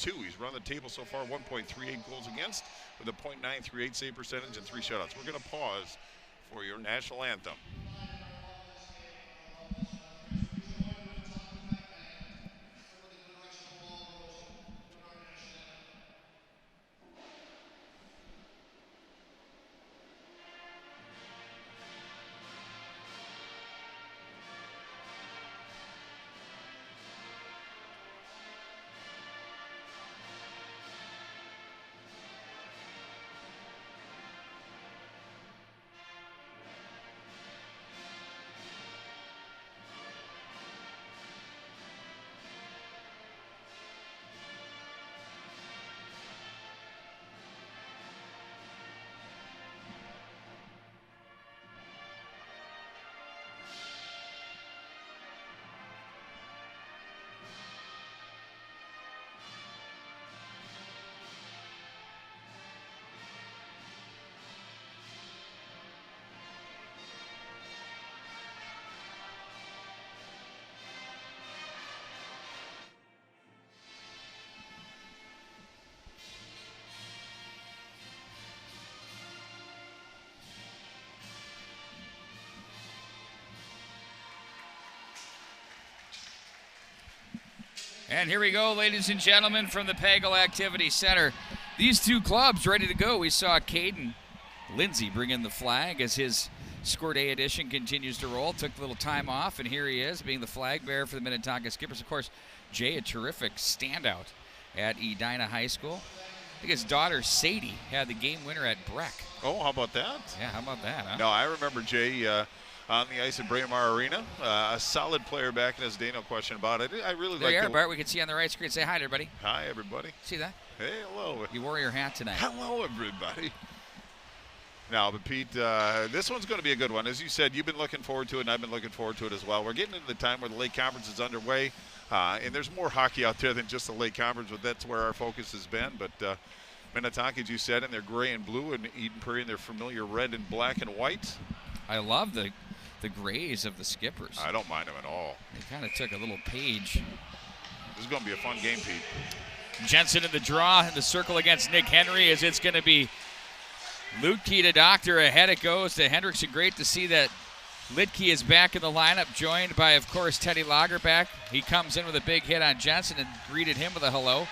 He's run the table so far, 1.38 goals against with a .938 save percentage and 3 shutouts. We're going to pause for your national anthem. And here we go, ladies and gentlemen, from the Pagel Activity Center. These two clubs ready to go. We saw Caden Lindsay bring in the flag as his Score Day edition continues to roll. Took a little time off, and here he is being the flag bearer for the Minnetonka Skippers. Of course, Jay, a terrific standout at Edina High School. I think his daughter, Sadie, had the game winner at Breck. Oh, how about that? Yeah, how about that, huh? No, I remember Jay on the ice at Braemar Arena. A solid player back in his day, no question about it. I really like There you are, Bart. We can see on the right screen. Say hi to everybody. Hi, everybody. See that? Hey, hello. You wore your hat tonight. Hello, everybody. Now, but Pete, this one's going to be a good one. As you said, you've been looking forward to it, and I've been looking forward to it as well. We're getting into the time where the Lake Conference is underway, and there's more hockey out there than just the Lake Conference, but that's where our focus has been. But Minnetonka, as you said, in their gray and blue, and Eden Prairie in their familiar red and black and white. I love the grays of the Skippers. I don't mind them at all. They kind of took a little page. This is going to be a fun game, Pete. Jensen in the draw in the circle against Nick Henry, as it's going to be Lutke to Doctor. Ahead it goes to Hendrickson. Great to see that Litke is back in the lineup, joined by, of course, Teddy Lagerback. He comes in with a big hit on Jensen and greeted him with a hello.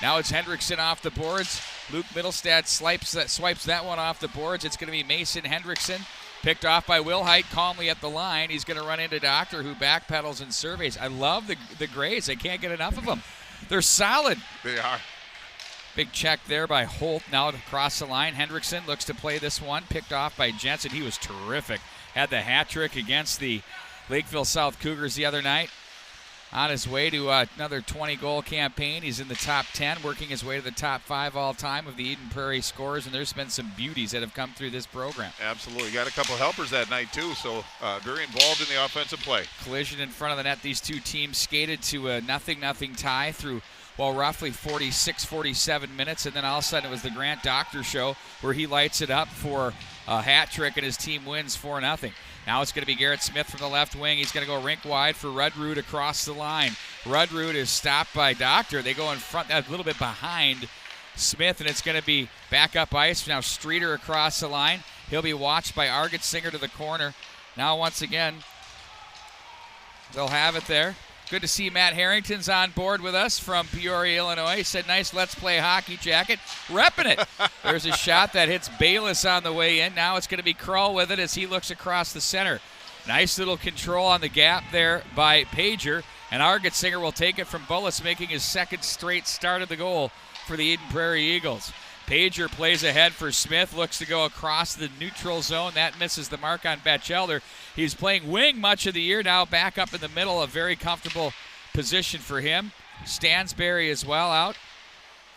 Now it's Hendrickson off the boards. Luke Middlestad swipes that one off the boards. It's going to be Mason Hendrickson, picked off by Wilhite calmly at the line. He's going to run into Doctor, who backpedals and surveys. I love the Grays. I can't get enough of them. They're solid. They are. Big check there by Holt. Now to cross the line. Hendrickson looks to play this one. Picked off by Jensen. He was terrific. Had the hat trick against the Lakeville South Cougars the other night. On his way to another 20-goal campaign. He's in the top 10, working his way to the top 5 all-time of the Eden Prairie scorers, and there's been some beauties that have come through this program. Absolutely. Got a couple helpers that night, too, so very involved in the offensive play. Collision in front of the net. These two teams skated to a 0-0 tie through, well, roughly 46, 47 minutes, and then all of a sudden it was the Grant Doctor show where he lights it up for a hat trick, and his team wins 4-0. Now it's going to be Garrett Smith from the left wing. He's going to go rink wide for Rudrud across the line. Rudrud is stopped by Doctor. They go in front, a little bit behind Smith, and it's going to be back up ice. Now Streeter across the line. He'll be watched by Argetzinger to the corner. Now once again, they'll have it there. Good to see Matt Harrington's on board with us from Peoria, Illinois. He said, nice Let's Play hockey jacket. Repping it. There's a shot that hits Bayless on the way in. Now it's going to be Krull with it as he looks across the center. Nice little control on the gap there by Pager. And Argetzinger will take it from Bullis, making his second straight start of the goal for the Eden Prairie Eagles. Pager plays ahead for Smith, looks to go across the neutral zone. That misses the mark on Batchelder. He's playing wing much of the year now, back up in the middle, a very comfortable position for him. Stansberry as well out.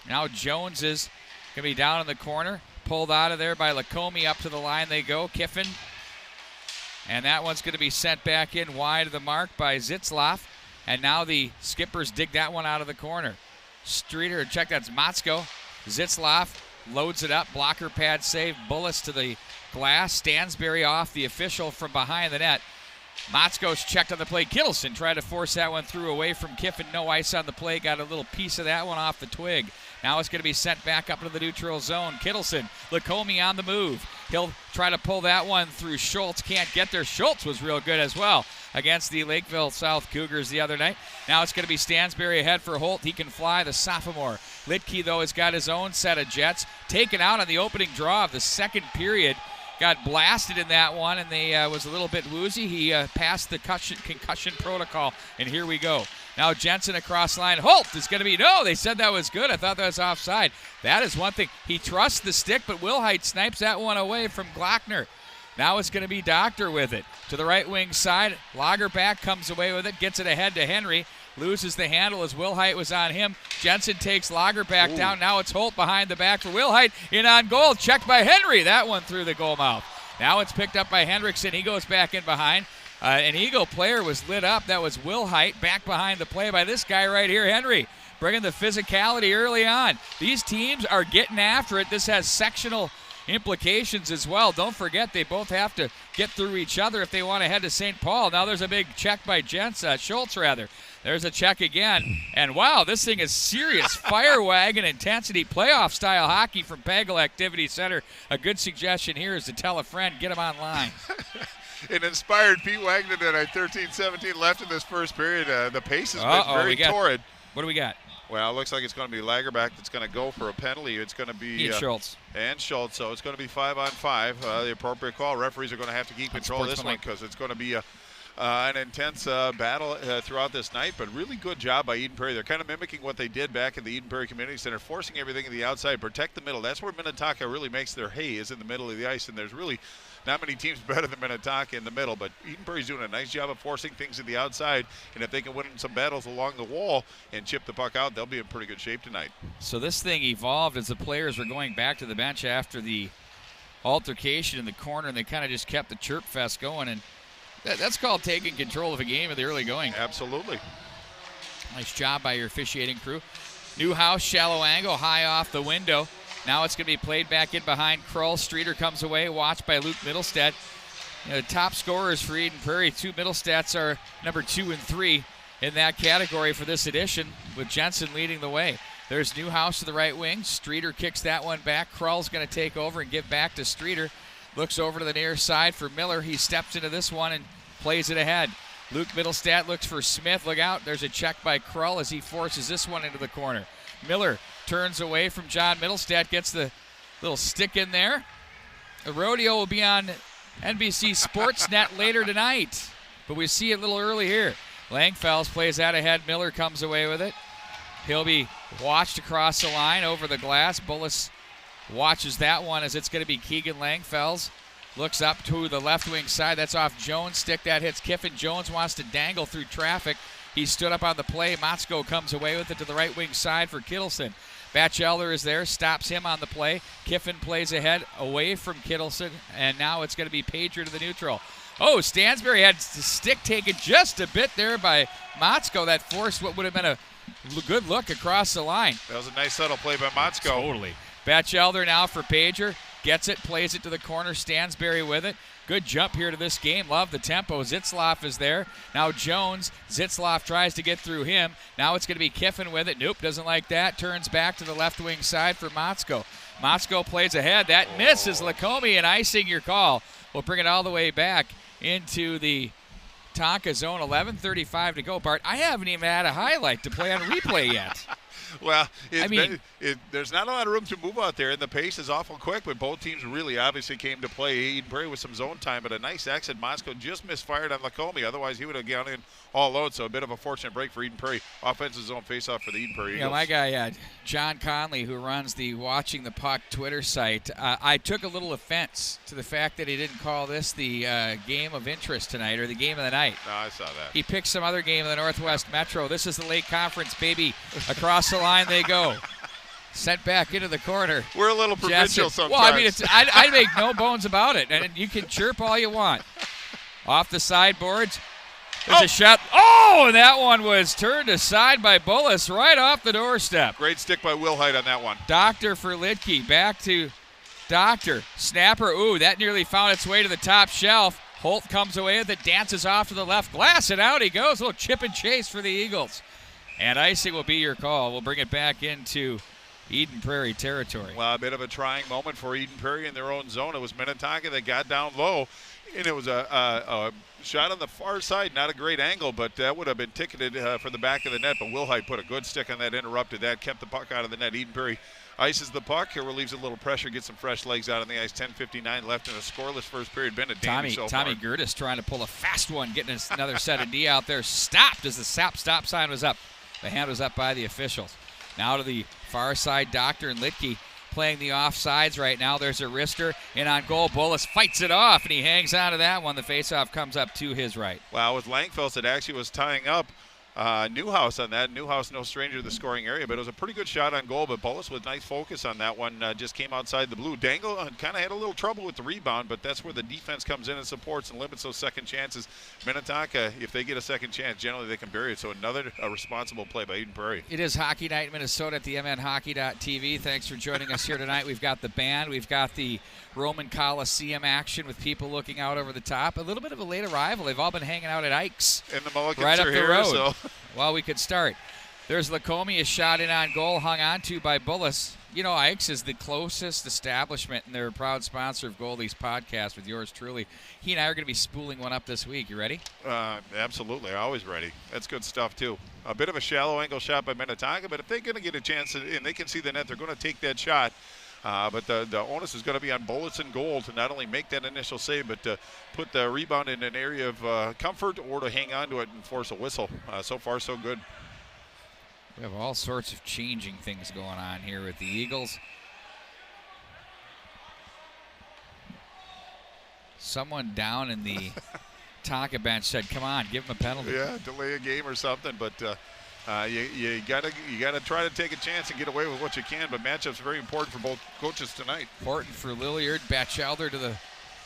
Now Jones is going to be down in the corner, pulled out of there by Lacombe. Up to the line they go. Kiffin. And that one's going to be sent back in wide of the mark by Zitzloff. And now the Skippers dig that one out of the corner. Streeter, check, that's Motzko. Zitzloff loads it up, blocker pad save, Bullis to the glass, Stansberry off the official from behind the net. Motzko's checked on the play. Kittleson tried to force that one through away from Kiffin. No ice on the play. Got a little piece of that one off the twig. Now it's going to be sent back up into the neutral zone. Kittleson, Lacombe on the move. He'll try to pull that one through Schultz. Can't get there. Schultz was real good as well against the Lakeville South Cougars the other night. Now it's going to be Stansberry ahead for Holt. He can fly, the sophomore. Litke, though, has got his own set of jets. Taken out on the opening draw of the second period. Got blasted in that one, and they was a little bit woozy. He passed the concussion protocol, and here we go. Now Jensen across line. Holt is going to be, no, they said that was good. I thought that was offside. That is one thing. He trusts the stick, but Wilhite snipes that one away from Glockner. Now it's going to be Doctor with it. To the right wing side, Lagerback comes away with it, gets it ahead to Henry. Loses the handle as Wilhite was on him. Jensen takes Lagerback down. Now it's Holt behind the back for Wilhite. In on goal. Checked by Henry. That one through the goal mouth. Now it's picked up by Hendrickson. He goes back in behind. An Eagle player was lit up. That was Wilhite. Back behind the play by this guy right here, Henry. Bringing the physicality early on. These teams are getting after it. This has sectional implications as well. Don't forget, they both have to get through each other if they want to head to St. Paul. Now there's a big check by Schultz, rather. There's a check again. And wow, this thing is serious fire wagon intensity playoff style hockey from Pagel Activity Center. A good suggestion here is to tell a friend, get them online. It inspired Pete Wagner at 13-17 left in this first period. The pace has been very torrid. What do we got? Well, it looks like it's going to be Lagerback that's going to go for a penalty. It's going to be Schultz. And Schultz. So it's going to be 5-on-5. The appropriate call. Referees are going to have to keep control of this one because it's going to be an intense battle throughout this night. But really good job by Eden Prairie. They're kind of mimicking what they did back at the Eden Prairie Community Center, forcing everything in the outside, protect the middle. That's where Minnetonka really makes their hay, is in the middle of the ice. And there's really not many teams better than Minnetonka in the middle, but Eden Prairie's doing a nice job of forcing things in the outside, and if they can win some battles along the wall and chip the puck out, they'll be in pretty good shape tonight. So this thing evolved as the players were going back to the bench after the altercation in the corner, and they kind of just kept the chirp fest going, and that's called taking control of a game in the early going. Absolutely. Nice job by your officiating crew. Newhouse, shallow angle, high off the window. Now it's going to be played back in behind Krull. Streeter comes away, watched by Luke Middlestead. The top scorers for Eden Prairie, two Middlesteds are number 2 and 3 in that category for this edition, with Jensen leading the way. There's Newhouse to the right wing. Streeter kicks that one back. Krull's going to take over and give back to Streeter. Looks over to the near side for Miller. He steps into this one and plays it ahead. Luke Middlestead looks for Smith. Look out. There's a check by Krull as he forces this one into the corner. Miller turns away from John Middlestead, gets the little stick in there. The rodeo will be on NBC Sportsnet later tonight, but we see it a little early here. Langfels plays that ahead. Miller comes away with it. He'll be watched across the line over the glass. Bullis watches that one as it's going to be Keegan Langfels. Looks up to the left wing side. That's off Jones' stick. That hits Kiffin. Jones wants to dangle through traffic. He stood up on the play. Motzko comes away with it to the right wing side for Kittleson. Batchelder is there, stops him on the play. Kiffin plays ahead away from Kittleson, and now it's going to be Pager to the neutral. Oh, Stansberry had the stick taken just a bit there by Motzko. That forced what would have been a good look across the line. That was a nice subtle play by Motzko. Totally. Batchelder now for Pager. Gets it, plays it to the corner. Stansberry with it. Good jump here to this game. Love the tempo. Zitzloff is there. Now Jones. Zitzloff tries to get through him. Now it's going to be Kiffin with it. Nope, doesn't like that. Turns back to the left wing side for Motzko. Motzko plays ahead. That misses Lacombe, and icing your call. We'll bring it all the way back into the Tonka zone. 11:35 to go, Bart. I haven't even had a highlight to play on replay yet. Well, there's not a lot of room to move out there, and the pace is awful quick, but both teams really obviously came to play. Eden Prairie with some zone time, but a nice exit. Motzko just misfired on Lacombe. Otherwise, he would have gone in all out, so a bit of a fortunate break for Eden Prairie. Offensive zone face-off for the Eden Prairie Eagles. Yeah, my guy, John Conley, who runs the Watching the Puck Twitter site, I took a little offense to the fact that he didn't call this the game of interest tonight, or the game of the night. No, I saw that. He picked some other game in the Northwest Metro. This is the Lake Conference, baby. Across the line they go. Sent back into the corner. We're a little provincial sometimes. Well, I mean, I make no bones about it. And you can chirp all you want. Off the sideboards. There's a shot. Oh, and that one was turned aside by Bullis right off the doorstep. Great stick by Wilhite on that one. Doctor for Litke. Back to Doctor. Snapper. Ooh, that nearly found its way to the top shelf. Holt comes away with it, dances off to the left, glass, and out he goes. A little chip and chase for the Eagles. And icing will be your call. We'll bring it back into Eden Prairie territory. Well, a bit of a trying moment for Eden Prairie in their own zone. It was Minnetonka that got down low, and it was a shot on the far side. Not a great angle, but that would have been ticketed for the back of the net. But Wilhite put a good stick on that, interrupted that, kept the puck out of the net. Eden Prairie ices the puck, relieves a little pressure, gets some fresh legs out on the ice. 10:59 left in a scoreless first period. Been a dandy so far. Tommy Gertis trying to pull a fast one, getting another set of D out there. Stopped as the stop sign was up. The hand was up by the officials. Now to the far side, Doctor and Litke playing the offsides right now. There's a wrister, and on goal, Bullis fights it off, and he hangs on to that one. The faceoff comes up to his right. Well, with Langfels, it actually was tying up Newhouse on that. Newhouse, no stranger to the scoring area, but it was a pretty good shot on goal. But Bullis with nice focus on that one, just came outside the blue. Dangle kind of had a little trouble with the rebound, but that's where the defense comes in and supports and limits those second chances. Minnetonka, if they get a second chance, generally they can bury it. So another responsible play by Eden Prairie. It is Hockey Night in Minnesota at the mnhockey.tv. Thanks for joining us here tonight. We've got the band. We've got the Roman Coliseum action with people looking out over the top. A little bit of a late arrival. They've all been hanging out at Ike's. And the Mulligans right are up the here, road. so. Well, we could start. There's Lacombe, a shot in on goal, hung on to by Bullis. You know, Ike's is the closest establishment, and they're a proud sponsor of Goldie's podcast with yours truly. He and I are going to be spooling one up this week. You ready? Absolutely. Always ready. That's good stuff, too. A bit of a shallow angle shot by Minnetonka, but if they're going to get a chance and they can see the net, they're going to take that shot. But the onus is going to be on Bullets and goal to not only make that initial save, but to put the rebound in an area of comfort or to hang on to it and force a whistle. So far, so good. We have all sorts of changing things going on here with the Eagles. Someone down in the Tonka bench said, come on, give him a penalty. Yeah, delay a game or something, but you gotta try to take a chance and get away with what you can, but matchups are very important for both coaches tonight. Important for Lilliard. Batchelder to the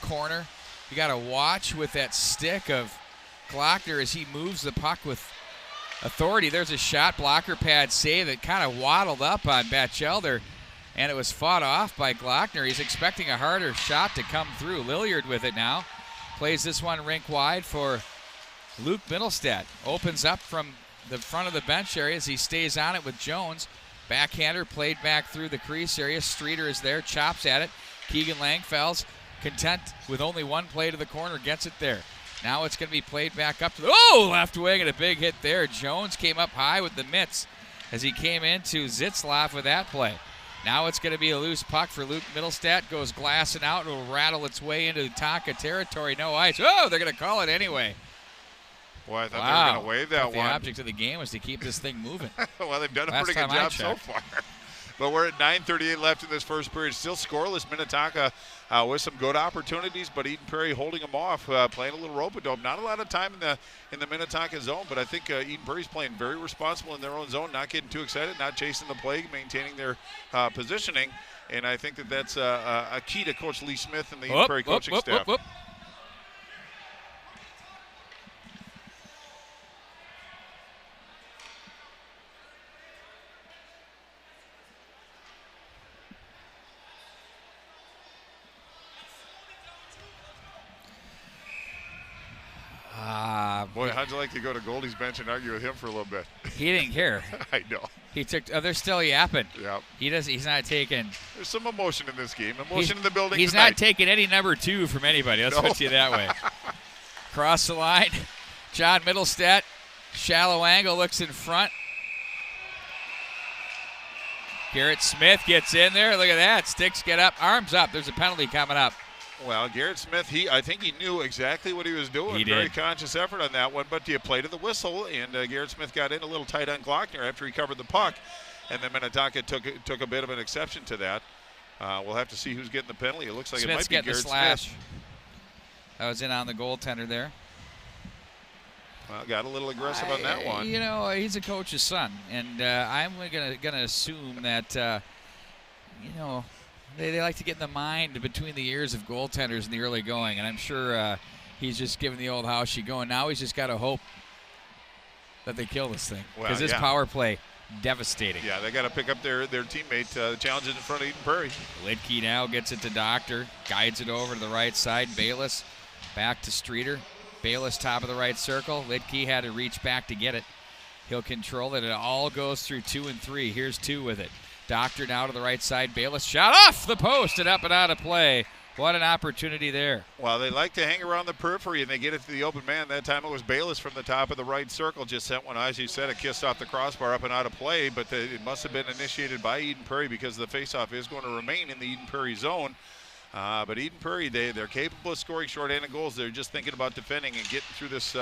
corner. You got to watch with that stick of Glockner as he moves the puck with authority. There's a shot, blocker pad save. It kind of waddled up on Batchelder, and it was fought off by Glockner. He's expecting a harder shot to come through. Lilliard with it now. Plays this one rink wide for Luke Middlestead. Opens up from the front of the bench area as he stays on it with Jones. Backhander played back through the crease area. Streeter is there, chops at it. Keegan Langfels, content with only one play to the corner, gets it there. Now it's going to be played back up to the left wing, and a big hit there. Jones came up high with the mitts as he came into Zitzlaff with that play. Now it's going to be a loose puck for Luke Middlestead. Goes glassing out. It will rattle its way into the Tonka territory. No ice. Oh, they're going to call it anyway. Boy, I thought they were going to wave that one. The object of the game was to keep this thing moving. Well, they've done a pretty good job so far. But we're at 9:38 left in this first period. Still scoreless. Minnetonka with some good opportunities, but Eden Prairie holding them off, playing a little rope-a-dope. Not a lot of time in the Minnetonka zone, but I think Eden Prairie's playing very responsible in their own zone, not getting too excited, not chasing the play, maintaining their positioning. And I think that's a key to Coach Lee Smith and the Eden Prairie coaching staff. Boy, how'd you like to go to Goldie's bench and argue with him for a little bit? He didn't care. I know. He took. They're still yapping. Yeah. He's not taking. There's some emotion in this game. Emotion in the building. He's tonight. Not taking any number two from anybody. Let's put you that way. Cross the line. John Middlestead, shallow angle, looks in front. Garrett Smith gets in there. Look at that. Sticks get up, arms up. There's a penalty coming up. Well, Garrett Smith, I think he knew exactly what he was doing. He did. Very conscious effort on that one, but you play to the whistle, and Garrett Smith got in a little tight on Glockner after he covered the puck, and then Minnetonka took a bit of an exception to that. We'll have to see who's getting the penalty. It looks like Smith's it might be Garrett the slash. Smith. That was in on the goaltender there. Well, got a little aggressive on that one. You know, he's a coach's son, and I'm gonna assume that They like to get in the mind between the ears of goaltenders in the early going, and I'm sure he's just giving the old house you going. Now he's just got to hope that they kill this thing, because this power play, devastating. Yeah, they got to pick up their teammate. The challenge is in front of Eden Prairie. Lidke now gets it to Doctor, guides it over to the right side. Bayless Back to Streeter. Bayless top of the right circle. Lidke had to reach back to get it. He'll control it. It all goes through 2 and 3. Here's 2 with it. Doctor now to the right side. Bayless shot off the post and up and out of play. What an opportunity there. Well, they like to hang around the periphery, and they get it to the open man. That time it was Bayless from the top of the right circle. Just sent one, as you said, a kiss off the crossbar up and out of play, but it must have been initiated by Eden Prairie because the faceoff is going to remain in the Eden Prairie zone. But Eden Prairie, they're capable of scoring short-handed goals. They're just thinking about defending and getting through this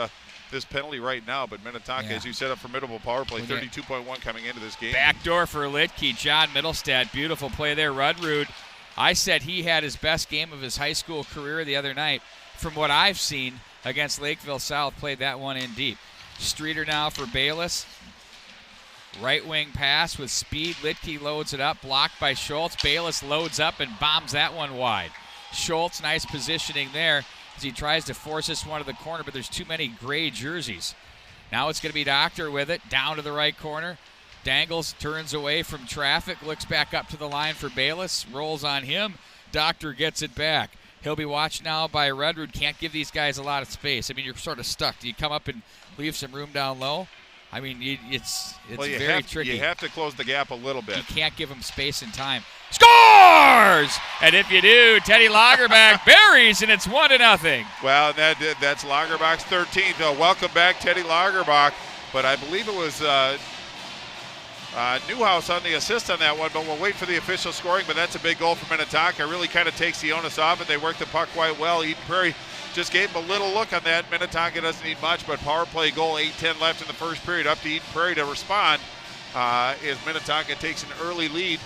penalty right now. But Minnetonka, as you said, a formidable power play, 32.1 coming into this game. Backdoor for Lidke. John Middlestad, beautiful play there. Rudrud, I said he had his best game of his high school career the other night. From what I've seen against Lakeville South, played that one in deep. Streeter now for Bayless. Right wing pass with speed. Lidke loads it up, blocked by Schultz. Bayless loads up and bombs that one wide. Schultz, nice positioning there as he tries to force this one to the corner, but there's too many gray jerseys. Now it's going to be Doctor with it, down to the right corner. Dangles, turns away from traffic, looks back up to the line for Bayless, rolls on him. Doctor gets it back. He'll be watched now by Rudrud. Can't give these guys a lot of space. I mean, you're sort of stuck. Do you come up and leave some room down low? I mean, it's very tricky. You have to close the gap a little bit. You can't give them space and time. Scores! And if you do, Teddy Lagerbach buries, and it's 1-0. Well, that's Lagerbach's 13th. Welcome back, Teddy Lagerbach. But I believe it was Newhouse on the assist on that one, but we'll wait for the official scoring. But that's a big goal for Minnetonka. Really kind of takes the onus off it. They work the puck quite well. Eden Prairie just gave him a little look on that. Minnetonka doesn't need much, but power play goal, 8:10 left in the first period. Up to Eden Prairie to respond as Minnetonka takes an early lead.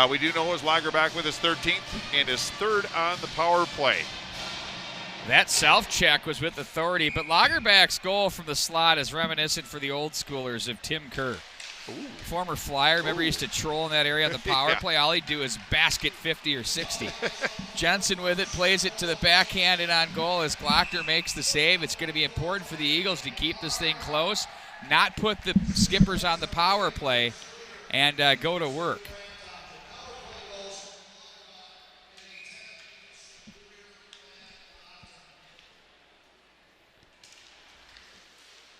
We do know it was Lagerbach with his 13th and his 3rd on the power play. That self-check was with authority, but Lagerbach's goal from the slot is reminiscent for the old schoolers of Tim Kerr. Ooh. Former Flyer, remember he used to troll in that area on the power play. All he'd do is basket 50 or 60. Jensen with it, plays it to the backhand and on goal as Glockner makes the save. It's going to be important for the Eagles to keep this thing close, not put the Skippers on the power play, and go to work.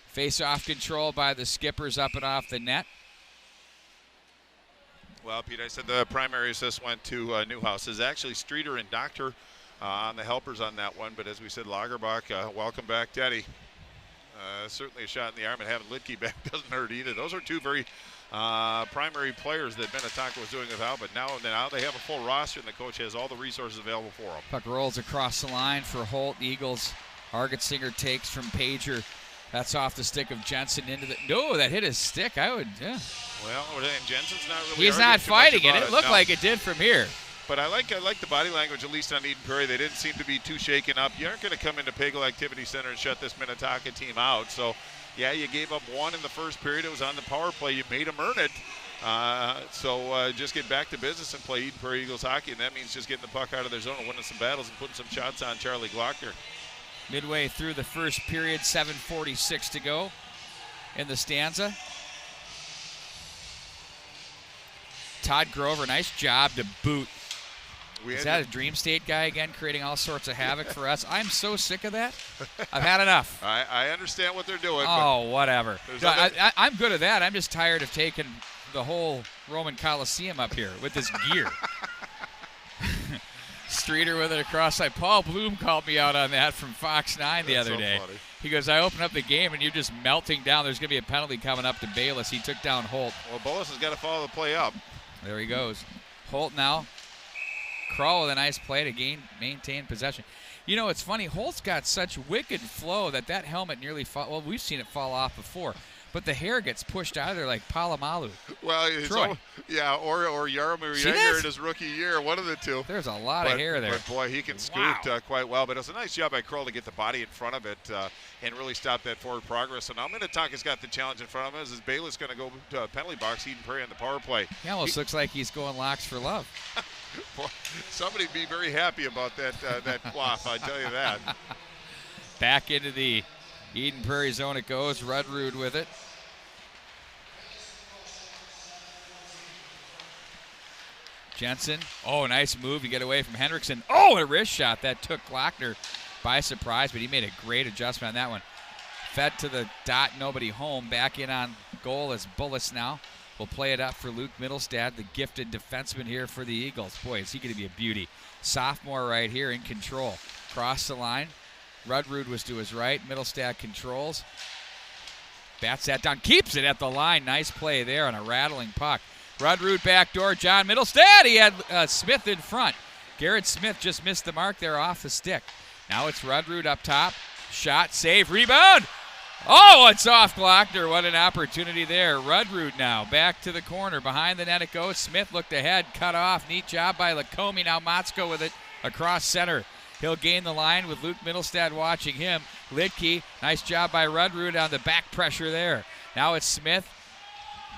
Face-off control by the Skippers up and off the net. Well, Pete, I said the primary assist went to Newhouse. It's actually Streeter and Doctor on the helpers on that one. But as we said, Lagerbach, welcome back, Teddy. Certainly a shot in the arm, and having Lidke back doesn't hurt either. Those are two very primary players that Minnetonka was doing without, but now they have a full roster, and the coach has all the resources available for them. Puck rolls across the line for Holt. The Eagles, Argetsinger takes from Pager. That's off the stick of Jensen into the. No, that hit his stick. Well, and Jensen's not really. He's not fighting it. It looked like it did from here. But I like the body language, at least on Eden Prairie. They didn't seem to be too shaken up. You aren't going to come into Pagel Activity Center and shut this Minnetonka team out. So, yeah, you gave up one in the first period. It was on the power play. You made them earn it. So just get back to business and play Eden Prairie Eagles hockey, and that means just getting the puck out of their zone and winning some battles and putting some shots on Charlie Glockner. Midway through the first period, 7:46 to go in the stanza. Todd Grover, nice job to boot. Is that a Dream State guy again, creating all sorts of havoc for us? I'm so sick of that. I've had enough. I understand what they're doing. Oh, whatever. No, I'm good at that. I'm just tired of taking the whole Roman Coliseum up here with this gear. Streeter with it across side. Paul Bloom called me out on that from Fox 9 the other day. Funny. He goes, I open up the game and you're just melting down. There's going to be a penalty coming up to Bayless. He took down Holt. Well, Bayless has got to follow the play up. There he goes. Holt now. Crawl with a nice play to maintain possession. You know, it's funny. Holt's got such wicked flow that helmet nearly well, we've seen it fall off before. But the hair gets pushed out of there like Palomalu. Well, Troy. Or Jaromir Jagr in his rookie year, one of the two. There's a lot of hair there. But, boy, he can scoot quite well. But it was a nice job by Kroll to get the body in front of it and really stop that forward progress. So now Minnetonka's got the challenge in front of him. As Bayless going to go to a penalty box, Eden Prairie on the power play. He almost looks like he's going locks for love. Boy, somebody be very happy about that quaff, I tell you that. Back into the Eden Prairie zone it goes. Rudrud with it. Jensen. Oh, nice move to get away from Hendrickson. Oh, a wrist shot. That took Glockner by surprise, but he made a great adjustment on that one. Fed to the dot, nobody home. Back in on goal is Bullis now. We'll play it up for Luke Middlestad, the gifted defenseman here for the Eagles. Boy, is he going to be a beauty. Sophomore right here in control. Cross the line. Rudrud was to his right. Middlestad controls. Bats that down. Keeps it at the line. Nice play there on a rattling puck. Rudrud backdoor. John Middlestad. He had Smith in front. Garrett Smith just missed the mark there off the stick. Now it's Rudrud up top. Shot, save, rebound. Oh, it's off Glockner. What an opportunity there. Rudrud now back to the corner. Behind the net it goes. Smith looked ahead, cut off. Neat job by Lacombe. Now Motzko with it across center. He'll gain the line with Luke Middlestad watching him. Lidke, nice job by Rudrud on the back pressure there. Now it's Smith.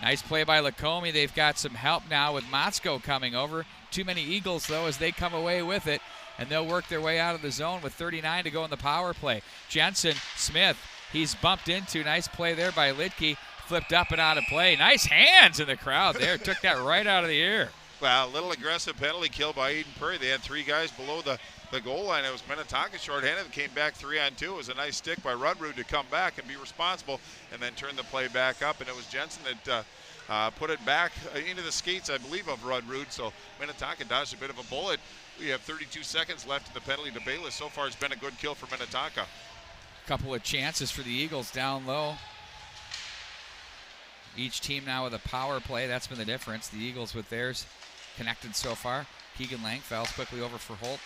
Nice play by Lacombe. They've got some help now with Motzko coming over. Too many Eagles, though, as they come away with it. And they'll work their way out of the zone with 39 to go in the power play. Jensen, Smith, he's bumped into. Nice play there by Lidke. Flipped up and out of play. Nice hands in the crowd there. Took that right out of the air. Well, a little aggressive penalty kill by Eden Prairie. They had 3 guys below the goal line. It was Minnetonka shorthanded. Came back 3-on-2. It was a nice stick by Rudrud to come back and be responsible and then turn the play back up. And it was Jensen that put it back into the skates, I believe, of Rudrud. So Minnetonka dodged a bit of a bullet. We have 32 seconds left in the penalty to Bayless. So far, it's been a good kill for Minnetonka. Couple of chances for the Eagles down low. Each team now with a power play. That's been the difference. The Eagles with theirs connected so far. Keegan Lang fouls quickly over for Holt.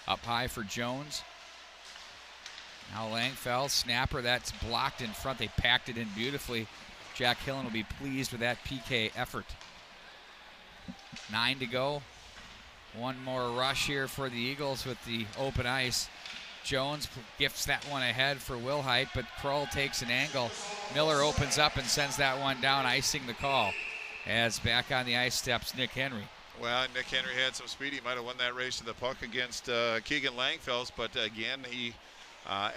Up high for Jones. Now Langfeld, snapper, that's blocked in front. They packed it in beautifully. Jack Hillen will be pleased with that PK effort. 9 to go. One more rush here for the Eagles with the open ice. Jones gifts that one ahead for Wilhite, but Kroll takes an angle. Miller opens up and sends that one down, icing the call. As back on the ice steps Nick Henry. Well, Nick Henry had some speed. He might have won that race to the puck against Keegan Langfels, but again, he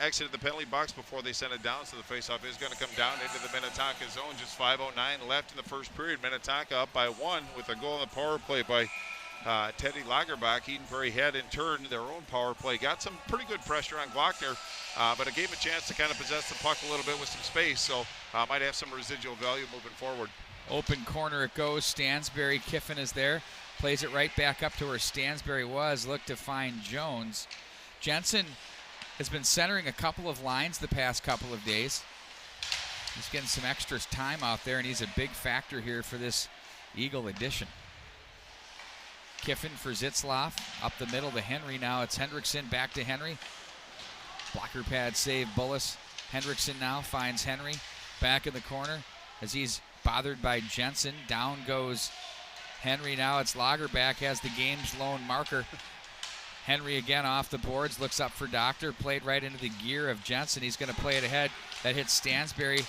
exited the penalty box before they sent it down, so the faceoff is going to come down into the Minnetonka zone. Just 5:09 left in the first period. Minnetonka up by 1 with a goal in the power play by Teddy Lagerbach. Eden Prairie had in turn their own power play. Got some pretty good pressure on Glockner, but it gave him a chance to kind of possess the puck a little bit with some space, so might have some residual value moving forward. Open corner it goes. Stansberry, Kiffin is there. Plays it right back up to where Stansberry was. Look to find Jones. Jensen has been centering a couple of lines the past couple of days. He's getting some extra time out there, and he's a big factor here for this Eagle edition. Kiffin for Zitzloff. Up the middle to Henry now. It's Hendrickson back to Henry. Blocker pad save Bullis. Hendrickson now finds Henry back in the corner as he's bothered by Jensen. Down goes Henry now. It's Lagerbach has the game's lone marker. Henry again off the boards, looks up for Doctor, played right into the gear of Jensen. He's going to play it ahead. That hits Stansberry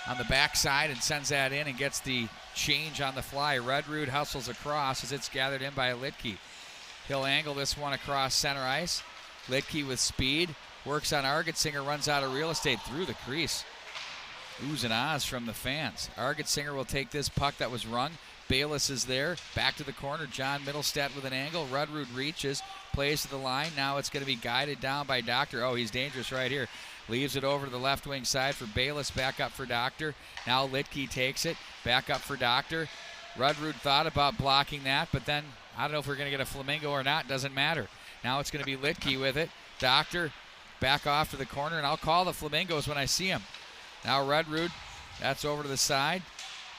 on the backside and sends that in and gets the change on the fly. Rudrud hustles across as it's gathered in by Lidke. He'll angle this one across center ice. Lidke with speed, works on Argetsinger, runs out of real estate through the crease. Oohs and ahs from the fans. Argetsinger will take this puck that was rung. Bayless is there, back to the corner. John Middlestad with an angle. Rudrud reaches, plays to the line. Now it's going to be guided down by Doctor. Oh, he's dangerous right here. Leaves it over to the left wing side for Bayless, back up for Doctor. Now Lidke takes it, back up for Doctor. Rudrud thought about blocking that, but then I don't know if we're going to get a flamingo or not. Doesn't matter. Now it's going to be Lidke with it. Doctor back off to the corner, and I'll call the flamingos when I see them. Now Rudrud, that's over to the side.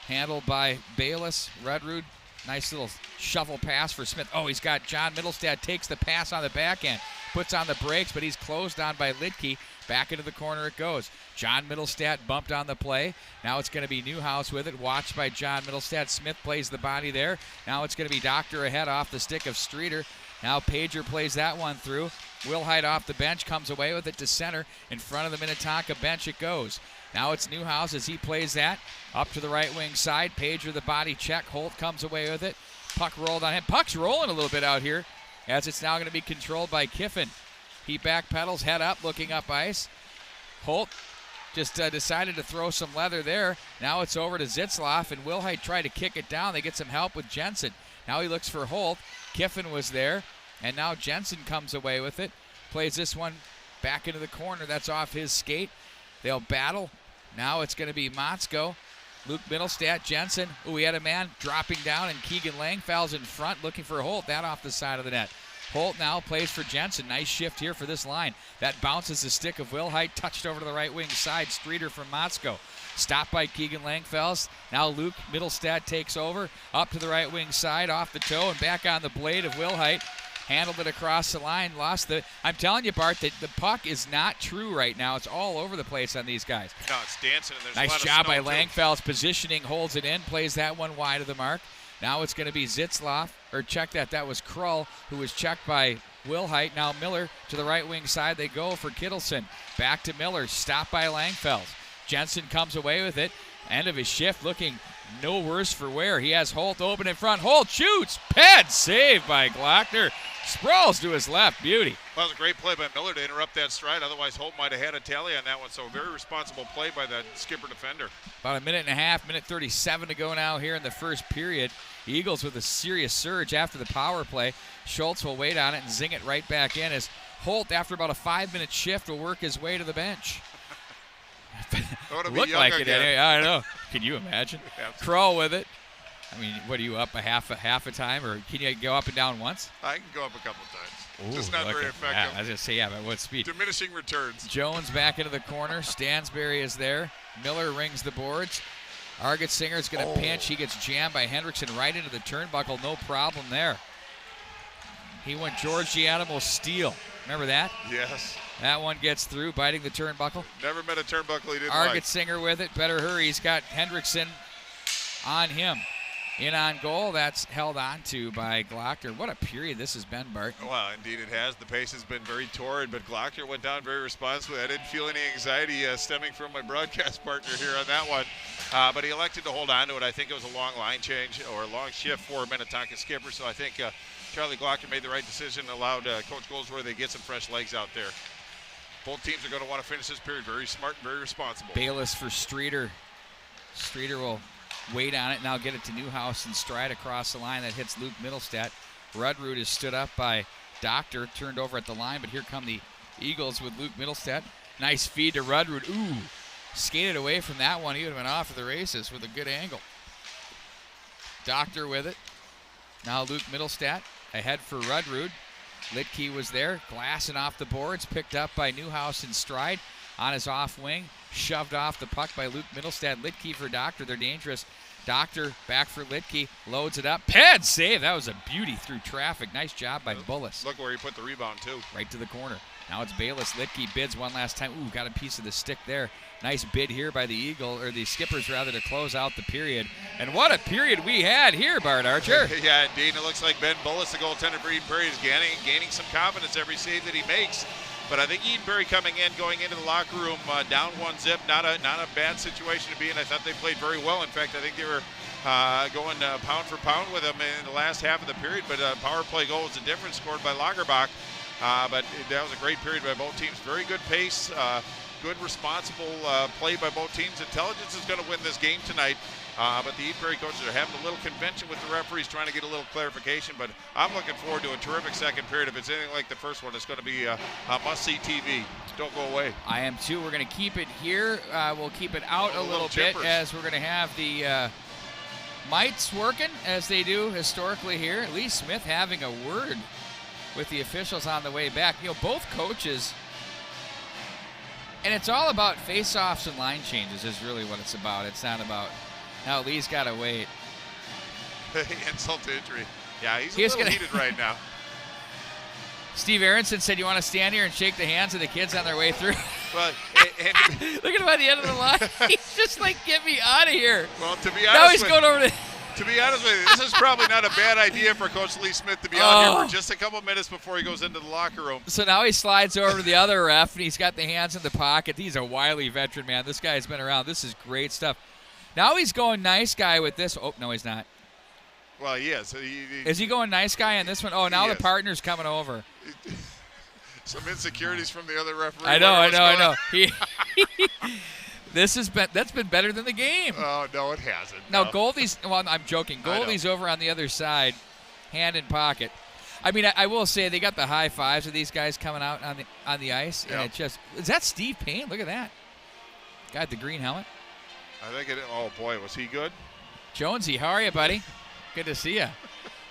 Handled by Bayless. Rudrud, nice little shovel pass for Smith. Oh, he's got John Middlestad, takes the pass on the backhand, puts on the brakes, but he's closed on by Lidke. Back into the corner it goes. John Middlestad bumped on the play. Now it's going to be Newhouse with it, watched by John Middlestad. Smith plays the body there. Now it's going to be Doctor ahead off the stick of Streeter. Now Pager plays that one through. Wilhite off the bench, comes away with it to center. In front of the Minnetonka bench it goes. Now it's Newhouse as he plays that. Up to the right wing side. Pager the body check. Holt comes away with it. Puck rolled on him. Puck's rolling a little bit out here as it's now going to be controlled by Kiffin. He backpedals, head up, looking up ice. Holt just decided to throw some leather there. Now it's over to Zitzloff, and Wilhite tried to kick it down. They get some help with Jensen. Now he looks for Holt. Kiffin was there, and now Jensen comes away with it. Plays this one back into the corner. That's off his skate. They'll battle. Now it's going to be Motzko, Luke Middlestat, Jensen. Ooh, we had a man dropping down, and Keegan Langfell's in front looking for Holt. That off the side of the net. Holt now plays for Jensen. Nice shift here for this line. That bounces the stick of Wilhite, touched over to the right wing side. Streeter from Motzko. Stopped by Keegan Langfells. Now Luke Middlestat takes over. Up to the right wing side, off the toe, and back on the blade of Wilhite. Handled it across the line, lost the... I'm telling you, Bart, that the puck is not true right now. It's all over the place on these guys. No, it's dancing, and there's nice a lot job by of snow, Langfells, positioning, holds it in, plays that one wide of the mark. Now it's going to be Zitzloff, or check that. That was Krull, who was checked by Wilhite. Now Miller to the right wing side. They go for Kittleson. Back to Miller, stopped by Langfells. Jensen comes away with it. End of his shift, looking no worse for wear. He has Holt open in front. Holt shoots. Ped saved by Glockner. Sprawls to his left. Beauty. Well, it was a great play by Miller to interrupt that stride. Otherwise, Holt might have had a tally on that one. So, very responsible play by the skipper defender. About a minute and a half, minute 37 to go now here in the first period. Eagles with a serious surge after the power play. Schultz will wait on it and zing it right back in as Holt, after about a 5-minute shift, will work his way to the bench. Looked like it anyway. I know. Can you imagine? Krull with it. I mean, what are you up a half a time, or can you go up and down once? I can go up a couple times. Ooh, just not very effective. Yeah, I was going to say, yeah, but what speed? Diminishing returns. Jones back into the corner. Stansberry is there. Miller rings the boards. Argetsinger's going to pinch. He gets jammed by Hendrickson right into the turnbuckle. No problem there. He went George Gianimo steal. Remember that? Yes. That one gets through, biting the turnbuckle. Never met a turnbuckle he didn't Argetsinger with it. Better hurry. He's got Hendrickson on him. In on goal, that's held on to by Glockner. What a period this has been, Bart. Well, indeed it has. The pace has been very torrid, but Glockner went down very responsibly. I didn't feel any anxiety stemming from my broadcast partner here on that one, but he elected to hold on to it. I think it was a long line change or a long shift for Minnetonka skipper, so I think Charlie Glockner made the right decision, allowed Coach Goldsworthy to get some fresh legs out there. Both teams are going to want to finish this period very smart and very responsible. Bayless for Streeter. Streeter will wait on it, now get it to Newhouse and stride across the line. That hits Luke Middlestat. Rudrud is stood up by Doctor, turned over at the line, but here come the Eagles with Luke Middlestat. Nice feed to Rudrud. Ooh, skated away from that one. He would have been off of the races with a good angle. Doctor with it. Now Luke Middlestat ahead for Rudrud. Litke was there, glassing off the boards, picked up by Newhouse in stride on his off wing. Shoved off the puck by Luke Middlestat. Litke for Doctor. They're dangerous. Doctor back for Litke. Loads it up. Pad save. That was a beauty through traffic. Nice job by Bullis. Look where he put the rebound, too. Right to the corner. Now it's Bayless. Litke bids one last time. Ooh, got a piece of the stick there. Nice bid here by the Eagle, or the Skippers rather, to close out the period. And what a period we had here, Bart Archer. Yeah, indeed. It looks like Ben Bullis, the goaltender for Eden Prairie, is gaining some confidence every save that he makes. But I think Edenbury coming in, going into the locker room, down 1-0, not a bad situation to be in. I thought they played very well. In fact, I think they were going pound for pound with them in the last half of the period. But power play goal was the difference, scored by Lagerbach. But that was a great period by both teams. Very good pace, good responsible play by both teams. Intelligence is going to win this game tonight. But the Edenbury coaches are having a little convention with the referees, trying to get a little clarification. But I'm looking forward to a terrific second period. If it's anything like the first one, it's going to be a must-see TV. Don't go away. I am too. We're going to keep it here. We'll keep it out a little bit as we're going to have the mites working as they do historically here. Lee Smith having a word with the officials on the way back. You know, both coaches, and it's all about face-offs and line changes is really what it's about. It's not about... Now Lee's got to wait. Insult to injury. Yeah, he's a little heated right now. Steve Aronson said, you want to stand here and shake the hands of the kids on their way through? Well, look at him at the end of the line. He's just like, get me out of here. Well, to be honest, now he's going over to... To be honest with you, this is probably not a bad idea for Coach Lee Smith to be out here for just a couple minutes before he goes into the locker room. So now he slides over to the other ref, and he's got the hands in the pocket. He's a wily veteran, man. This guy's been around. This is great stuff. Now he's going nice guy with this. Oh, no, he's not. Well, he is. Is he going nice guy on this one? Oh, now the partner's coming over. Some insecurities from the other referee. I know. That's been better than the game. Oh, no, it hasn't. Now, Goldie's, well, I'm joking. Goldie's over on the other side, hand in pocket. I mean, I will say they got the high fives of these guys coming out on the ice, and it just is that Steve Payne? Look at that guy with the green helmet. I think it. Oh boy, was he good? Jonesy, how are you, buddy? Good to see you.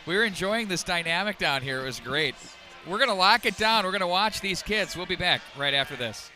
We were enjoying this dynamic down here. It was great. We're gonna lock it down. We're gonna watch these kids. We'll be back right after this.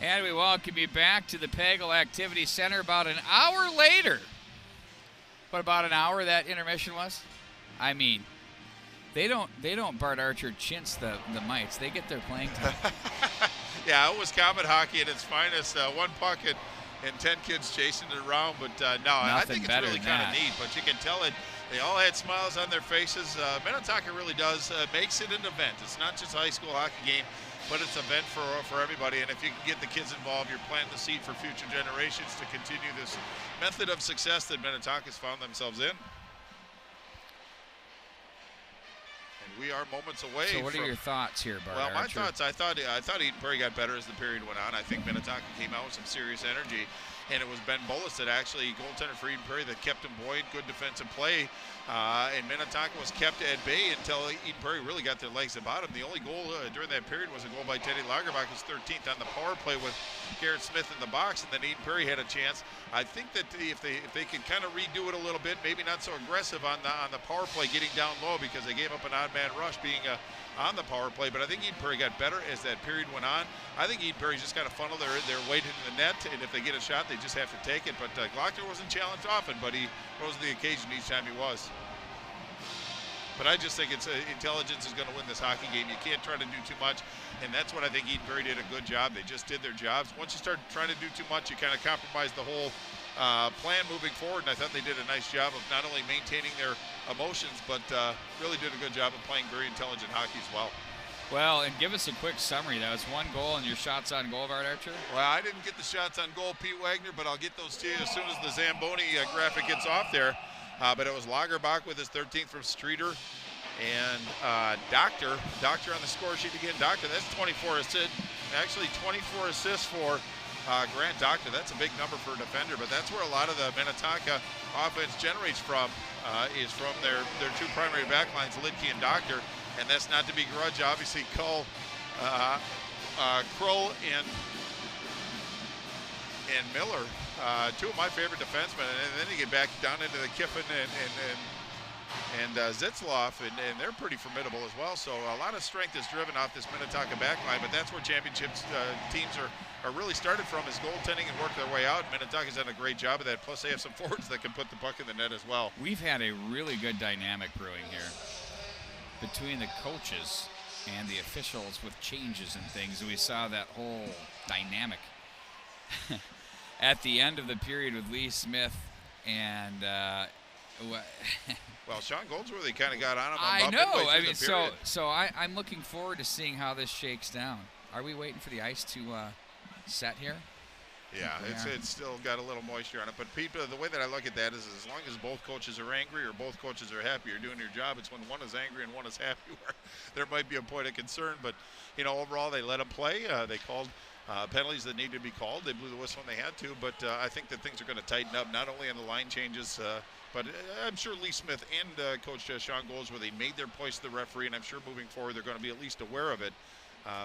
And we welcome you back to the Pagel Activity Center about an hour later. What about an hour that intermission was? I mean, they don't Bart Archer chintz the mites. They get their playing time. Yeah, it was Comet hockey at its finest. One puck and 10 kids chasing it around. But no, I think it's really kind of neat. But you can tell it. They all had smiles on their faces. Minnetonka really does makes it an event. It's not just a high school hockey game, but it's an event for everybody. And if you can get the kids involved, you're planting the seed for future generations to continue this method of success that Minnetonka's found themselves in. And we are moments away. So what are your thoughts here, Bart? Well, my thoughts, I thought Eden Prairie got better as the period went on. I think Minnetonka came out with some serious energy. And it was Ben Bullis that actually, goaltender for Eden Prairie, that kept him buoyed, good defensive play. And Minnetonka was kept at bay until Eden Prairie really got their legs about him. The only goal during that period was a goal by Teddy Lagerbach, who's 13th on the power play with Garrett Smith in the box, and then Eden Prairie had a chance. I think that if they could kind of redo it a little bit, maybe not so aggressive on the power play, getting down low, because they gave up an odd man rush being on the power play. But I think Eden Prairie got better as that period went on. I think Eden Prairie's just got to funnel their weight into the net, and if they get a shot, they just have to take it. But Glockner wasn't challenged often, but he rose to the occasion each time he was. But I just think it's intelligence is going to win this hockey game. You can't try to do too much, and that's what I think Eden Prairie did a good job. They just did their jobs. Once you start trying to do too much, you kind of compromise the whole plan moving forward, and I thought they did a nice job of not only maintaining their emotions, but really did a good job of playing very intelligent hockey as well. Well, and give us a quick summary. That was one goal, and your shots on goal, Bart Archer? Well, I didn't get the shots on goal, Pete Wagner, but I'll get those to you as soon as the Zamboni graphic gets off there. But it was Lagerbach with his 13th from Streeter. And Doctor on the score sheet again. Doctor, that's 24 assists. Actually, 24 assists for Grant Doctor. That's a big number for a defender, but that's where a lot of the Minnetonka offense generates from, is from their two primary backlines, Lidke and Doctor. And that's not to begrudge, obviously, Kroll and Miller, two of my favorite defensemen. And then you get back down into the Kiffin and Zitzloff, and they're pretty formidable as well. So a lot of strength is driven off this Minnetonka backline, but that's where championships teams are really started from, is goaltending and work their way out. Minnetonka's done a great job of that. Plus, they have some forwards that can put the puck in the net as well. We've had a really good dynamic brewing here between the coaches and the officials with changes and things. We saw that whole dynamic at the end of the period with Lee Smith and well, Sean Goldsworthy kind of got on him. I know. I mean, so I'm looking forward to seeing how this shakes down. Are we waiting for the ice to set here? Yeah, it's still got a little moisture on it. But Pete, the way that I look at that is, as long as both coaches are angry or both coaches are happy, you're doing your job. It's when one is angry and one is happy where there might be a point of concern. But, you know, overall they let them play. They called penalties that needed to be called. They blew the whistle when they had to. But I think that things are going to tighten up, not only on the line changes, but I'm sure Lee Smith and Coach Sean Goldsworthy made their place to the referee, and I'm sure moving forward they're going to be at least aware of it.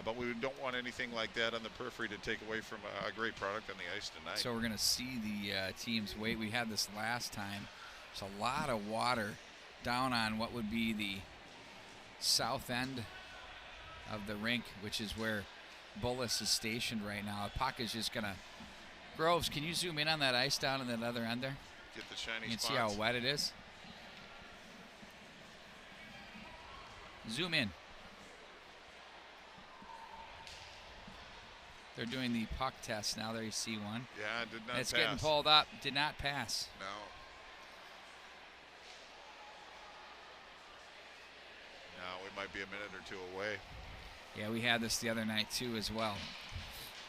But we don't want anything like that on the periphery to take away from a great product on the ice tonight. So we're going to see the teams wait. We had this last time. There's a lot of water down on what would be the south end of the rink, which is where Bullis is stationed right now. The puck is just going to... Groves, can you zoom in on that ice down in that other end there? Get the shiny You can spots. see how wet it is. Zoom in. They're doing the puck test now. There you see one. Yeah, it did not pass. It's getting pulled up. Did not pass. No. No, we might be a minute or two away. Yeah, we had this the other night too as well.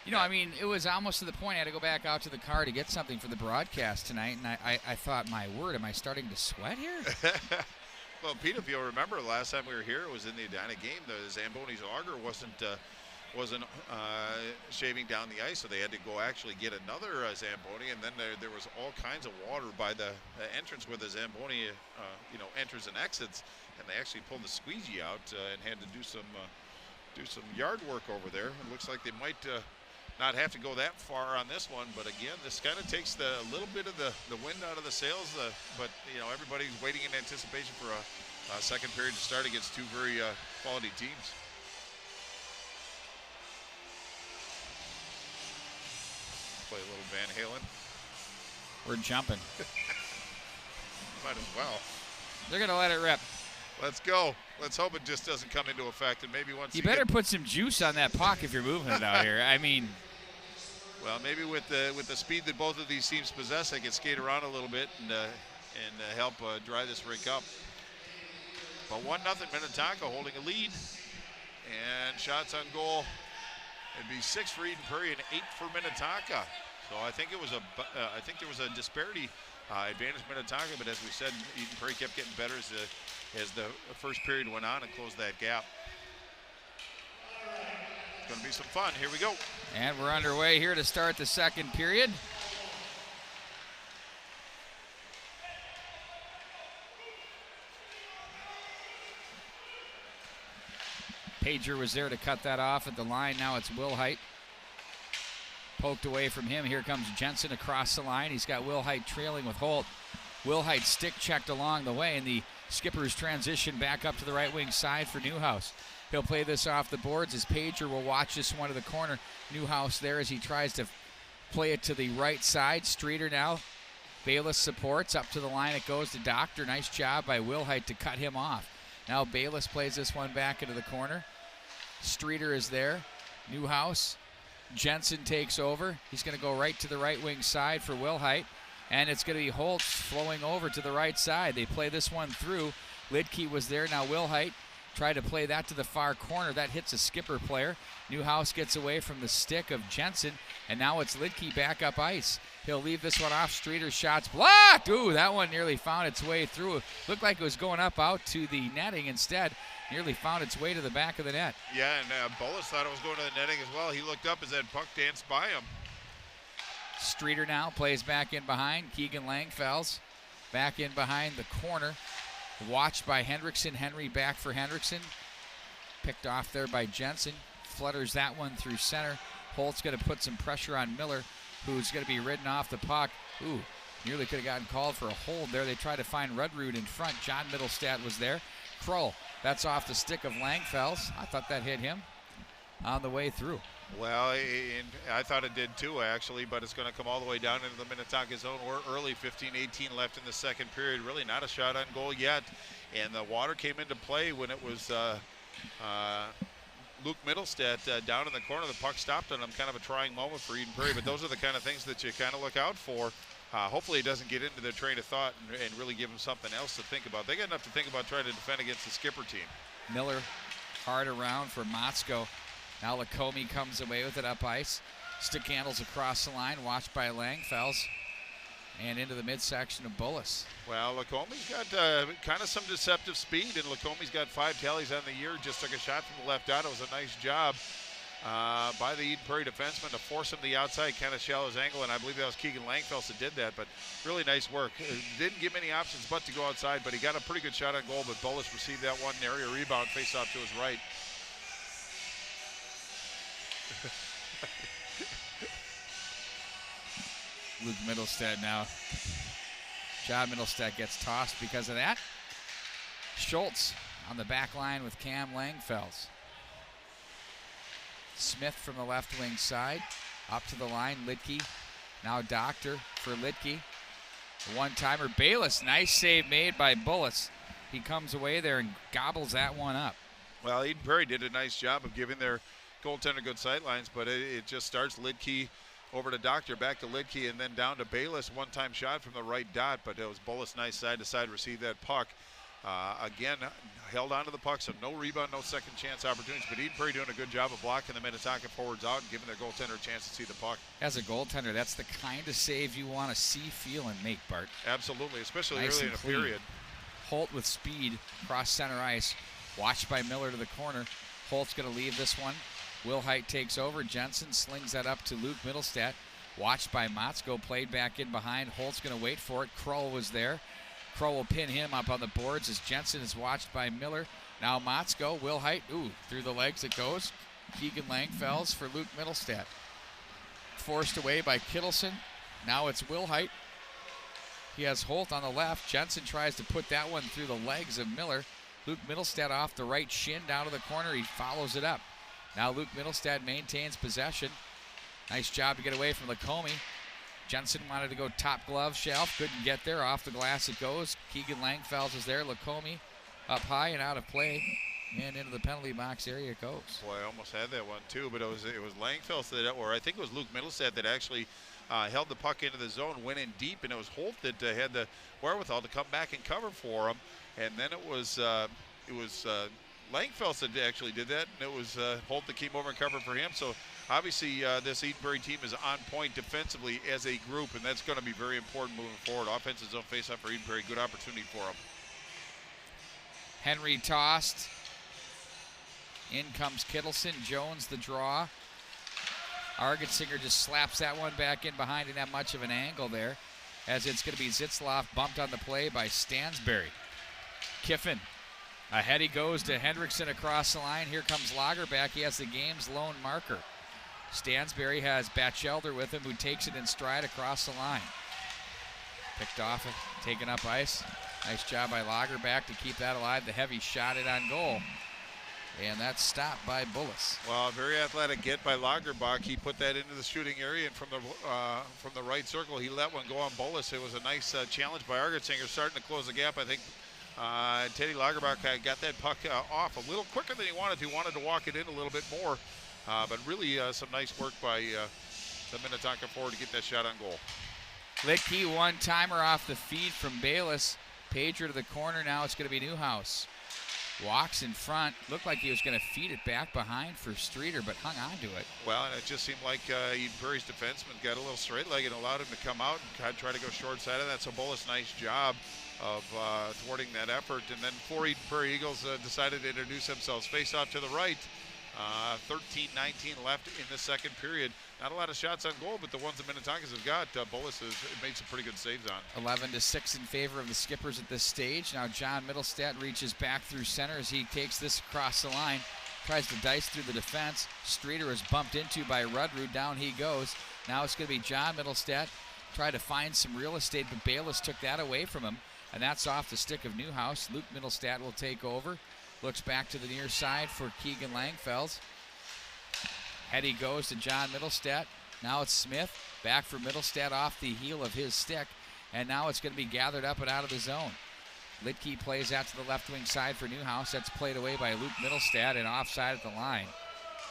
You know, I mean, it was almost to the point I had to go back out to the car to get something for the broadcast tonight, and I thought, my word, am I starting to sweat here? Well, Pete, if you'll remember, last time we were here, it was in the Edina game. The Zamboni's auger wasn't shaving down the ice, so they had to go actually get another Zamboni, and then there was all kinds of water by the entrance where the Zamboni enters and exits, and they actually pulled the squeegee out and had to do some yard work over there. It looks like they might not have to go that far on this one, but again, this kind of takes a little bit of the wind out of the sails, but you know, everybody's waiting in anticipation for a second period to start against two very quality teams. Van Halen. We're jumping. Might as well. They're going to let it rip. Let's go. Let's hope it just doesn't come into effect, and maybe once you better put some juice on that puck if you're moving it out here. I mean, well, maybe with the speed that both of these teams possess, they can skate around a little bit and help dry this rink up. But 1-0 Minnetonka holding a lead, and shots on goal. It'd be 6 for Eden Prairie and 8 for Minnetonka. So I think there was a disparity advantage Minnetonka, but as we said, Eden Prairie kept getting better as the first period went on and closed that gap. It's going to be some fun. Here we go. And we're underway here to start the second period. Pager was there to cut that off at the line. Now it's Wilhite. Poked away from him. Here comes Jensen across the line. He's got Wilhite trailing with Holt. Wilhite stick checked along the way, and the skipper's transition back up to the right wing side for Newhouse. He'll play this off the boards as Pager will watch this one to the corner. Newhouse there as he tries to play it to the right side. Streeter now. Bayless supports. Up to the line it goes to Doctor. Nice job by Wilhite to cut him off. Now Bayless plays this one back into the corner. Streeter is there. Newhouse. Jensen takes over. He's going to go right to the right wing side for Wilhite. And it's going to be Holtz flowing over to the right side. They play this one through. Lidke was there. Now Wilhite tried to play that to the far corner. That hits a skipper player. Newhouse gets away from the stick of Jensen. And now it's Lidke back up ice. He'll leave this one off. Streeter's shots blocked. Ooh, that one nearly found its way through. Looked like it was going up out to the netting instead. Nearly found its way to the back of the net. Yeah, and Bullis thought it was going to the netting as well. He looked up as that puck danced by him. Streeter now plays back in behind. Keegan Langfells back in behind the corner. Watched by Hendrickson. Henry back for Hendrickson. Picked off there by Jensen. Flutters that one through center. Holt's going to put some pressure on Miller, who's going to be ridden off the puck. Ooh, nearly could have gotten called for a hold there. They tried to find Rudrud in front. John Middlestat was there. Kroll, that's off the stick of Langfells. I thought that hit him on the way through. Well, I thought it did too, actually, but it's going to come all the way down into the Minnetonka zone. We're early, 15-18 left in the second period. Really not a shot on goal yet. And the water came into play when it was Luke Middlestat down in the corner. The puck stopped on him. Kind of a trying moment for Eden Prairie, but those are the kind of things that you kind of look out for. Hopefully it doesn't get into their train of thought and really give them something else to think about. They got enough to think about trying to defend against the skipper team. Miller hard around for Motzko. Now Lacombe comes away with it up ice. Stick handles across the line, watched by Langfells. And into the midsection of Bullis. Well, Lacombe's got kind of some deceptive speed, and Lacombe's got 5 tallies on the year. Just took a shot from the left dot. It was a nice job by the Eden Prairie defenseman to force him to the outside, kind of shallow his angle, and I believe that was Keegan Langfelds that did that, but really nice work. Didn't give many options but to go outside, but he got a pretty good shot on goal, but Bullis received that one area rebound, face off to his right. Luke Middlestat now. John Middlestat gets tossed because of that. Schultz on the back line with Cam Langfells. Smith from the left wing side. Up to the line, Lidke. Now Doctor for Lidke. One-timer, Bayless. Nice save made by Bullis. He comes away there and gobbles that one up. Well, Eden Prairie did a nice job of giving their goaltender good sight lines, but it just starts Lidke over to Doctor, back to Lidke, and then down to Bayless. One-time shot from the right dot, but it was Bullis nice side-to-side, received that puck. Again, held onto the puck, so no rebound, no second chance opportunities, but Eden Prairie doing a good job of blocking the Minnetonka forwards out and giving their goaltender a chance to see the puck. As a goaltender, that's the kind of save you want to see, feel, and make, Bart. Absolutely, especially nice early in a period. Holt with speed across center ice, watched by Miller to the corner. Holt's going to leave this one. Wilhite takes over. Jensen slings that up to Luke Middlestat. Watched by Motzko, played back in behind. Holt's going to wait for it. Kroll was there. Kroll will pin him up on the boards as Jensen is watched by Miller. Now Motzko, Wilhite, through the legs it goes. Keegan Langfells for Luke Middlestat. Forced away by Kittleson. Now it's Wilhite. He has Holt on the left. Jensen tries to put that one through the legs of Miller. Luke Middlestat off the right shin down to the corner. He follows it up. Now Luke Middlestat maintains possession. Nice job to get away from Lacombe. Jensen wanted to go top glove shelf, couldn't get there. Off the glass it goes. Keegan Langfels is there. Lacombe up high and out of play, and into the penalty box area it goes. Boy, I almost had that one too, but it was Langfels that, or I think it was Luke Middlestead that actually held the puck into the zone, went in deep, and it was Holt that had the wherewithal to come back and cover for him. And then it was Langfels that actually did that, and it was Holt that came over and covered for him. So obviously this Edenbury team is on point defensively as a group, and that's going to be very important moving forward. Offensive zone face-off for Edenbury, good opportunity for them. Henry tossed. In comes Kittleson. Jones the draw. Argetsinger just slaps that one back in behind. Didn't have much of an angle there, as it's going to be Zitzloff bumped on the play by Stansberry. Kiffin. Ahead he goes to Hendrickson across the line. Here comes Lagerback. He has the game's lone marker. Stansberry has Batchelder with him, who takes it in stride across the line. Picked off, taken up ice. Nice job by Lagerback to keep that alive. The heavy shot it on goal. And that's stopped by Bullis. Well, a very athletic get by Lagerbach. He put that into the shooting area, and from the right circle, he let one go on Bullis. It was a nice challenge by Argetsinger, starting to close the gap. I think Teddy Lagerbach got that puck off a little quicker than he wanted to. He wanted to walk it in a little bit more, but really some nice work by the Minnetonka forward to get that shot on goal. Litkey one-timer off the feed from Bayless. Pager to the corner. Now it's going to be Newhouse. Walks in front. Looked like he was going to feed it back behind for Streeter, but hung on to it. Well, and it just seemed like Edenbury's defenseman got a little straight-legged and allowed him to come out and try to go short-sided. That's a Bullis nice job of thwarting that effort. And then 4 Edenbury Eagles decided to introduce themselves. Face off to the right. 13-19 left in the second period. Not a lot of shots on goal, but the ones the Minnetonkas have got, Bullis has made some pretty good saves on. 11-6 in favor of the Skippers at this stage. Now John Middlestat reaches back through center as he takes this across the line. Tries to dice through the defense. Streeter is bumped into by Rudrud. Down he goes. Now it's going to be John Middlestat. Tried to find some real estate, but Bayless took that away from him. And that's off the stick of Newhouse. Luke Middlestat will take over. Looks back to the near side for Keegan Langfels. Head he goes to John Middlestat. Now it's Smith. Back for Middlestat off the heel of his stick. And now it's going to be gathered up and out of the zone. Litkey plays out to the left wing side for Newhouse. That's played away by Luke Middlestat and offside at the line.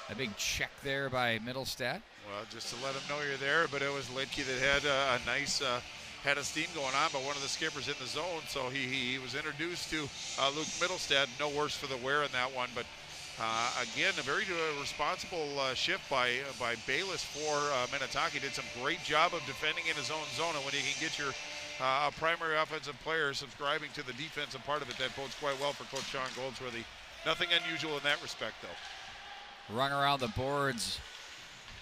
A big check there by Middlestat. Well, just to let him know you're there, but it was Litkey that had a nice had a steam going on, but one of the Skippers in the zone, so he was introduced to Luke Middlestat. No worse for the wear in that one, but again, a very responsible shift by Bayless for Minnetonka. He did some great job of defending in his own zone, and when you can get your primary offensive player subscribing to the defensive part of it, that bodes quite well for Coach Sean Goldsworthy. Nothing unusual in that respect, though. Rung around the boards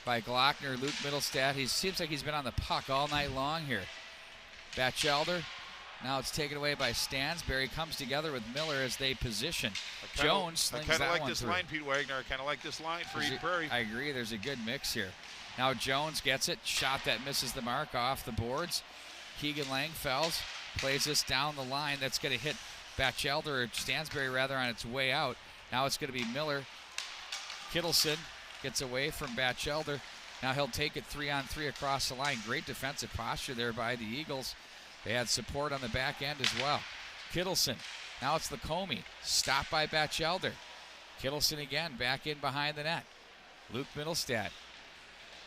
by Glockner. Luke Middlestat, he seems like he's been on the puck all night long here. Batchelder, now it's taken away by Stansberry. Comes together with Miller as they position. Jones slings that one through. I kind of like this line, Pete Wagner. I kind of like this line for Eden Prairie. I agree. There's a good mix here. Now Jones gets it. Shot that misses the mark off the boards. Keegan Langfels plays this down the line. That's going to hit Batchelder, or Stansberry rather, on its way out. Now it's going to be Miller. Kittleson gets away from Batchelder. Now he'll take it 3-on-3 across the line. Great defensive posture there by the Eagles. They had support on the back end as well. Kittleson. Now it's Lacombe. Stopped by Batchelder. Kittleson again, back in behind the net. Luke Middlestat.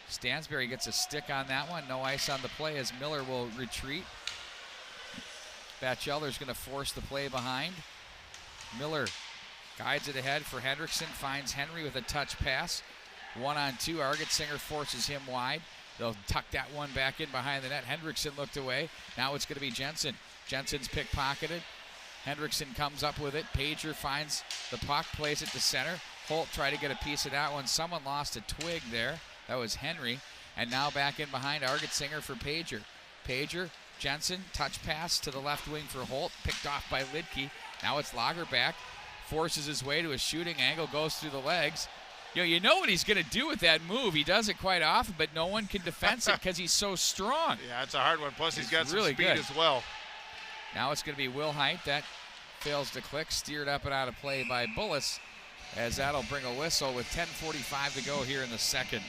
Stansberry gets a stick on that one. No ice on the play as Miller will retreat. Batchelder's going to force the play behind. Miller guides it ahead for Hendrickson. Finds Henry with a touch pass. 1-on-2. Argetsinger forces him wide. They'll tuck that one back in behind the net. Hendrickson looked away. Now it's going to be Jensen. Jensen's pickpocketed. Hendrickson comes up with it. Pager finds the puck, plays it to center. Holt tried to get a piece of that one. Someone lost a twig there. That was Henry. And now back in behind Argetsinger for Pager. Pager, Jensen, touch pass to the left wing for Holt. Picked off by Litkey. Now it's Lagerback. Forces his way to a shooting angle. Goes through the legs. You know what he's going to do with that move. He does it quite often, but no one can defend it because he's so strong. Yeah, it's a hard one. Plus, he's got some really speed good as well. Now it's going to be Will Height. That fails to click. Steered up and out of play by Bullis, as that'll bring a whistle with 10:45 to go here in the second.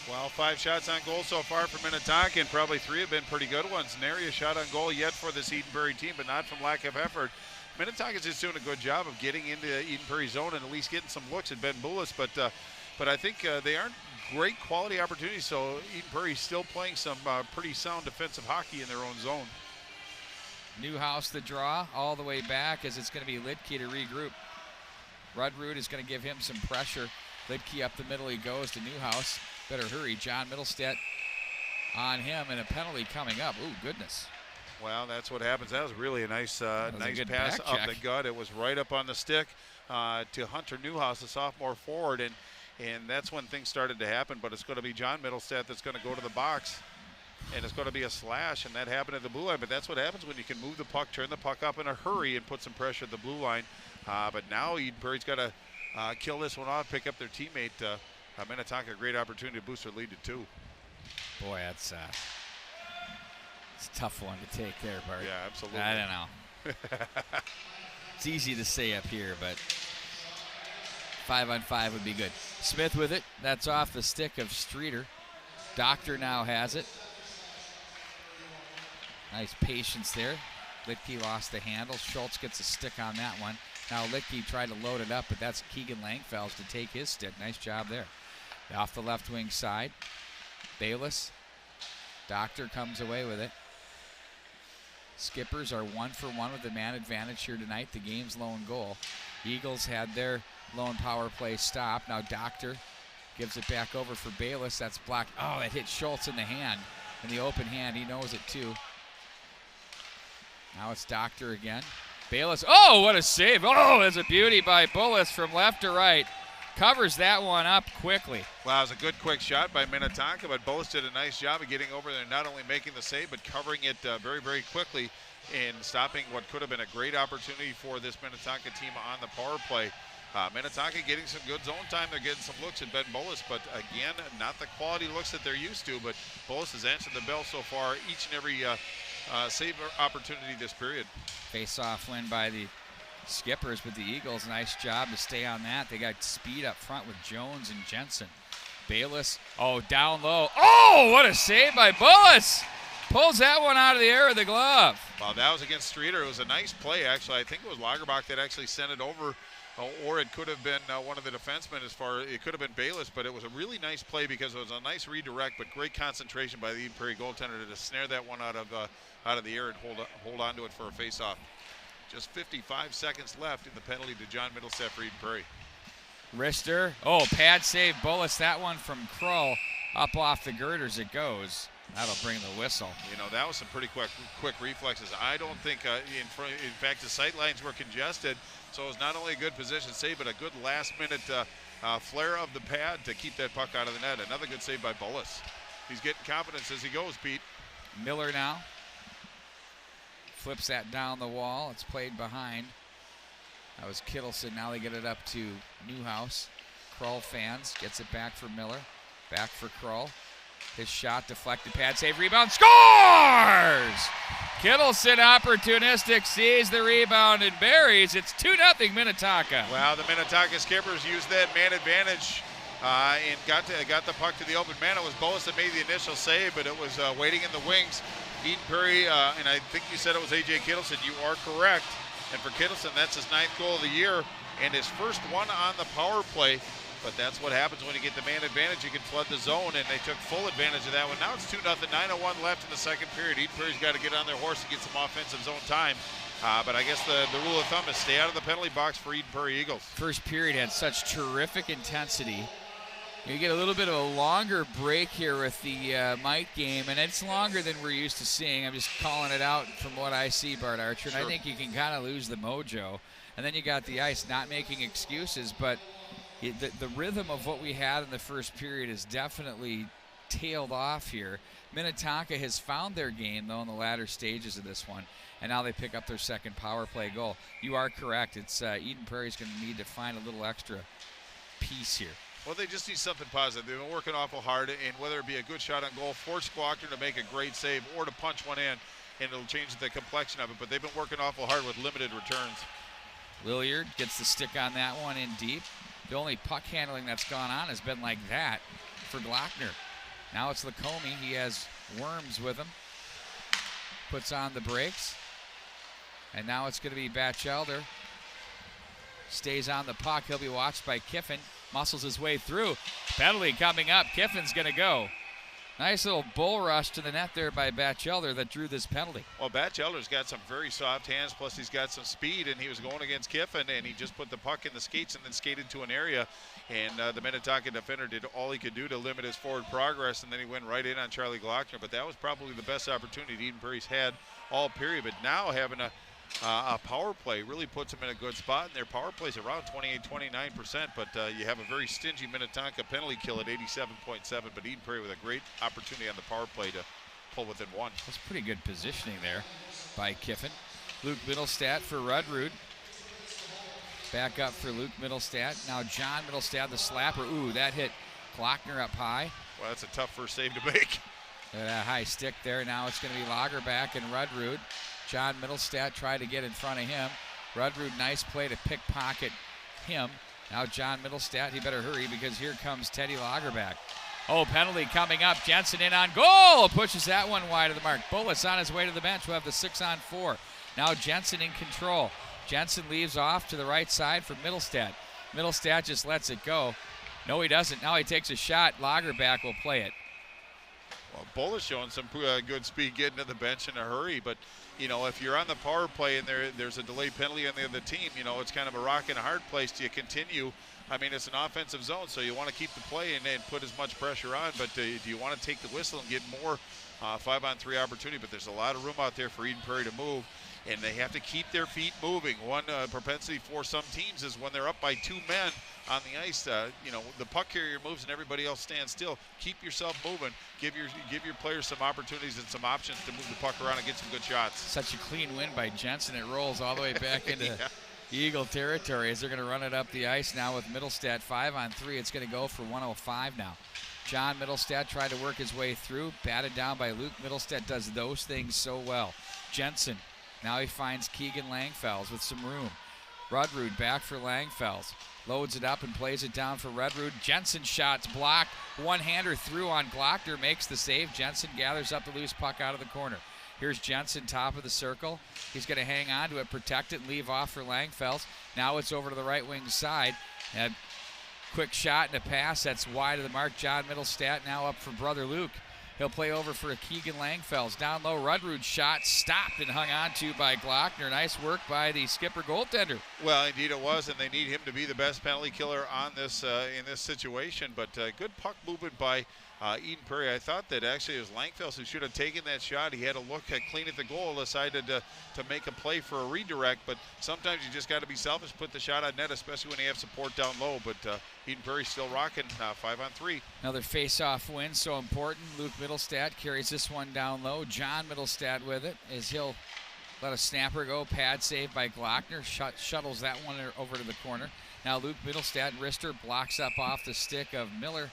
Well, 5 shots on goal so far for Minnetonka, and probably 3 have been pretty good ones. Nary a shot on goal yet for this Eden Prairie team, but not from lack of effort. Minnetonka's just doing a good job of getting into Eden Prairie zone and at least getting some looks at Ben Bullis, but I think they aren't great quality opportunities, so Eden Prairie's still playing some pretty sound defensive hockey in their own zone. Newhouse the draw all the way back as it's going to be Lidke to regroup. Rudrud is going to give him some pressure. Lidke up the middle he goes to Newhouse. Better hurry. John Middlestedt on him, and a penalty coming up. Ooh, goodness. Well, that's what happens. That was really a nice pass up the gut. It was right up on the stick to Hunter Newhouse, the sophomore forward, and that's when things started to happen. But it's going to be John Middlestedt that's going to go to the box, and it's going to be a slash, and that happened at the blue line. But that's what happens when you can move the puck, turn the puck up in a hurry, and put some pressure at the blue line. But now Eden Prairie's got to kill this one off, pick up their teammate. Minnetonka, a great opportunity to boost their lead to 2. Boy, it's a tough one to take there, Bart. Yeah, absolutely. I don't know. It's easy to say up here, but 5-on-5 would be good. Smith with it. That's off the stick of Streeter. Doctor now has it. Nice patience there. Lidke lost the handle. Schultz gets a stick on that one. Now Lidke tried to load it up, but that's Keegan Langfels to take his stick. Nice job there. Off the left wing side. Bayless. Doctor comes away with it. Skippers are 1 for 1 with the man advantage here tonight, the game's lone goal. Eagles had their lone power play stop. Now Doctor gives it back over for Bayless. That's blocked. Oh, it hit Schultz in the hand, in the open hand. He knows it too. Now it's Doctor again. Bayless, oh, what a save. Oh, there's a beauty by Bullis from left to right. Covers that one up quickly. Well, it was a good quick shot by Minnetonka, but Bullis did a nice job of getting over there, not only making the save, but covering it very, very quickly and stopping what could have been a great opportunity for this Minnetonka team on the power play. Minnetonka getting some good zone time. They're getting some looks at Ben Bullis, but again, not the quality looks that they're used to, but Bullis has answered the bell so far each and every save opportunity this period. Face-off win by the Skippers, but the Eagles, nice job to stay on that. They got speed up front with Jones and Jensen. Bayless, oh, down low. Oh, what a save by Bullis. Pulls that one out of the air with the glove. Well, that was against Streeter. It was a nice play, actually. I think it was Lagerbach that actually sent it over, or it could have been one of the defensemen it could have been Bayless, but it was a really nice play because it was a nice redirect, but great concentration by the Eden Prairie goaltender to snare that one out of the air and hold on to it for a face-off. Just 55 seconds left in the penalty to John Middlestedt for Eden Prairie. Rister, oh, pad save Bullis. That one from Krull up off the girders it goes. That'll bring the whistle. You know, that was some pretty quick reflexes. I don't think, in fact, the sight lines were congested, so it was not only a good position save, but a good last-minute flare of the pad to keep that puck out of the net. Another good save by Bullis. He's getting confidence as he goes, Pete. Miller now flips that down the wall. It's played behind. That was Kittleson. Now they get it up to Newhouse. Krull fans gets it back for Miller. Back for Krull. His shot deflected, pad save, rebound, scores! Kittleson opportunistic, sees the rebound and buries. It's 2-0 Minnetonka. Well, the Minnetonka Skippers used that man advantage and got the puck to the open man. It was Bullis that made the initial save, but it was waiting in the wings. Eden Prairie, and I think you said it was A.J. Kittleson. You are correct. And for Kittleson, that's his 9th goal of the year and his first one on the power play. But that's what happens when you get the man advantage. You can flood the zone, and they took full advantage of that one. Now it's 2-0, 9:01 left in the second period. Eden Prairie's got to get on their horse and get some offensive zone time. But I guess the rule of thumb is stay out of the penalty box for Eden Prairie Eagles. First period had such terrific intensity. You get a little bit of a longer break here with the Mike game, and it's longer than we're used to seeing. I'm just calling it out from what I see, Bart Archer, and I think you can kind of lose the mojo. And then you got the ice not making excuses, but the rhythm of what we had in the first period is definitely tailed off here. Minnetonka has found their game, though, in the latter stages of this one, and now they pick up their second power play goal. You are correct. It's Eden Prairie's going to need to find a little extra piece here. Well, they just need something positive. They've been working awful hard, and whether it be a good shot on goal, force Squawker to make a great save, or to punch one in, and it'll change the complexion of it. But they've been working awful hard with limited returns. Lilliard gets the stick on that one in deep. The only puck handling that's gone on has been like that for Glockner. Now it's Lacombe. He has Worms with him. Puts on the brakes. And now it's going to be Batchelder. Stays on the puck. He'll be watched by Kiffin. Muscles his way through. Penalty coming up. Kiffin's going to go. Nice little bull rush to the net there by Batchelder that drew this penalty. Well, Batchelder's got some very soft hands, plus he's got some speed, and he was going against Kiffin, and he just put the puck in the skates and then skated to an area, and the Minnetonka defender did all he could do to limit his forward progress, and then he went right in on Charlie Glockner. But that was probably the best opportunity Eden Prairie's had all period. But now having a power play really puts them in a good spot, and their power play's around 28-29%, but you have a very stingy Minnetonka penalty kill at 87.7, but Eden Prairie with a great opportunity on the power play to pull within one. That's pretty good positioning there by Kiffin. Luke Middlestat for Rudrud. Back up for Luke Middlestat. Now John Middlestat, the slapper. Ooh, that hit Glockner up high. Well, that's a tough first save to make. That high stick there. Now it's going to be Lagerback and Rudrud. John Middlestat tried to get in front of him. Rudrud, nice play to pickpocket him. Now John Middlestat, he better hurry because here comes Teddy Lagerback. Oh, penalty coming up. Jensen in on goal. Pushes that one wide of the mark. Bullis on his way to the bench. We'll have the 6-on-4. Now Jensen in control. Jensen leaves off to the right side for Middlestat. Middlestat just lets it go. No, he doesn't. Now he takes a shot. Lagerback will play it. Well, Bullis showing some good speed getting to the bench in a hurry, but you know, if you're on the power play and there's a delayed penalty on the other team, you know, it's kind of a rock and a hard place. Do you continue? I mean, it's an offensive zone, so you want to keep the play and put as much pressure on, but do you want to take the whistle and get more 5-on-3 opportunity? But there's a lot of room out there for Eden Prairie to move, and they have to keep their feet moving. One propensity for some teams is when they're up by 2 men on the ice, you know, the puck carrier moves and everybody else stands still. Keep yourself moving. Give your players some opportunities and some options to move the puck around and get some good shots. Such a clean win by Jensen. It rolls all the way back into Eagle territory as they're going to run it up the ice now with Middlestat 5-on-3. It's going to go for 105 now. John Middlestat tried to work his way through, batted down by Luke. Middlestat does those things so well. Jensen, now he finds Keegan Langfells with some room. Rudrud back for Langfells. Loads it up and plays it down for Rudrud. Jensen shots blocked. One-hander through on Glockner, makes the save. Jensen gathers up the loose puck out of the corner. Here's Jensen, top of the circle. He's going to hang on to it, protect it, and leave off for Langfells. Now it's over to the right wing side. A quick shot and a pass. That's wide of the mark. John Middlestat now up for brother Luke. He'll play over for Keegan Langfells. Down low, Rudrud's shot stopped and hung on to by Glockner. Nice work by the skipper goaltender. Well, indeed it was, and they need him to be the best penalty killer on this in this situation. But good puck movement by Eden Prairie. I thought that actually it was Langfells who should have taken that shot. He had a look clean at the goal, decided to make a play for a redirect. But sometimes you just got to be selfish, put the shot on net, especially when you have support down low. But Eden Prairie still rocking 5-on-3. Another face-off win, so important. Luke Middlestat carries this one down low. John Middlestat with it as he'll let a snapper go. Pad save by Glockner. Shuttles that one over to the corner. Now Luke Middlestat, wrister, blocks up off the stick of Miller.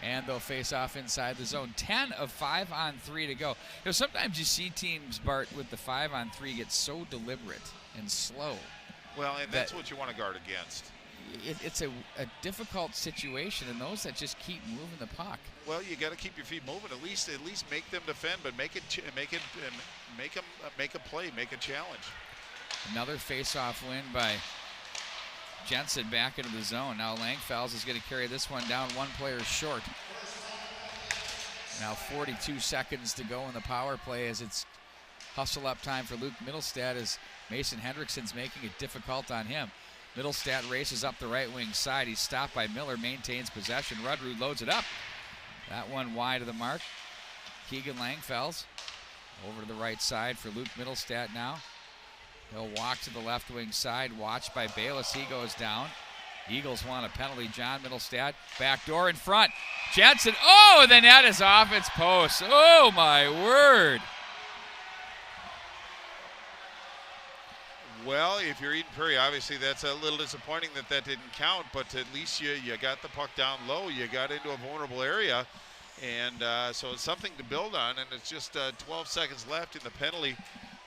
And they'll face off inside the zone. 10 of 5-on-3 to go. You know, sometimes you see teams, Bart, with the 5-on-3 get so deliberate and slow. Well, and that's what you want to guard against. It's a difficult situation, and those that just keep moving the puck. Well, you got to keep your feet moving. At least make them defend, but make a play, make a challenge. Another face-off win by Jensen back into the zone. Now Langfells is going to carry this one down, one player short. Now 42 seconds to go in the power play as it's hustle up time for Luke Middlestat as Mason Hendrickson's making it difficult on him. Middlestat races up the right wing side. He's stopped by Miller, maintains possession. Rudrud loads it up. That one wide of the mark. Keegan Langfells over to the right side for Luke Middlestat now. He'll walk to the left wing side, watched by Bayless. He goes down. Eagles want a penalty. John Middlestat, back door in front. Jensen, oh, the net is off its post. Oh, my word. Well, if you're Eden Prairie, obviously that's a little disappointing that didn't count, but at least you got the puck down low. You got into a vulnerable area, and so it's something to build on, and it's just 12 seconds left in the penalty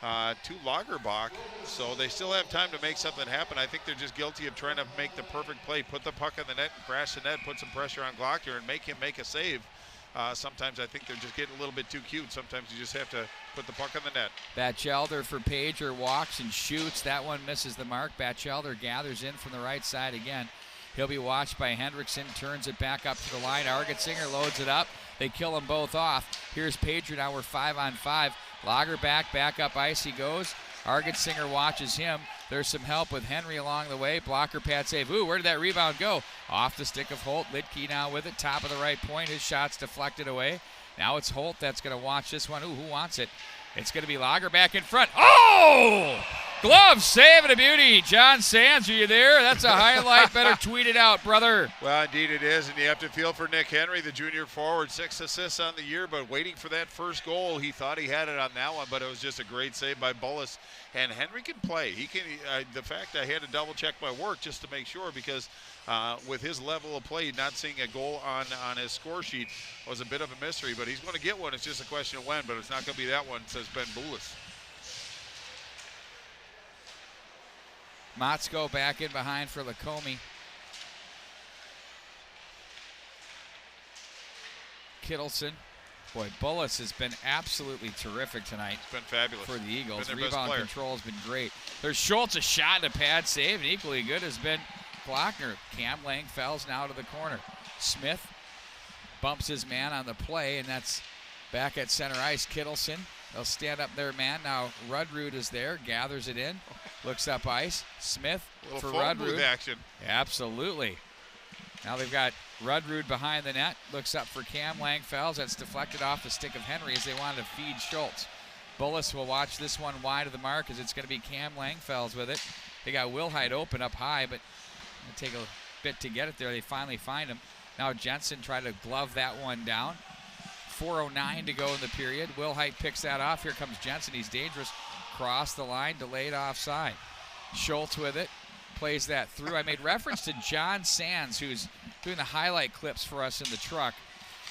to Lagerbach, so they still have time to make something happen. I think they're just guilty of trying to make the perfect play, put the puck in the net, crash the net, put some pressure on Glockner, and make him make a save. Sometimes I think they're just getting a little bit too cute. Sometimes you just have to put the puck on the net. Batchelder for Pager, walks and shoots. That one misses the mark. Batchelder gathers in from the right side again. He'll be watched by Hendrickson, turns it back up to the line. Argetsinger loads it up. They kill them both off. Here's Pager, now we're 5-on-5. Lagerback, back up ice he goes. Argetsinger watches him. There's some help with Henry along the way. Blocker pad save. Ooh, where did that rebound go? Off the stick of Holt. Lidke now with it. Top of the right point. His shot's deflected away. Now it's Holt that's going to watch this one. Ooh, who wants it? It's going to be Lagerback in front. Oh! Glove save and a beauty. John Sands, are you there? That's a highlight. Better tweet it out, brother. Well, indeed it is, and you have to feel for Nick Henry, the junior forward, 6 assists on the year, but waiting for that first goal. He thought he had it on that one, but it was just a great save by Bullis. And Henry can play. He can. The fact I had to double check my work just to make sure, because with his level of play, not seeing a goal on his score sheet was a bit of a mystery. But he's going to get one. It's just a question of when. But it's not going to be that one, says Ben Bullis. Motzko back in behind for Lacombe. Kittleson. Boy, Bullis has been absolutely terrific tonight. It's been fabulous for the Eagles. Been their Rebound control has been great. There's Schultz, a shot and a pad save, and equally good has been Glockner. Cam Langfells now to the corner. Smith bumps his man on the play, and that's back at center ice. Kittleson, they'll stand up their man. Now Rudrud is there, gathers it in, looks up ice. Smith for Rudrud. Action. Absolutely. Now they've got Rudrud behind the net, looks up for Cam Langfells. That's deflected off the stick of Henry as they wanted to feed Schultz. Bullis will watch this one wide of the mark as it's going to be Cam Langfells with it. They got Wilhite open up high, but it'll take a bit to get it there. They finally find him. Now Jensen tried to glove that one down. 4:09 to go in the period. Wilhite picks that off. Here comes Jensen. He's dangerous. Cross the line, delayed offside. Schultz with it. Plays that through. I made reference to John Sands, who's doing the highlight clips for us in the truck.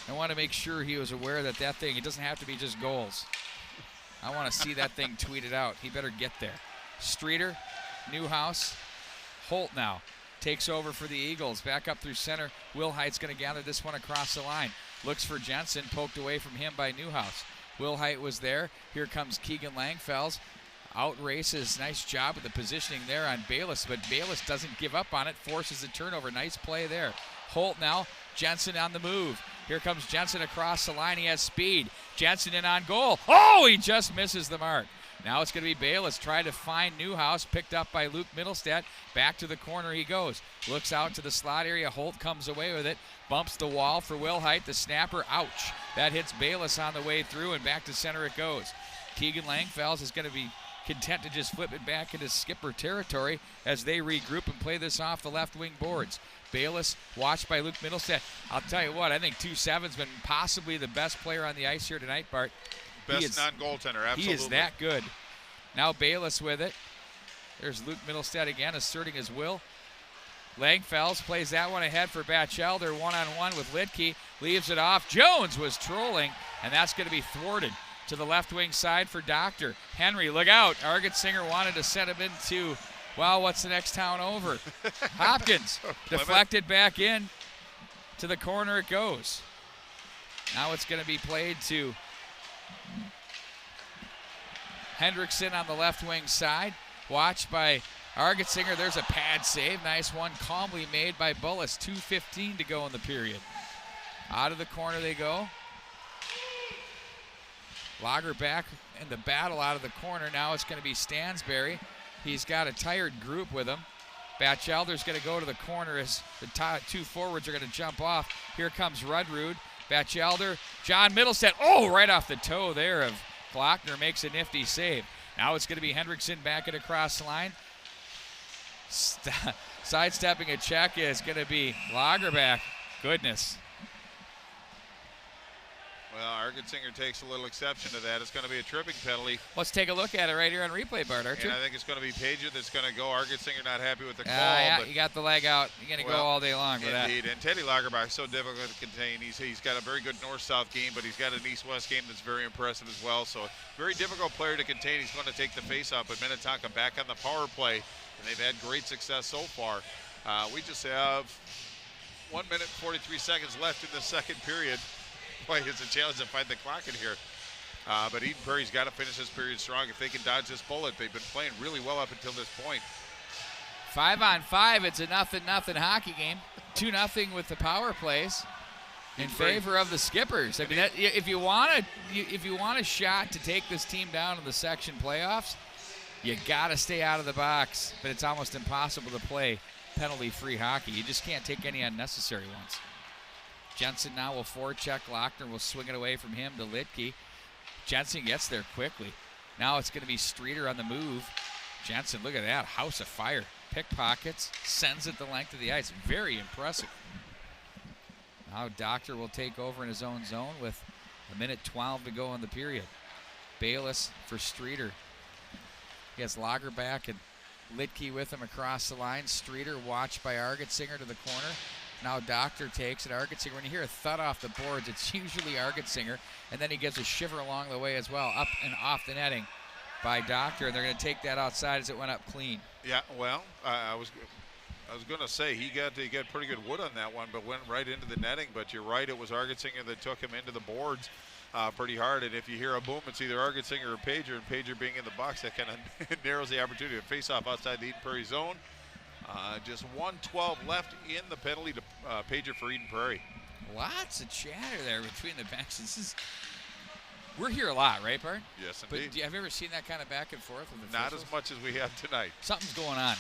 I want to make sure he was aware that thing, it doesn't have to be just goals. I want to see that thing tweeted out. He better get there. Streeter, Newhouse, Holt now takes over for the Eagles. Back up through center. Wilhite's going to gather this one across the line. Looks for Jensen, poked away from him by Newhouse. Wilhite was there. Here comes Keegan Langfells. Outraces, nice job with the positioning there on Bayless, but Bayless doesn't give up on it, forces the turnover. Nice play there. Holt now, Jensen on the move. Here comes Jensen across the line. He has speed. Jensen in on goal. Oh, he just misses the mark. Now it's going to be Bayless trying to find Newhouse, picked up by Luke Middlestead. Back to the corner he goes. Looks out to the slot area. Holt comes away with it. Bumps the wall for Wilhite. The snapper, ouch. That hits Bayless on the way through, and back to center it goes. Keegan Langfells is going to be content to just flip it back into skipper territory as they regroup and play this off the left wing boards. Bayless watched by Luke Middlestead. I'll tell you what, I think 2-7's been possibly the best player on the ice here tonight, Bart. Best non-goaltender, absolutely. He is that good. Now Bayless with it. There's Luke Middlestead again asserting his will. Langfells plays that one ahead for Batchelder, one-on-one with Lidke. Leaves it off. Jones was trolling, and that's going to be thwarted. To the left wing side for Doctor. Henry, look out. Argetsinger wanted to set him into, well, what's the next town over? Hopkins. Deflected back in. To the corner it goes. Now it's going to be played to Hendrickson on the left wing side. Watched by Argetsinger. There's a pad save. Nice one. Calmly made by Bullis. 2:15 to go in the period. Out of the corner they go. Lagerback in the battle out of the corner. Now it's going to be Stansberry. He's got a tired group with him. Batchelder's going to go to the corner as the two forwards are going to jump off. Here comes Rudrud. Batchelder. John Middlestead. Oh, right off the toe there of Glockner, makes a nifty save. Now it's going to be Hendrickson back it across the line. Sidestepping a check is going to be Lagerback. Goodness. Well, Argetsinger takes a little exception to that. It's going to be a tripping penalty. Let's take a look at it right here on replay, Bart, Archer. And I think it's going to be Pager that's going to go. Argetsinger not happy with the call. Yeah, but you got the leg out. You're going to go all day long with that. Indeed, and Teddy Lagerback is so difficult to contain. He's got a very good north-south game, but he's got an east-west game that's very impressive as well. So very difficult player to contain. He's going to take the face-off, but Minnetonka back on the power play, and they've had great success so far. We just have 1 minute, 43 seconds left in the second period. why it's a challenge to find the clock in here. But Eden Prairie's got to finish this period strong. If they can dodge this bullet, they've been playing really well up until this point. 5-on-5, it's a 0-0 hockey game. 2-0 with the power plays in favor of the Skippers. I mean, if you want a shot to take this team down in the section playoffs, you got to stay out of the box. But it's almost impossible to play penalty-free hockey. You just can't take any unnecessary ones. Jensen now will forecheck. Lochner will swing it away from him to Litke. Jensen gets there quickly. Now it's going to be Streeter on the move. Jensen, look at that, house of fire. Pickpockets, sends it the length of the ice. Very impressive. Now Doctor will take over in his own zone with 1:12 to go in the period. Bayless for Streeter. He has Lager back and Litke with him across the line. Streeter watched by Argetsinger to the corner. Now Doctor takes it. Argetsinger, when you hear a thud off the boards, it's usually Argetsinger. And then he gives a shiver along the way as well, up and off the netting by Doctor. And they're going to take that outside as it went up clean. Yeah, well, I was going to say he got pretty good wood on that one, but went right into the netting. But you're right, it was Argetsinger that took him into the boards pretty hard. And if you hear a boom, it's either Argetsinger or Pager, and Pager being in the box, that kind of narrows the opportunity to face off outside the Eden Prairie zone. Just 1:12 left in the penalty to Pager for Eden Prairie. Lots of chatter there between the benches. We're here a lot, right, Bart? Yes, indeed. But have you ever seen that kind of back and forth with the Not as much as we have tonight. Something's going on.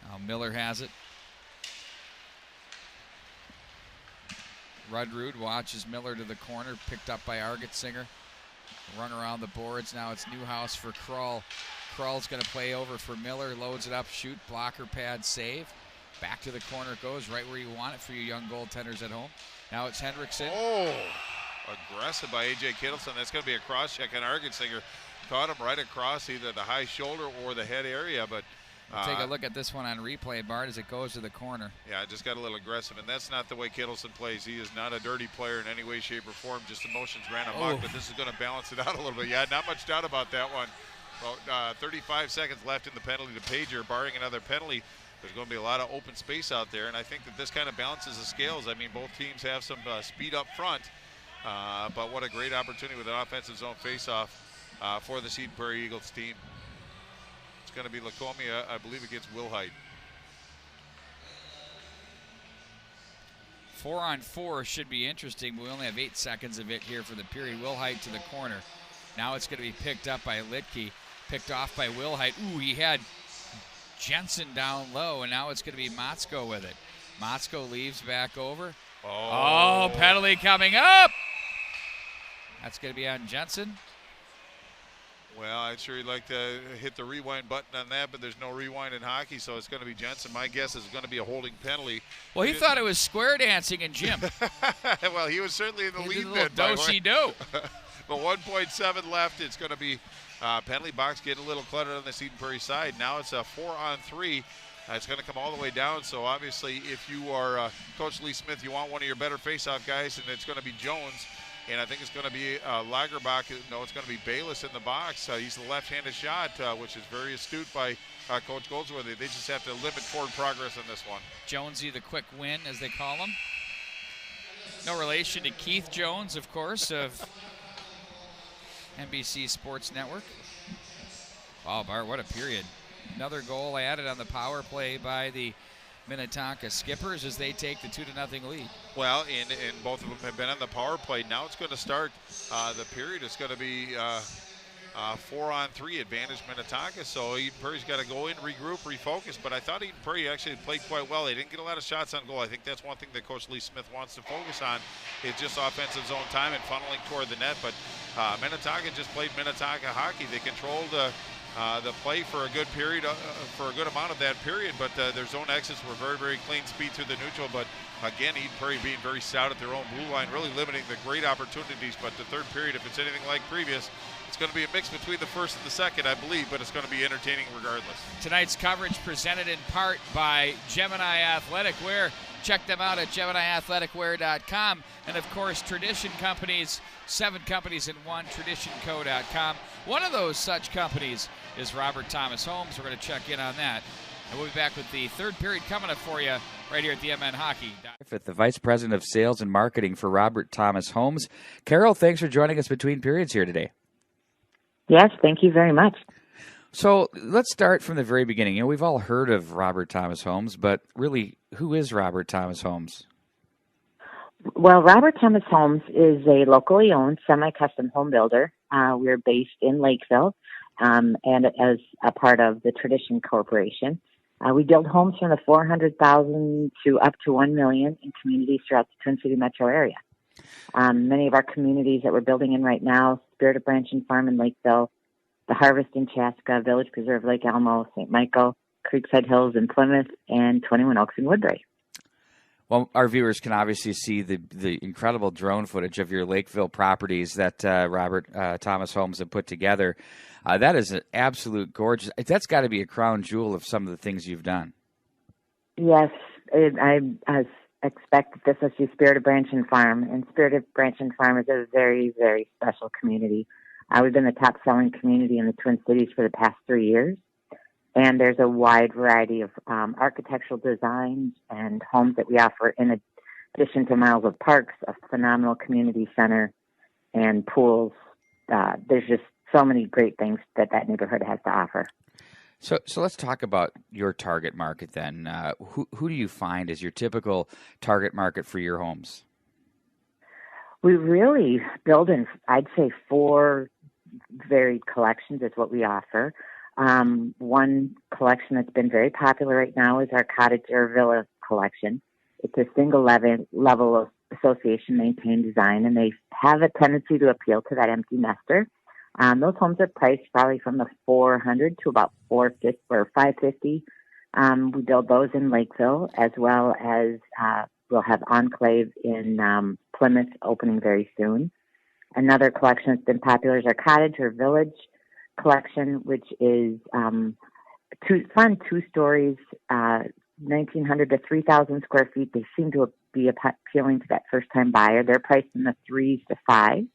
Now Miller has it. Rudrud watches Miller to the corner, picked up by Argetsinger. Run around the boards. Now it's Newhouse for Krull. Krull's going to play over for Miller. Loads it up, shoot, blocker pad, save. Back to the corner it goes, right where you want it for you young goaltenders at home. Now it's Hendrickson. Oh, aggressive by A.J. Kittleson. That's going to be a cross-check, and Argetsinger caught him right across either the high shoulder or the head area, but take a look at this one on replay, Bart, as it goes to the corner. Yeah, it just got a little aggressive, and that's not the way Kittleson plays. He is not a dirty player in any way, shape, or form. Just emotions ran amok, but this is going to balance it out a little bit. Yeah, not much doubt about that one. Well, 35 seconds left in the penalty to Pager. Barring another penalty, there's going to be a lot of open space out there, and I think that this kind of balances the scales. I mean, both teams have some speed up front, but what a great opportunity with an offensive zone faceoff for the Eden Prairie Eagles team. It's going to be Lacomia, I believe, against Wilhite. 4-on-4 should be interesting, but we only have 8 seconds of it here for the period. Wilhite to the corner. Now it's going to be picked up by Litke, picked off by Wilhite. Ooh, he had Jensen down low, and now it's going to be Motzko with it. Motzko leaves back over. Oh, penalty coming up. That's going to be on Jensen. Well, I'd sure like to hit the rewind button on that, but there's no rewind in hockey, so it's going to be Jensen. My guess is going to be a holding penalty. Well, he thought it was square dancing in gym. Well, he was certainly in the lead then. Do-si-do. But 1.7 left. It's going to be penalty box getting a little cluttered on the Eden Prairie side. Now it's a 4-on-3. It's going to come all the way down. So obviously, if you are Coach Lee Smith, you want one of your better face-off guys, and it's going to be Jones. And I think it's going to be Lagerbach. No, it's going to be Bayless in the box. He's the left-handed shot, which is very astute by Coach Goldsworthy. They just have to limit forward progress on this one. Jonesy, the quick win, as they call him. No relation to Keith Jones, of course, of NBC Sports Network. Wow, Bart, what a period. Another goal added on the power play by the Minnetonka Skippers as they take the 2-0 lead. Well, and both of them have been on the power play. Now it's going to start the period. It's going to be 4-on-3 advantage Minnetonka. So Eden Prairie's got to go in, regroup, refocus. But I thought Eden Prairie actually played quite well. They didn't get a lot of shots on goal. I think that's one thing that Coach Lee Smith wants to focus on is just offensive zone time and funneling toward the net. But Minnetonka just played Minnetonka hockey. They controlled the play for a good period, for a good amount of that period, but their zone exits were very, very clean speed through the neutral. But again, Eden Prairie being very stout at their own blue line, really limiting the great opportunities. But the third period, if it's anything like previous, it's going to be a mix between the first and the second, I believe, but it's going to be entertaining regardless. Tonight's coverage presented in part by Gemini Athletic Wear. Check them out at GeminiAthleticWear.com. And, of course, Tradition Companies, 7 companies in one, TraditionCo.com. One of those such companies is Robert Thomas Homes. We're going to check in on that And we'll be back with the third period coming up for you right here at the MN Hockey. The Vice President of Sales and Marketing for Robert Thomas Homes. Carol, thanks for joining us between periods here today. Yes, thank you very much. So let's start from the very beginning. You know, we've all heard of Robert Thomas Homes, but really, who is Robert Thomas Homes? Well, Robert Thomas Homes is a locally owned semi-custom home builder. We're based in Lakeville and as a part of the Tradition Corporation. We build homes from the $400,000 to up to $1 million in communities throughout the Twin City metro area. Many of our communities that we're building in right now, Spirit of Branch and Farm in Lakeville, The Harvest in Chaska, Village Preserve Lake Elmo, St. Michael, Creekside Hills in Plymouth, and 21 Oaks in Woodbury. Well, our viewers can obviously see the incredible drone footage of your Lakeville properties that Robert Thomas Homes have put together. That is an absolute gorgeous. That's got to be a crown jewel of some of the things you've done. Yes, I expect that this is Spirit of Branch and Farm, and Spirit of Branch and Farm is a very, very special community. We've been the top-selling community in the Twin Cities for the past 3 years. And there's a wide variety of architectural designs and homes that we offer in addition to miles of parks, a phenomenal community center, and pools. There's just so many great things that neighborhood has to offer. So let's talk about your target market then. Who do you find is your typical target market for your homes? We really build in, I'd say, 4 varied collections is what we offer. One collection that's been very popular right now is our cottage or villa collection. It's a single level of association maintained design, and they have a tendency to appeal to that empty nester. Those homes are priced probably from the $400 to about $450 or $550. We build those in Lakeville, as well as we'll have Enclave in Plymouth opening very soon. Another collection that's been popular is our cottage or village collection, which is two stories, 1,900 to 3,000 square feet. They seem to be appealing to that first-time buyer. They're priced in the 3s to 5s.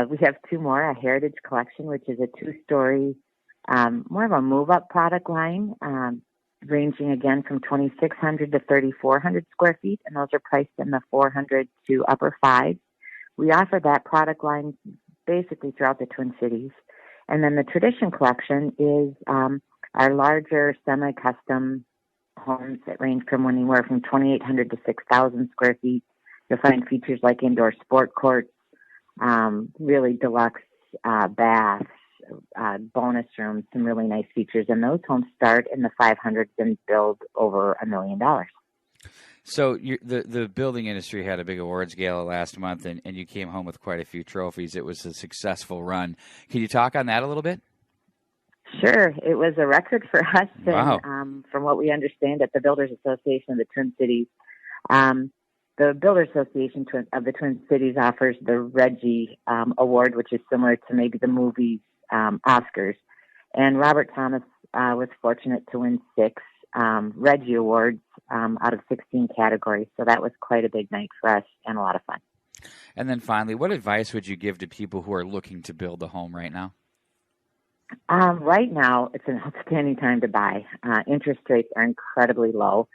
We have 2 more, a heritage collection, which is a 2-story, more of a move-up product line, ranging again from 2,600 to 3,400 square feet, and those are priced in the 400 to upper 5s. We offer that product line basically throughout the Twin Cities. And then the Tradition Collection is our larger semi-custom homes that range from anywhere from 2,800 to 6,000 square feet. You'll find features like indoor sport courts, really deluxe baths, bonus rooms, some really nice features. And those homes start in the 500s and build over $1 million. So the building industry had a big awards gala last month, and you came home with quite a few trophies. It was a successful run. Can you talk on that a little bit? Sure. It was a record for us. Wow. And, from what we understand at the Builders Association of the Twin Cities, the Builders Association of the Twin Cities offers the Reggie Award, which is similar to maybe the movie Oscars. And Robert Thomas was fortunate to win 6 Reggie Awards out of 16 categories. So that was quite a big night for us and a lot of fun. And then finally, what advice would you give to people who are looking to build a home right now? Right now, it's an outstanding time to buy. Interest rates are incredibly low.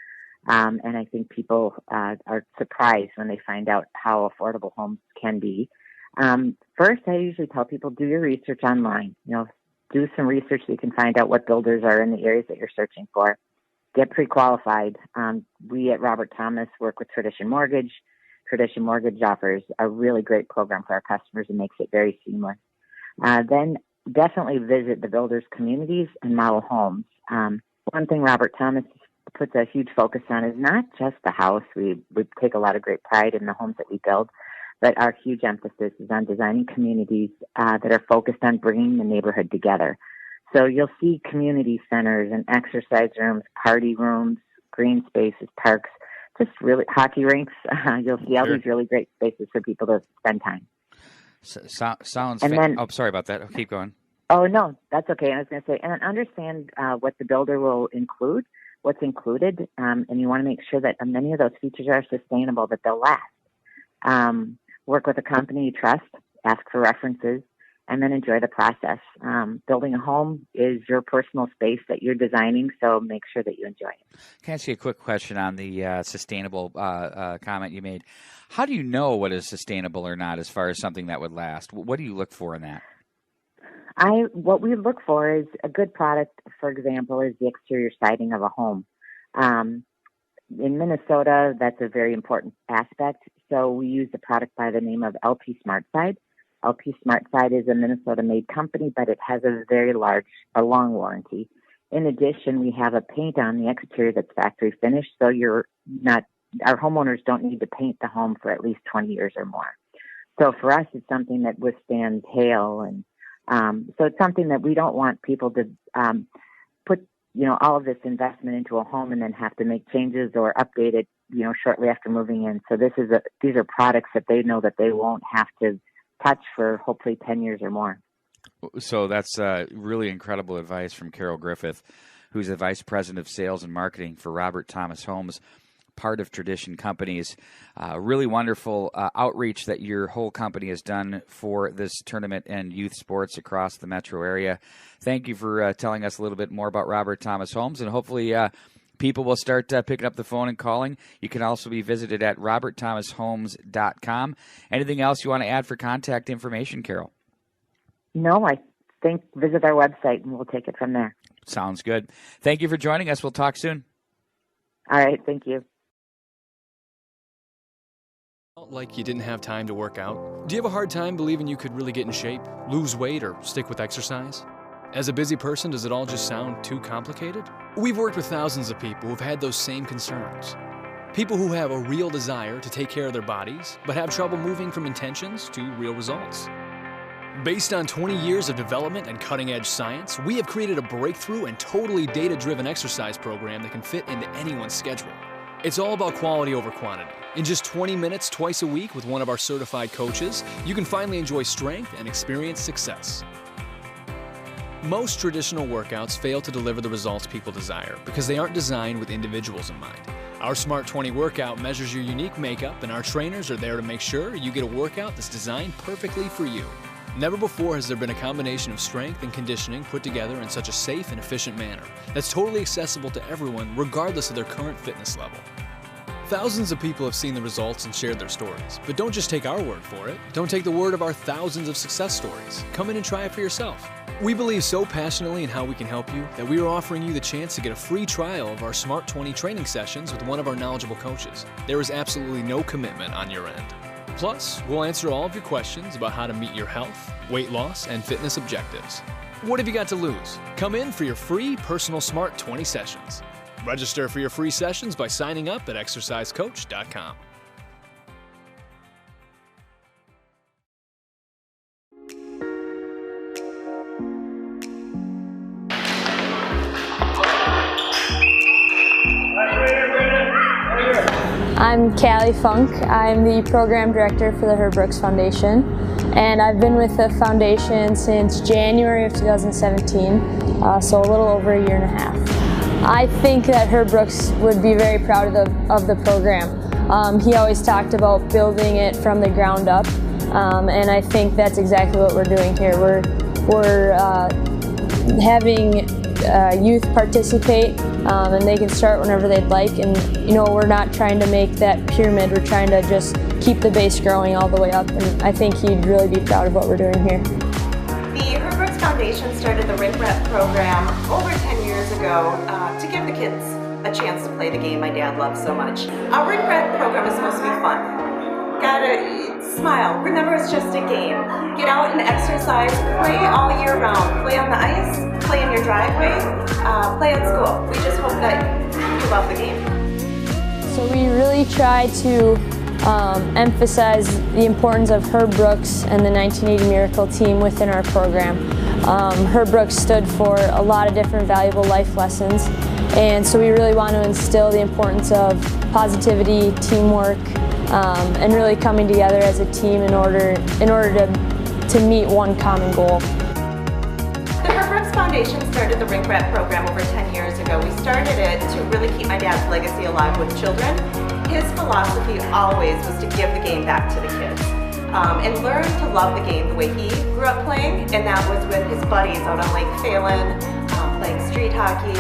And I think people are surprised when they find out how affordable homes can be. First, I usually tell people, do your research online. Do some research so you can find out what builders are in the areas that you're searching for. Get pre-qualified. We at Robert Thomas work with Tradition Mortgage. Tradition Mortgage offers a really great program for our customers and makes it very seamless. Then definitely visit the builders' communities and model homes. One thing Robert Thomas puts a huge focus on is not just the house. We take a lot of great pride in the homes that we build, but our huge emphasis is on designing communities that are focused on bringing the neighborhood together. So you'll see community centers and exercise rooms, party rooms, green spaces, parks, just really hockey rinks. You'll see all these really great spaces for people to spend time. Sounds. And then, sorry about that. Keep going. Oh no, that's okay. I was going to say, and understand what the builder will include, what's included, and you want to make sure that many of those features are sustainable, that they'll last. Work with a company you trust, ask for references, and then enjoy the process. Building a home is your personal space that you're designing, so make sure that you enjoy it. Can I ask you a quick question on the sustainable comment you made? How do you know what is sustainable or not as far as something that would last? What do you look for in that? What we look for is a good product, for example, is the exterior siding of a home. In Minnesota, that's a very important aspect. So we use a product by the name of LP SmartSide. LP SmartSide is a Minnesota-made company, but it has a long warranty. In addition, we have a paint on the exterior that's factory finished, so our homeowners don't need to paint the home for at least 20 years or more. So for us, it's something that withstands hail, and so it's something that we don't want people to put all of this investment into a home and then have to make changes or update it shortly after moving in. So these are products that they know that they won't have to touch for hopefully 10 years or more. So that's really incredible advice from Carol Griffith, who's the Vice President of Sales and Marketing for Robert Thomas Homes, part of Tradition Companies. Really wonderful outreach that your whole company has done for this tournament and youth sports across the metro area. Thank you for telling us a little bit more about Robert Thomas Homes, and hopefully people will start picking up the phone and calling. You can also be visited at robertthomashomes.com. Anything else you want to add for contact information, Carol? No, I think visit our website and we'll take it from there. Sounds good. Thank you for joining us. We'll talk soon. All right. Thank you. Like you didn't have time to work out? Do you have a hard time believing you could really get in shape, lose weight, or stick with exercise? As a busy person, does it all just sound too complicated? We've worked with thousands of people who've had those same concerns. People who have a real desire to take care of their bodies, but have trouble moving from intentions to real results. Based on 20 years of development and cutting-edge science, we have created a breakthrough and totally data-driven exercise program that can fit into anyone's schedule. It's all about quality over quantity. In just 20 minutes twice a week with one of our certified coaches, you can finally enjoy strength and experience success. Most traditional workouts fail to deliver the results people desire because they aren't designed with individuals in mind. Our Smart 20 workout measures your unique makeup, and our trainers are there to make sure you get a workout that's designed perfectly for you. Never before has there been a combination of strength and conditioning put together in such a safe and efficient manner that's totally accessible to everyone regardless of their current fitness level. Thousands of people have seen the results and shared their stories, but don't just take our word for it. Don't take the word of our thousands of success stories. Come in and try it for yourself. We believe so passionately in how we can help you that we are offering you the chance to get a free trial of our Smart 20 training sessions with one of our knowledgeable coaches. There is absolutely no commitment on your end. Plus, we'll answer all of your questions about how to meet your health, weight loss, and fitness objectives. What have you got to lose? Come in for your free personal Smart 20 sessions. Register for your free sessions by signing up at exercisecoach.com. I'm Callie Funk. I'm the program director for the Herb Brooks Foundation, and I've been with the foundation since January of 2017, so a little over a year and a half. I think that Herb Brooks would be very proud of the program. He always talked about building it from the ground up, and I think that's exactly what we're doing here. We're having youth participate, and they can start whenever they'd like, and we're not trying to make that pyramid. We're trying to just keep the base growing all the way up, and I think he'd really be proud of what we're doing here. The Herb Brooks Foundation started the Rink Rep program over 10 years ago to give the kids a chance to play the game my dad loves so much. Our Rink Rep program is supposed to be fun. Gotta smile. Remember, it's just a game. Get out and exercise. Play all year round. Play on the ice. Play in your driveway. Play at school. We just hope that you love the game. So we really try to emphasize the importance of Herb Brooks and the 1980 Miracle team within our program. Herb Brooks stood for a lot of different valuable life lessons, and so we really want to instill the importance of positivity, teamwork, and really coming together as a team in order to meet one common goal. The Herb Brooks Foundation started the Rink Rat program over 10 years ago. We started it to really keep my dad's legacy alive with children. His philosophy always was to give the game back to the kids. and learn to love the game the way he grew up playing, and that was with his buddies out on Lake Phelan, playing street hockey,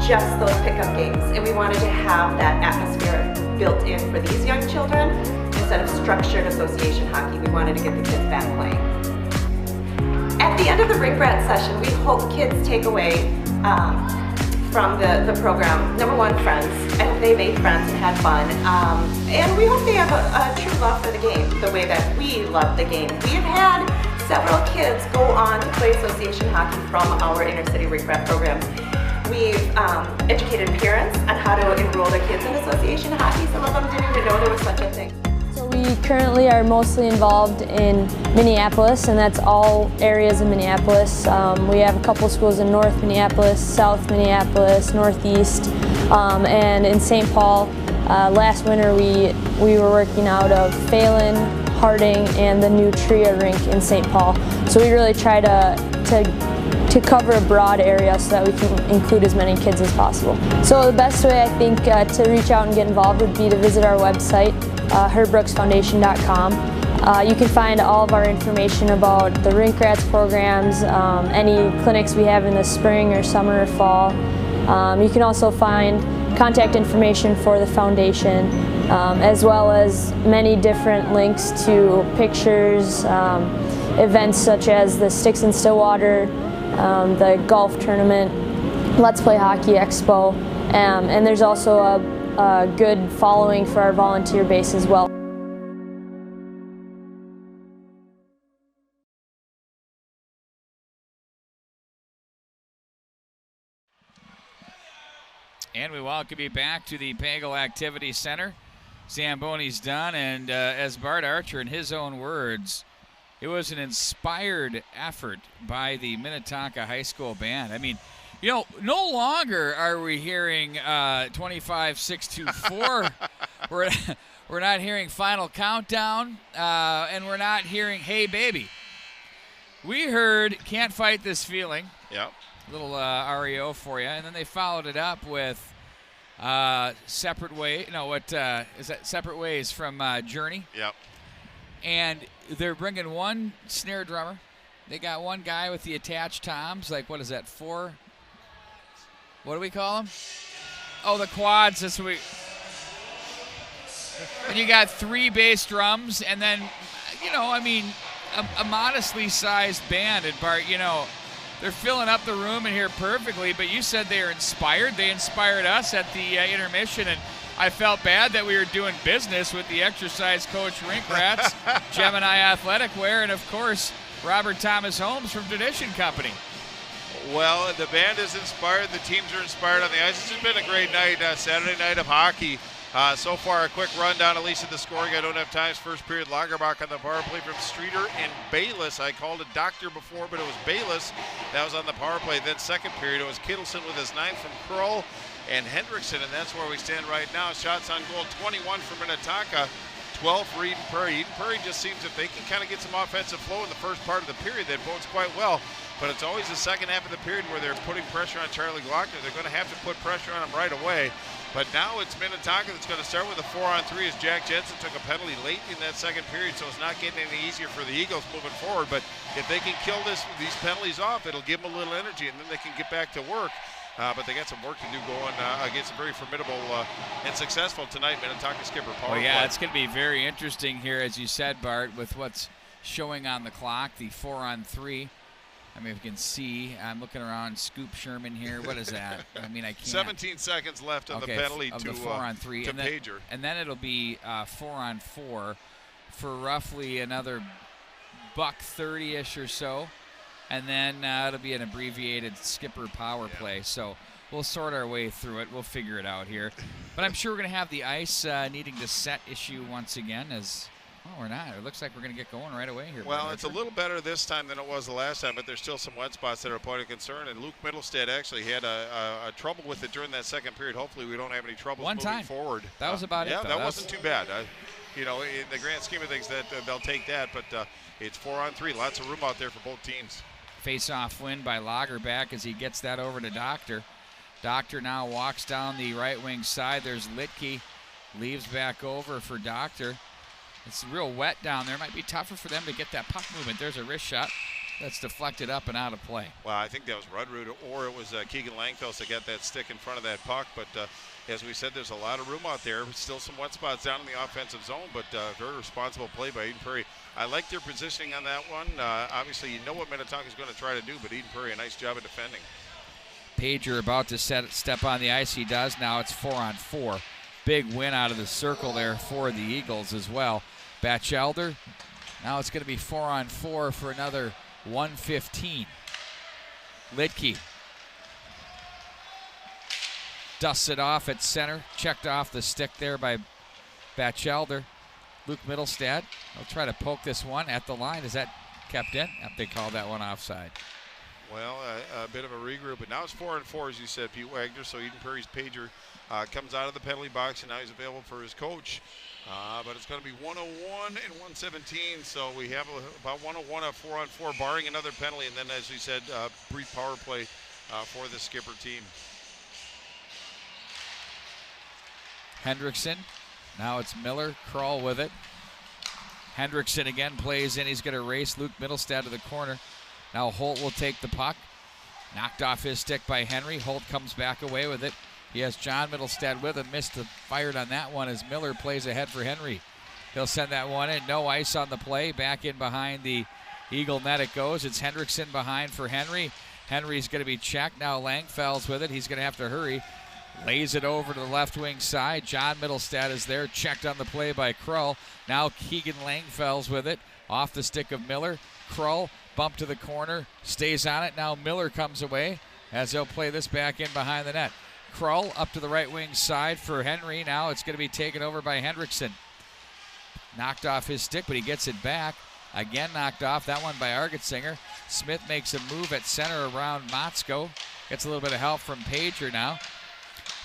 just those pickup games. And we wanted to have that atmosphere built in for these young children instead of structured association hockey. We wanted to get the kids back playing. At the end of the Rink Rat session, we hope kids take away from the program, number one, friends. I hope they made friends and had fun. And we hope they have a true love for the game, the way that we love the game. We have had several kids go on to play association hockey from our inner city Rink Rat programs. We've educated parents on how to enroll their kids in association hockey. Some of them didn't even know there was such a thing. So we currently are mostly involved in Minneapolis, and that's all areas of Minneapolis. We have a couple schools in North Minneapolis, South Minneapolis, Northeast, and in St. Paul. Last winter we were working out of Phelan, Harding, and the new Tria rink in St. Paul. So we really try to cover a broad area so that we can include as many kids as possible. So the best way I think to reach out and get involved would be to visit our website, herbrooksfoundation.com. You can find all of our information about the Rink Rats programs, any clinics we have in the spring or summer or fall. You can also find contact information for the foundation, as well as many different links to pictures, events such as the Sticks in Stillwater, the golf tournament, Let's Play Hockey Expo, and there's also a good following for our volunteer base as well. And we welcome you back to the Pagel Activity Center. Zamboni's done, and as Bart Archer, in his own words, it was an inspired effort by the Minnetonka High School band. I mean, you know, no longer are we hearing 25-6-2-4. We're not hearing Final Countdown, and we're not hearing Hey Baby. We heard Can't Fight This Feeling. Yep. Little REO for you, and then they followed it up with Separate Way. No, what is that? Separate Ways from Journey. Yep. And they're bringing one snare drummer. They got one guy with the attached toms. Like, what is that? 4? What do we call them? Oh, the quads this week. And you got 3 bass drums, and then, you know, I mean, a modestly sized band. And Bart, you know, they're filling up the room in here perfectly, but you said they are inspired. They inspired us at the intermission, and I felt bad that we were doing business with the exercise coach Rink Rats, Gemini Athletic Wear, and of course, Robert Thomas Holmes from Tradition Company. Well, the band is inspired. The teams are inspired on the ice. This has been a great night, Saturday night of hockey. So far, a quick rundown, at least of the scoring. I don't have times. First period, Lagerbach on the power play from Streeter and Bayless. I called it Doctor before, but it was Bayless. That was on the power play. Then second period, it was Kittleson with his 9th from Kroll and Hendrickson, and that's where we stand right now. Shots on goal, 21 for Minnetonka, 12 for Eden Prairie. Eden Prairie just seems, if they can kind of get some offensive flow in the first part of the period, that bodes quite well. But it's always the second half of the period where they're putting pressure on Charlie Glockner. They're going to have to put pressure on him right away. But now it's Minnetonka that's going to start with a 4-on-3 as Jack Jensen took a penalty late in that second period, so it's not getting any easier for the Eagles moving forward. But if they can kill these penalties off, it'll give them a little energy, and then they can get back to work. But they got some work to do going against a very formidable and successful tonight Minnetonka skipper power play. Yeah, it's going to be very interesting here, as you said, Bart, with what's showing on the clock, the 4-on-3. I mean, if you can see, I'm looking around Scoop Sherman here. What is that? I mean, I can't. 17 seconds left on the penalty of to the 4-on-3. to Pager. And then it'll be 4-on-4 for roughly another $130-ish or so. And then it'll be an abbreviated skipper power play. So we'll sort our way through it. We'll figure it out here. But I'm sure we're going to have the ice needing to set issue once again as – oh, we're not. It looks like we're going to get going right away here. Well, it's a little better this time than it was the last time, but there's still some wet spots that are a point of concern. And Luke Middlestead actually had a trouble with it during that second period. Hopefully we don't have any troubles moving forward. That was about it. Yeah, that wasn't too bad. You know, in the grand scheme of things, that they'll take that. But it's 4-on-3. Lots of room out there for both teams. Face-off win by Lagerback as he gets that over to Doctor. Doctor now walks down the right wing side. There's Litke. Leaves back over for Doctor. It's real wet down there. It might be tougher for them to get that puck movement. There's a wrist shot that's deflected up and out of play. Well, I think that was Rudrud, or it was Keegan Langfels that got that stick in front of that puck. But as we said, there's a lot of room out there. Still some wet spots down in the offensive zone, but very responsible play by Eden Prairie. I like their positioning on that one. Obviously, you know what Minnetonka is going to try to do, but Eden Prairie, a nice job of defending. Pager about to step on the ice. He does. Now it's 4-on-4. Big win out of the circle there for the Eagles as well. Batchelder. Now it's going to be 4-on-4 for another 1:15. Lidke dusts it off at center. Checked off the stick there by Batchelder. Luke Middlestad will try to poke this one at the line. Is that kept in? Yep, they called that one offside. Well, a bit of a regroup, but now it's 4-on-4, as you said, Pete Wagner. So Eden Prairie's Pager comes out of the penalty box, and now he's available for his coach. But it's going to be 101 and 117, so we have about 101 at 4-on-4, barring another penalty, and then, as we said, brief power play for the Skipper team. Hendrickson. Now it's Miller. Kroll with it. Hendrickson again plays in. He's going to race Luke Middlestad to the corner. Now Holt will take the puck. Knocked off his stick by Henry. Holt comes back away with it. He has John Middlestad with him. Fired on that one as Miller plays ahead for Henry. He'll send that one in. No ice on the play. Back in behind the Eagle net it goes. It's Hendrickson behind for Henry. Henry's going to be checked. Now Langfels with it. He's going to have to hurry. Lays it over to the left wing side. John Middlestad is there. Checked on the play by Krull. Now Keegan Langfels with it. Off the stick of Miller. Krull bump to the corner. Stays on it. Now Miller comes away as they'll play this back in behind the net. Krull up to the right wing side for Henry. Now it's going to be taken over by Hendrickson. Knocked off his stick, but he gets it back. Again knocked off. That one by Argetsinger. Smith makes a move at center around Motzko. Gets a little bit of help from Pager now.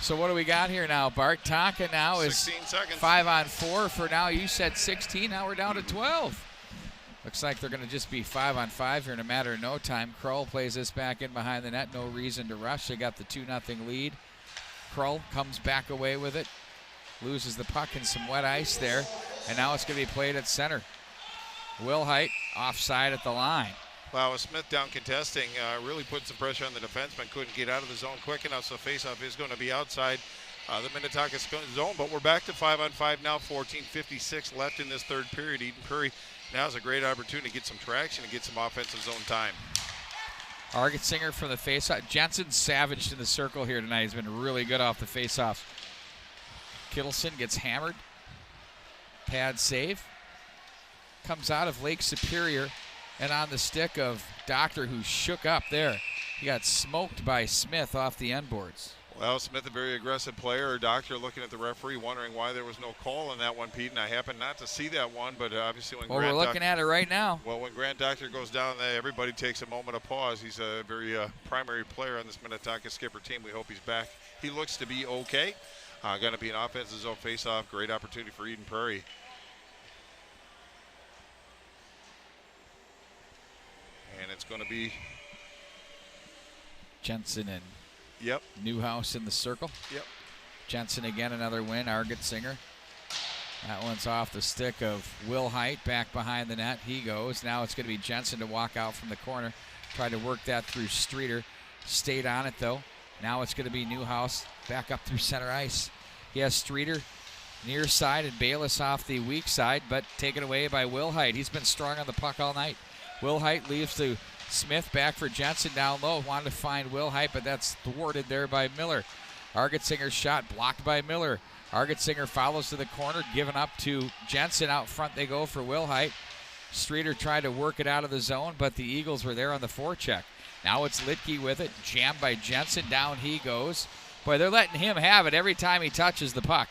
So what do we got here now, Bart? Tonka now is 16 seconds. 5-on-4 for now. You said 16. Now we're down to 12. Looks like they're going to just be 5-on-5 here in a matter of no time. Krull plays this back in behind the net. No reason to rush. They got the 2-0 lead. Krull comes back away with it. Loses the puck in some wet ice there. And now it's going to be played at center. Wilhite offside at the line. Wow, with Smith down contesting, really put some pressure on the defenseman. Couldn't get out of the zone quick enough, so faceoff is going to be outside the Minnetonka zone. But we're back to 5-on-5 now. 14:56 left in this third period. Eden Prairie now has a great opportunity to get some traction and get some offensive zone time. Argetsinger from the faceoff. Jensen savaged in the circle here tonight. He's been really good off the faceoff. Kittleson gets hammered. Pad save. Comes out of Lake Superior and on the stick of Doctor, who shook up there. He got smoked by Smith off the end boards. Well, Smith, a very aggressive player. Doctor looking at the referee, wondering why there was no call on that one, Pete, and I happened not to see that one, but obviously when we're looking at it right now. Well, when Grant Doctor goes down, everybody takes a moment of pause. He's a very primary player on this Minnetonka Skipper team. We hope he's back. He looks to be okay. Going to be an offensive zone face-off. Great opportunity for Eden Prairie. And it's going to be Jensen and Yep. Newhouse in the circle. Yep. Jensen again, another win. Argetsinger. That one's off the stick of Wilhite back behind the net. He goes. Now it's going to be Jensen to walk out from the corner. Tried to work that through Streeter. Stayed on it though. Now it's going to be Newhouse back up through center ice. He has Streeter near side and Bayless off the weak side, but taken away by Wilhite. He's been strong on the puck all night. Wilhite leaves to Smith, back for Jensen down low. Wanted to find Wilhite, but that's thwarted there by Miller. Argetsinger's shot blocked by Miller. Argetsinger follows to the corner, given up to Jensen. Out front they go for Wilhite. Streeter tried to work it out of the zone, but the Eagles were there on the forecheck. Now it's Lidke with it. Jammed by Jensen. Down he goes. Boy, they're letting him have it every time he touches the puck.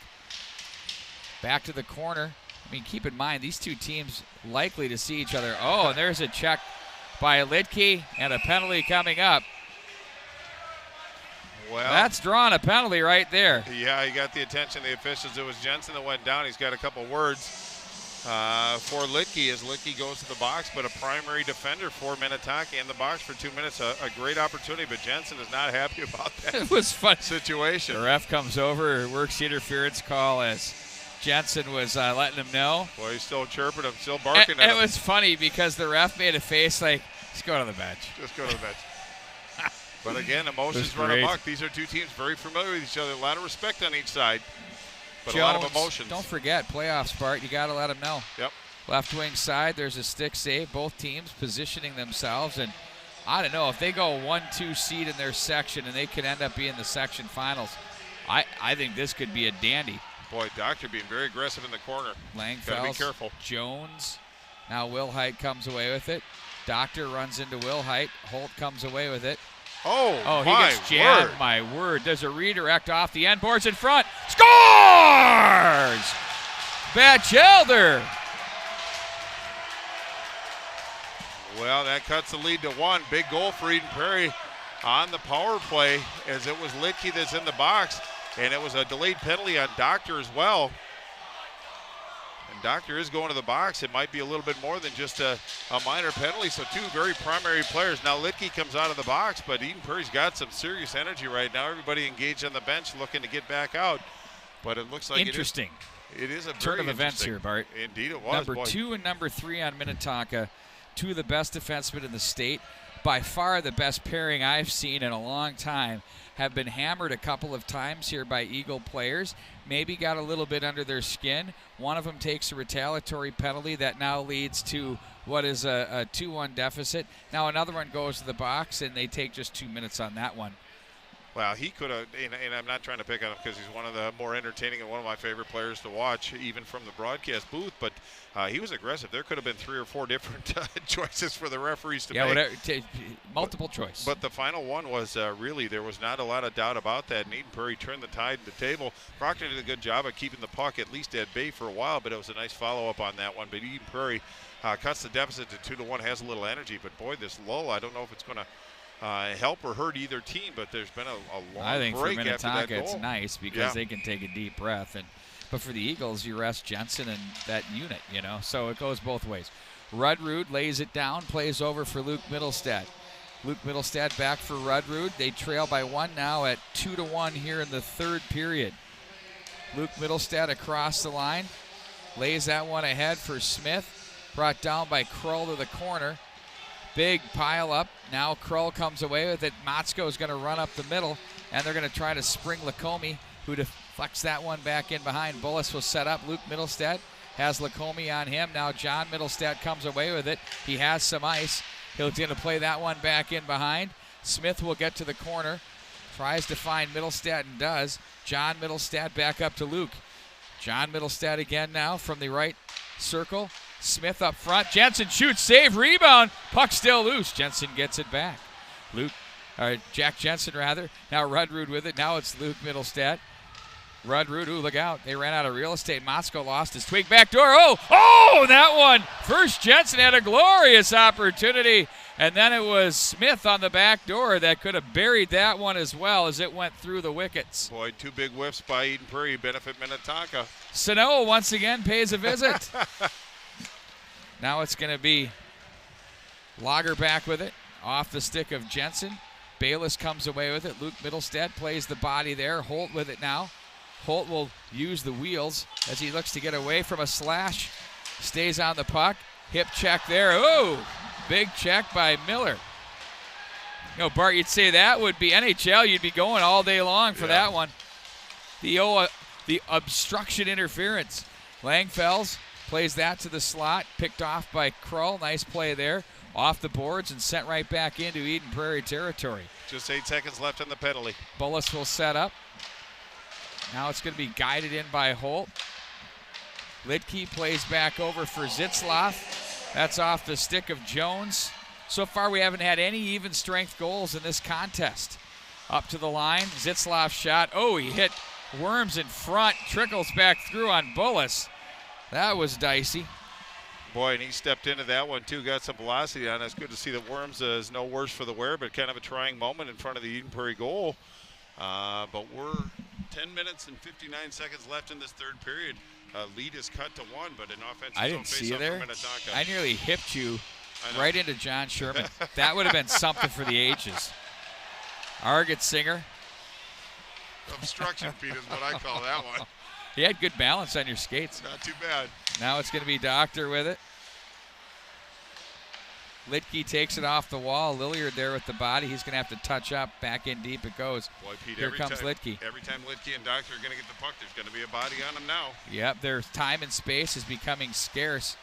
Back to the corner. I mean, keep in mind, these two teams likely to see each other. Oh, and there's a check by Lidke and a penalty coming up. Well, that's drawing a penalty right there. Yeah, he got the attention of the officials. It was Jensen that went down. He's got a couple words for Lidke as Lidke goes to the box, but a primary defender for Minnetonka in the box for 2 minutes. A great opportunity, but Jensen is not happy about that. It was fun situation. The ref comes over, works the interference call as Jensen was letting him know. Boy, he's still chirping him, still barking And at him. it was funny because the ref made a face like, just go to the bench. Just go to the bench. But again, emotions run amok. These are two teams very familiar with each other. A lot of respect on each side, but Jones, a lot of emotions. Don't forget, playoffs, Bart. You got to let them know. Yep. Left wing side, there's a stick save. Both teams positioning themselves. And I don't know, if they go 1-2 seed in their section and they could end up being the section finals, I think this could be a dandy. Boy, Doctor being very aggressive in the corner. Langfels, gotta be careful. Jones. Now Wilhite comes away with it. Doctor runs into Wilhite. Holt comes away with it. Oh, he my gets jammed. word. My word. There's a redirect off the end boards in front. Scores! Batchelder. Well, that cuts the lead to 1. Big goal for Eden Prairie on the power play, as it was Litke that's in the box, and it was a delayed penalty on Doctor as well. And Doctor is going to the box. It might be a little bit more than just a minor penalty. So two very primary players. Now Litke comes out of the box, but Eden Prairie's got some serious energy right now. Everybody engaged on the bench looking to get back out. But it looks like interesting. It is a turn very of events here, Bart. Indeed it was. Number 2 and number 3 on Minnetonka, two of the best defensemen in the state. By far the best pairing I've seen in a long time. Have been hammered a couple of times here by Eagle players. Maybe got a little bit under their skin. One of them takes a retaliatory penalty that now leads to what is a 2-1 deficit. Now another one goes to the box, and they take just 2 minutes on that one. Well, he could have, and I'm not trying to pick on him because he's one of the more entertaining and one of my favorite players to watch, even from the broadcast booth, but he was aggressive. There could have been 3 or 4 different choices for the referees to make. Whatever, multiple choice. But the final one was really, there was not a lot of doubt about that, and Eden Prairie turned the tide of the table. Proctor did a good job of keeping the puck at least at bay for a while, but it was a nice follow-up on that one. But Eden Prairie cuts the deficit to 2-1, has a little energy, but boy, this lull, I don't know if it's going to help or hurt either team, but there's been a long break. I think for Minnetonka, after that goal. It's nice because they can take a deep breath. But for the Eagles, you rest Jensen and that unit, so it goes both ways. Rudrud lays it down, plays over for Luke Middlestad. Luke Middlestad back for Rudrud. They trail by 1 now at 2-1 here in the third period. Luke Middlestad across the line, lays that one ahead for Smith, brought down by Krull to the corner. Big pile up. Now Krull comes away with it. Matsko is going to run up the middle, and they're going to try to spring Lacombe, who deflects that one back in behind. Bullis will set up. Luke Middlestad has Lacombe on him. Now John Middlestad comes away with it. He has some ice. He's going to play that one back in behind. Smith will get to the corner. Tries to find Middlestad and does. John Middlestad back up to Luke. John Middlestad again now from the right circle. Smith up front. Jensen shoots, save, rebound. Puck still loose. Jensen gets it back. Jack Jensen rather. Now Rudrud with it. Now it's Luke Middlestad. Rudrud, look out. They ran out of real estate. Motzko lost his twig. Back door. Oh, that one. First Jensen had a glorious opportunity. And then it was Smith on the back door that could have buried that one as well as it went through the wickets. Boy, 2 big whiffs by Eden Prairie benefit Minnetonka. Sano once again pays a visit. Now it's going to be Lager back with it, off the stick of Jensen. Bayless comes away with it. Luke Middlestad plays the body there. Holt with it now. Holt will use the wheels as he looks to get away from a slash. Stays on the puck. Hip check there. Oh, big check by Miller. Bart, you'd say that would be NHL. You'd be going all day long for that one. The obstruction interference. Langfels plays that to the slot, picked off by Krull. Nice play there. Off the boards and sent right back into Eden Prairie territory. Just 8 seconds left on the penalty. Bullis will set up. Now it's going to be guided in by Holt. Litke plays back over for Zitzloff. That's off the stick of Jones. So far we haven't had any even strength goals in this contest. Up to the line, Zitzloff shot. Oh, he hit Worms in front. Trickles back through on Bullis. That was dicey. Boy, and he stepped into that one too, got some velocity on it. It's good to see that Worms is no worse for the wear, but kind of a trying moment in front of the Eden Prairie goal. But we're 10 minutes and 59 seconds left in this third period. Lead is cut to 1, but an offensive I didn't see you there. I nearly hipped you right into John Sherman. That would have been something for the ages. Arget Singer. Obstruction feed is what I call that one. You had good balance on your skates. Not too bad. Now it's going to be Doctor with it. Litke takes it off the wall. Lilliard there with the body. He's going to have to touch up. Back in deep it goes. Boy, Pete, Here comes Litke. Every time Litke and Doctor are going to get the puck, there's going to be a body on them now. Yep, their time and space is becoming scarce.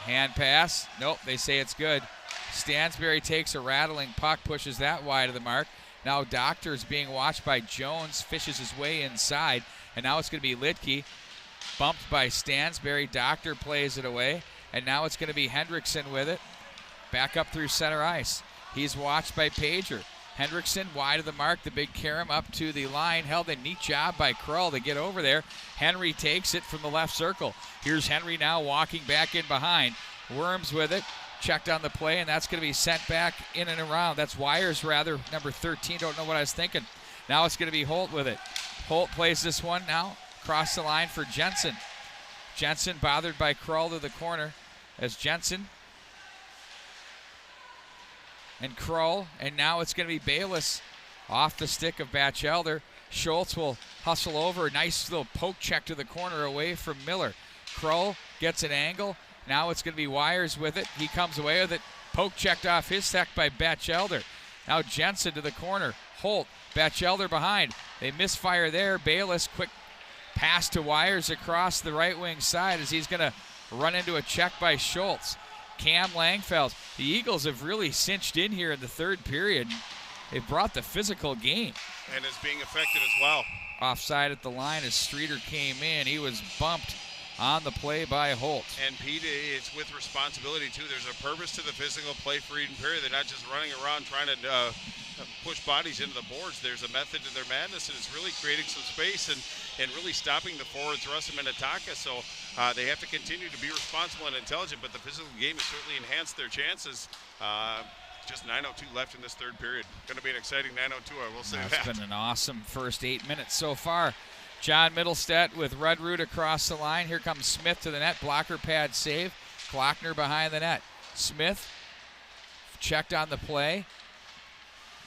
Hand pass. Nope, they say it's good. Stansberry takes a rattling puck, pushes that wide of the mark. Now Doctor is being watched by Jones, fishes his way inside, and now it's going to be Litke. Bumped by Stansberry. Doctor plays it away, and now it's going to be Hendrickson with it. Back up through center ice. He's watched by Pager. Hendrickson wide of the mark. The big carom up to the line. Held a neat job by Krull to get over there. Henry takes it from the left circle. Here's Henry now walking back in behind. Worms with it. Checked on the play, and that's going to be sent back in and around. That's Wires, rather, number 13. Don't know what I was thinking. Now it's going to be Holt with it. Holt plays this one now. Cross the line for Jensen. Jensen bothered by Krull to the corner as Jensen and Krull, and now it's going to be Bayless off the stick of Batchelder. Schultz will hustle over. A nice little poke check to the corner away from Miller. Krull gets an angle. Now it's going to be Wires with it. He comes away with it. Poke checked off his stick by Batchelder. Now Jensen to the corner. Holt, Batchelder behind. They misfire there. Bayless, quick pass to Wires across the right wing side as he's going to run into a check by Schultz. Cam Langfeld. The Eagles have really cinched in here in the third period. They brought the physical game. And is being effective as well. Offside at the line as Streeter came in. He was bumped on the play by Holt. And Pete, it's with responsibility too. There's a purpose to the physical play for Eden Prairie. They're not just running around trying to push bodies into the boards. There's a method to their madness, and it's really creating some space and really stopping the forward thrust of Minnetonka. So they have to continue to be responsible and intelligent, but the physical game has certainly enhanced their chances. Just 9:02 left in this third period. Going to be an exciting 9:02, I will say that. It's been an awesome first 8 minutes so far. John Middlestedt with Rudroot across the line. Here comes Smith to the net. Blocker pad save. Glockner behind the net. Smith checked on the play.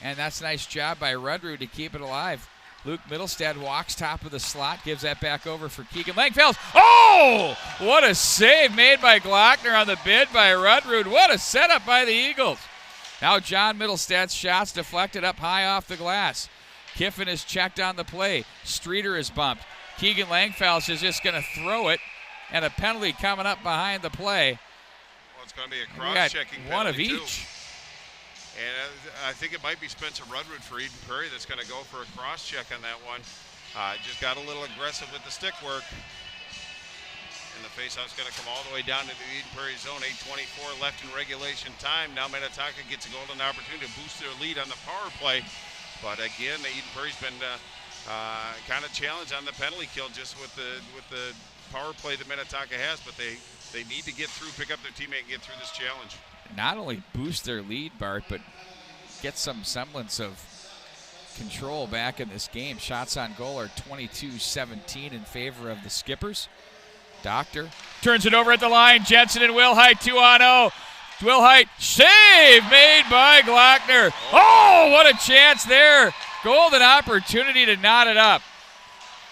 And that's a nice job by Rudroot to keep it alive. Luke Middlestedt walks top of the slot. Gives that back over for Keegan Langfeld. Oh! What a save made by Glockner on the bid by Rudroot. What a setup by the Eagles. Now John Middlestedt's shots deflected up high off the glass. Kiffin is checked on the play. Streeter is bumped. Keegan Langfeld is just going to throw it, and a penalty coming up behind the play. Well, it's going to be a cross-checking penalty, one of too. each. And I think it might be Spencer Rudroot for Eden Prairie that's going to go for a cross-check on that one. Just got a little aggressive with the stick work. And the faceoff's going to come all the way down into the Eden Prairie zone. 8:24 left in regulation time. Now Minnetonka gets a golden opportunity to boost their lead on the power play. But again, the Eden Prairie's been kind of challenged on the penalty kill just with the power play that Minnetonka has. But they need to get through, pick up their teammate, and get through this challenge. Not only boost their lead, Bart, but get some semblance of control back in this game. Shots on goal are 22-17 in favor of the Skippers. Doctor turns it over at the line. Jensen and Wilhite 2-on-0. Wilhite, save made by Glockner. Oh, what a chance there. Golden opportunity to knot it up.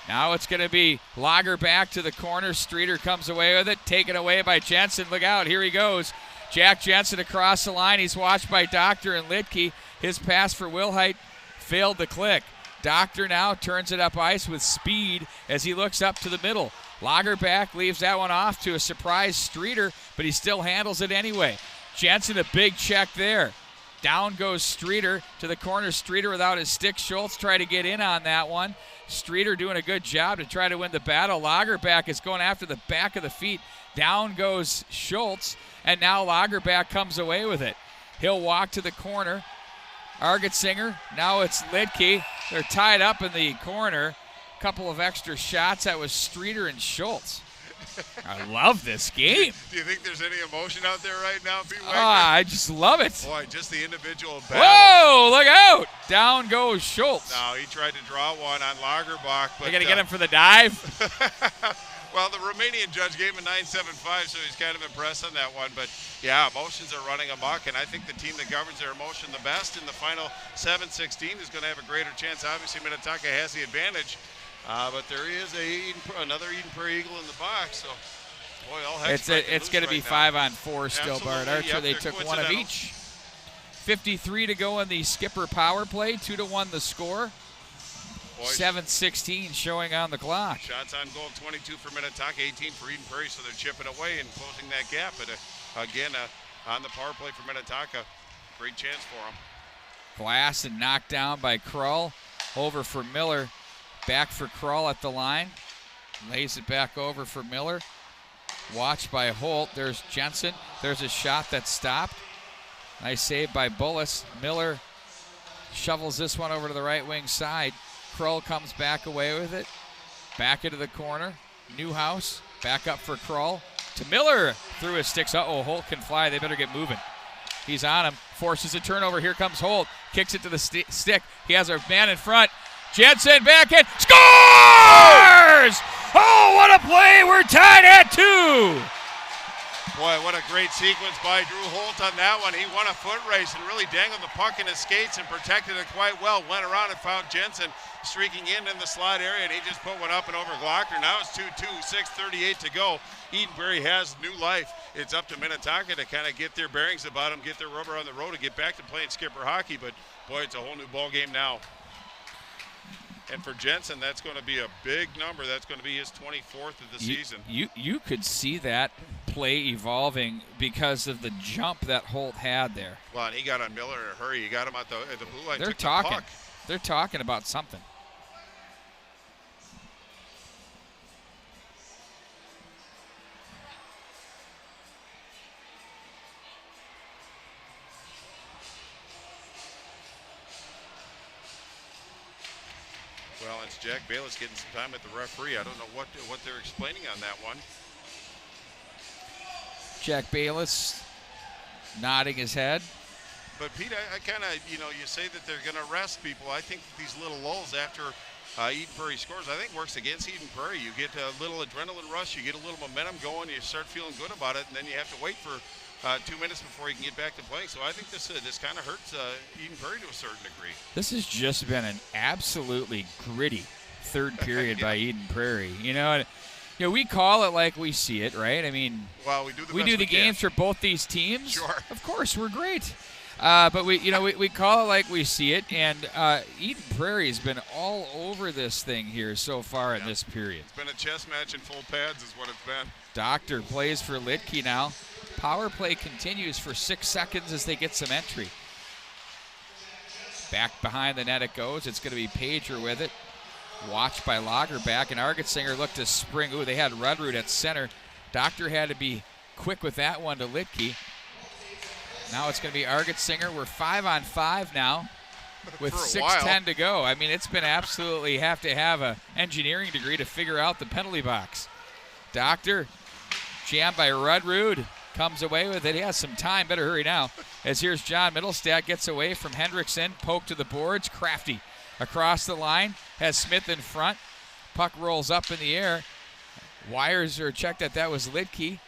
Now it's going to be Lager back to the corner. Streeter comes away with it. Taken away by Jensen. Look out, here he goes. Jack Jensen across the line. He's watched by Doctor and Litke. His pass for Wilhite failed to click. Doctor now turns it up ice with speed as he looks up to the middle. Lager back, leaves that one off to a surprise Streeter, but he still handles it anyway. Jensen, a big check there. Down goes Streeter to the corner. Streeter without his stick. Schultz tried to get in on that one. Streeter doing a good job to try to win the battle. Lagerback is going after the back of the feet. Down goes Schultz, and now Lagerback comes away with it. He'll walk to the corner. Argetsinger, now it's Lidke. They're tied up in the corner. Couple of extra shots. That was Streeter and Schultz. I love this game. Do you think there's any emotion out there right now, Pete Wagner? I just love it. Boy, just the individual battle. Whoa, look out. Down goes Schultz. No, he tried to draw one on Lagerbach. They're going to get him for the dive? Well, the Romanian judge gave him a 9.75, so he's kind of impressed on that one. But, yeah, emotions are running amok, and I think the team that governs their emotion the best in the final 7-16 is going to have a greater chance. Obviously, Minnetonka has the advantage. But there is another Eden Prairie Eagle in the box. So, boy, all heck's it's going to be right 5-on-4 still, Absolutely. Bart Archer. Yep, they they're took one of coincidental. each. 53 to go in the Skipper power play. 2-1 the score. Boy, 7:16 showing on the clock. shots on goal, 22 for Minnetonka, 18 for Eden Prairie, so they're chipping away and closing that gap. But again, on the power play for Minnetonka, great chance for them. Glass and knocked down by Krull. Over for Miller. Back for Krull at the line. Lays it back over for Miller. Watched by Holt. There's Jensen. There's a shot that stopped. Nice save by Bullis. Miller shovels this one over to the right wing side. Krull comes back away with it. Back into the corner. Newhouse. Back up for Krull. To Miller. Through his sticks. Uh-oh, Holt can fly. They better get moving. He's on him. Forces a turnover. Here comes Holt. Kicks it to the stick. He has a man in front. Jensen back in. Scores! Oh, what a play. We're tied at 2. Boy, what a great sequence by Drew Holt on that one. He won a foot race and really dangled the puck in his skates and protected it quite well. Went around and found Jensen streaking in the slot area, and he just put one up and over Glockner. Now it's 2-2, 6:38 to go. Eden Prairie has new life. It's up to Minnetonka to kind of get their bearings about them, get their rubber on the road, and get back to playing Skipper hockey. But, boy, it's a whole new ball game now. And for Jensen, that's going to be a big number. That's going to be his 24th of the season. You could see that play evolving because of the jump that Holt had there. Well, and he got on Miller in a hurry. He got him at the blue line. They're took talking. The puck. They're talking about something. Well, it's Jack Bayless getting some time at the referee. I don't know what they're explaining on that one. Jack Bayless nodding his head. But, Pete, I kind of, you say that they're going to rest people. I think these little lulls after Eden Prairie scores, I think works against Eden Prairie. You get a little adrenaline rush, you get a little momentum going, you start feeling good about it, and then you have to wait for 2 minutes before you can get back to playing. So I think this kind of hurts Eden Prairie to a certain degree. This has just been an absolutely gritty third period by Eden Prairie. We call it like we see it, right? I mean, well, we do the games for both these teams. Sure. Of course, we're great. But we call it like we see it, and Eden Prairie has been all over this thing here so far in this period. It's been a chess match in full pads is what it's been. Doctor plays for Litke now. Power play continues for 6 seconds as they get some entry. Back behind the net it goes. It's going to be Pager with it. Watched by Lagerback, and Argetsinger looked to spring. Ooh, they had Rudrud at center. Doctor had to be quick with that one to Litke. Now it's going to be Argetsinger. We're 5-on-5 now with 6:10 to go. I mean, it's been absolutely have to have an engineering degree to figure out the penalty box. Doctor jammed by Rudrud. Comes away with it. He has some time. Better hurry now. As here's John Mittelstadt gets away from Hendrickson. Poke to the boards. Crafty across the line. Has Smith in front. Puck rolls up in the air. Wires are checked that was Litke.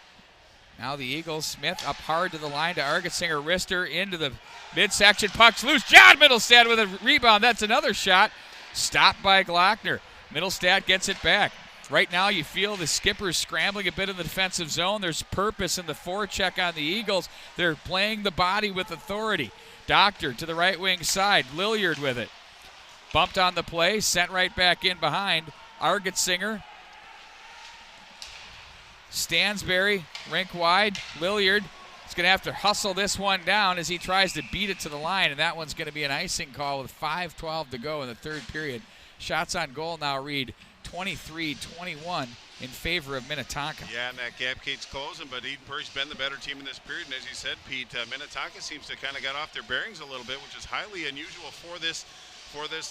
Now the Eagles. Smith up hard to the line to Argetsinger. Wrister into the midsection. Puck's loose. John Mittelstadt with a rebound. That's another shot. Stopped by Glockner. Mittelstadt gets it back. Right now you feel the Skippers scrambling a bit in the defensive zone. There's purpose in the forecheck on the Eagles. They're playing the body with authority. Doctor to the right wing side. Lilliard with it. Bumped on the play. Sent right back in behind. Argetsinger. Stansberry. Rink wide. Lilliard is going to have to hustle this one down as he tries to beat it to the line. And that one's going to be an icing call with 5:12 to go in the third period. Shots on goal now read 23-21 in favor of Minnetonka. Yeah, and that gap keeps closing, but Eden Prairie's been the better team in this period. And as you said, Pete, Minnetonka seems to kind of got off their bearings a little bit, which is highly unusual for this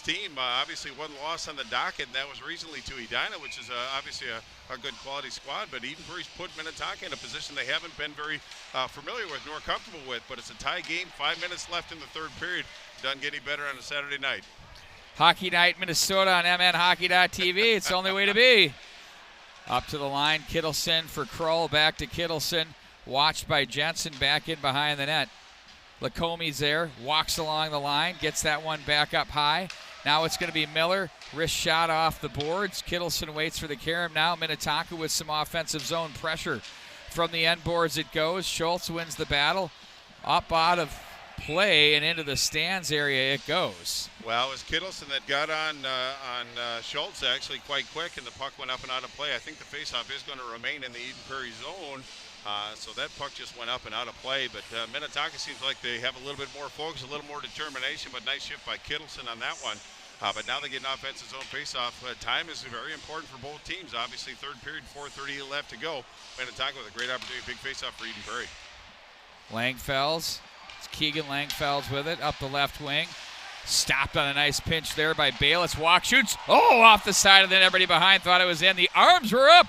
team. Obviously, one loss on the docket, and that was recently to Edina, which is obviously a good quality squad. But Eden Prairie's put Minnetonka in a position they haven't been very familiar with nor comfortable with. But it's a tie game, 5 minutes left in the third period. Doesn't get any better on a Saturday night. Hockey Night Minnesota on MNHockey.tv. It's the only way to be. Up to the line, Kittleson for Krull. Back to Kittleson. Watched by Jensen back in behind the net. Lacombe's there. Walks along the line. Gets that one back up high. Now it's going to be Miller. Wrist shot off the boards. Kittleson waits for the carom now. Minnetonka with some offensive zone pressure. From the end boards it goes. Schultz wins the battle. Up out of play and into the stands area it goes. Well, it was Kittleson that got on Schultz actually quite quick, and the puck went up and out of play. I think the faceoff is going to remain in the Eden Prairie zone. So that puck just went up and out of play. But Minnetonka seems like they have a little bit more focus, a little more determination, but nice shift by Kittleson on that one. But now they get an offensive zone faceoff. Time is very important for both teams. Obviously, third period, 4:30 left to go. Minnetonka with a great opportunity, big faceoff for Eden Prairie. Langfelds. It's Keegan Langfelds with it up the left wing. Stopped on a nice pinch there by Bayless. Walk, shoots. Oh, off the side, and then everybody behind thought it was in. The arms were up.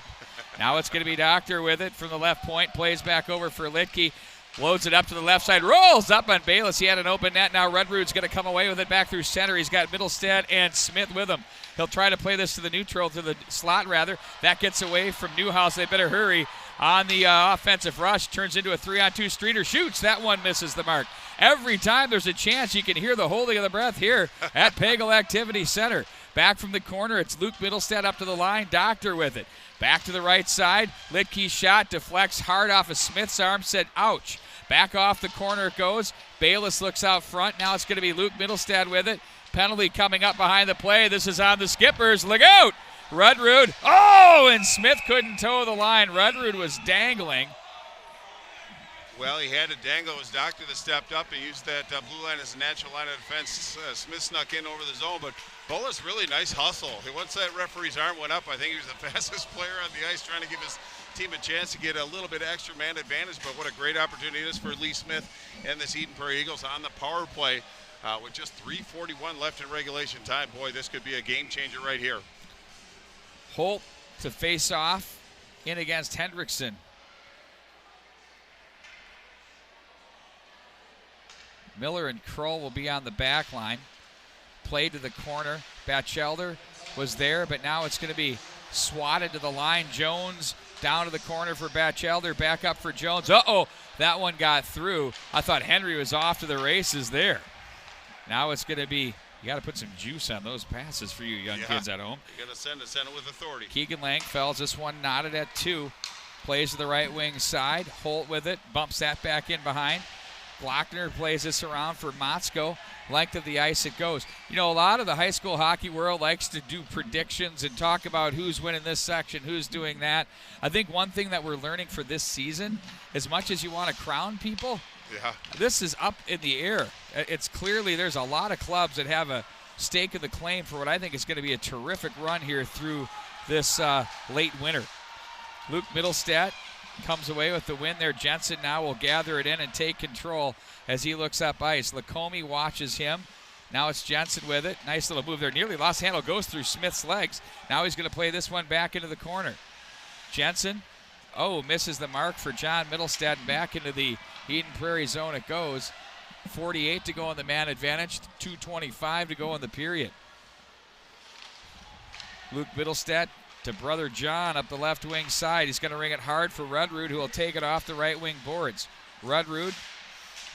Now it's going to be Doctor with it from the left point. Plays back over for Litke. Loads it up to the left side. Rolls up on Bayless. He had an open net. Now Rudrud's going to come away with it back through center. He's got Middlestead and Smith with him. He'll try to play this to the neutral, to the slot rather. That gets away from Newhouse. They better hurry on the offensive rush. Turns into a 3-on-2. Streeter shoots. That one misses the mark. Every time there's a chance, you can hear the holding of the breath here at Pagel Activity Center. Back from the corner, it's Luke Middlestead up to the line. Doctor with it. Back to the right side. Litke's shot deflects hard off of Smith's arm. Said, ouch. Back off the corner it goes. Bayless looks out front. Now it's going to be Luke Middlestead with it. Penalty coming up behind the play. This is on the Skippers. Look out! Rudrud. Oh, and Smith couldn't toe the line. Rudrud was dangling. Well, he had to dangle. It was Doctor that stepped up and used that blue line as a natural line of defense. Smith snuck in over the zone, but Bolas really nice hustle. Once that referee's arm went up, I think he was the fastest player on the ice trying to give his team a chance to get a little bit extra man advantage, but what a great opportunity it is for Lee Smith and this Eden Prairie Eagles on the power play with just 3:41 left in regulation time. Boy, this could be a game changer right here. Holt to face off in against Hendrickson. Miller and Kroll will be on the back line. Played to the corner. Batchelder was there, but now it's going to be swatted to the line. Jones down to the corner for Batchelder. Back up for Jones. Uh-oh, that one got through. I thought Henry was off to the races there. Now it's going to be, you got to put some juice on those passes for you young kids at home. You got to send it with authority. Keegan Langfelds, this one knotted at 2. Plays to the right wing side. Holt with it. Bumps that back in behind. Glockner plays this around for Motzko. Length of the ice it goes. You know, a lot of the high school hockey world likes to do predictions and talk about who's winning this section, who's doing that. I think one thing that we're learning for this season, as much as you want to crown people, this is up in the air. It's clearly there's a lot of clubs that have a stake in the claim for what I think is going to be a terrific run here through this late winter. Luke Middlestead comes away with the win there. Jensen now will gather it in and take control as he looks up ice. Lacombe watches him. Now it's Jensen with it. Nice little move there. Nearly lost handle. Goes through Smith's legs. Now he's going to play this one back into the corner. Jensen, misses the mark for John Middlestead. And back into the Eden Prairie zone it goes. 48 to go on the man advantage. 2:25 to go in the period. Luke Middlestead to brother John up the left wing side. He's going to ring it hard for Rudrud, who will take it off the right wing boards. Rudrud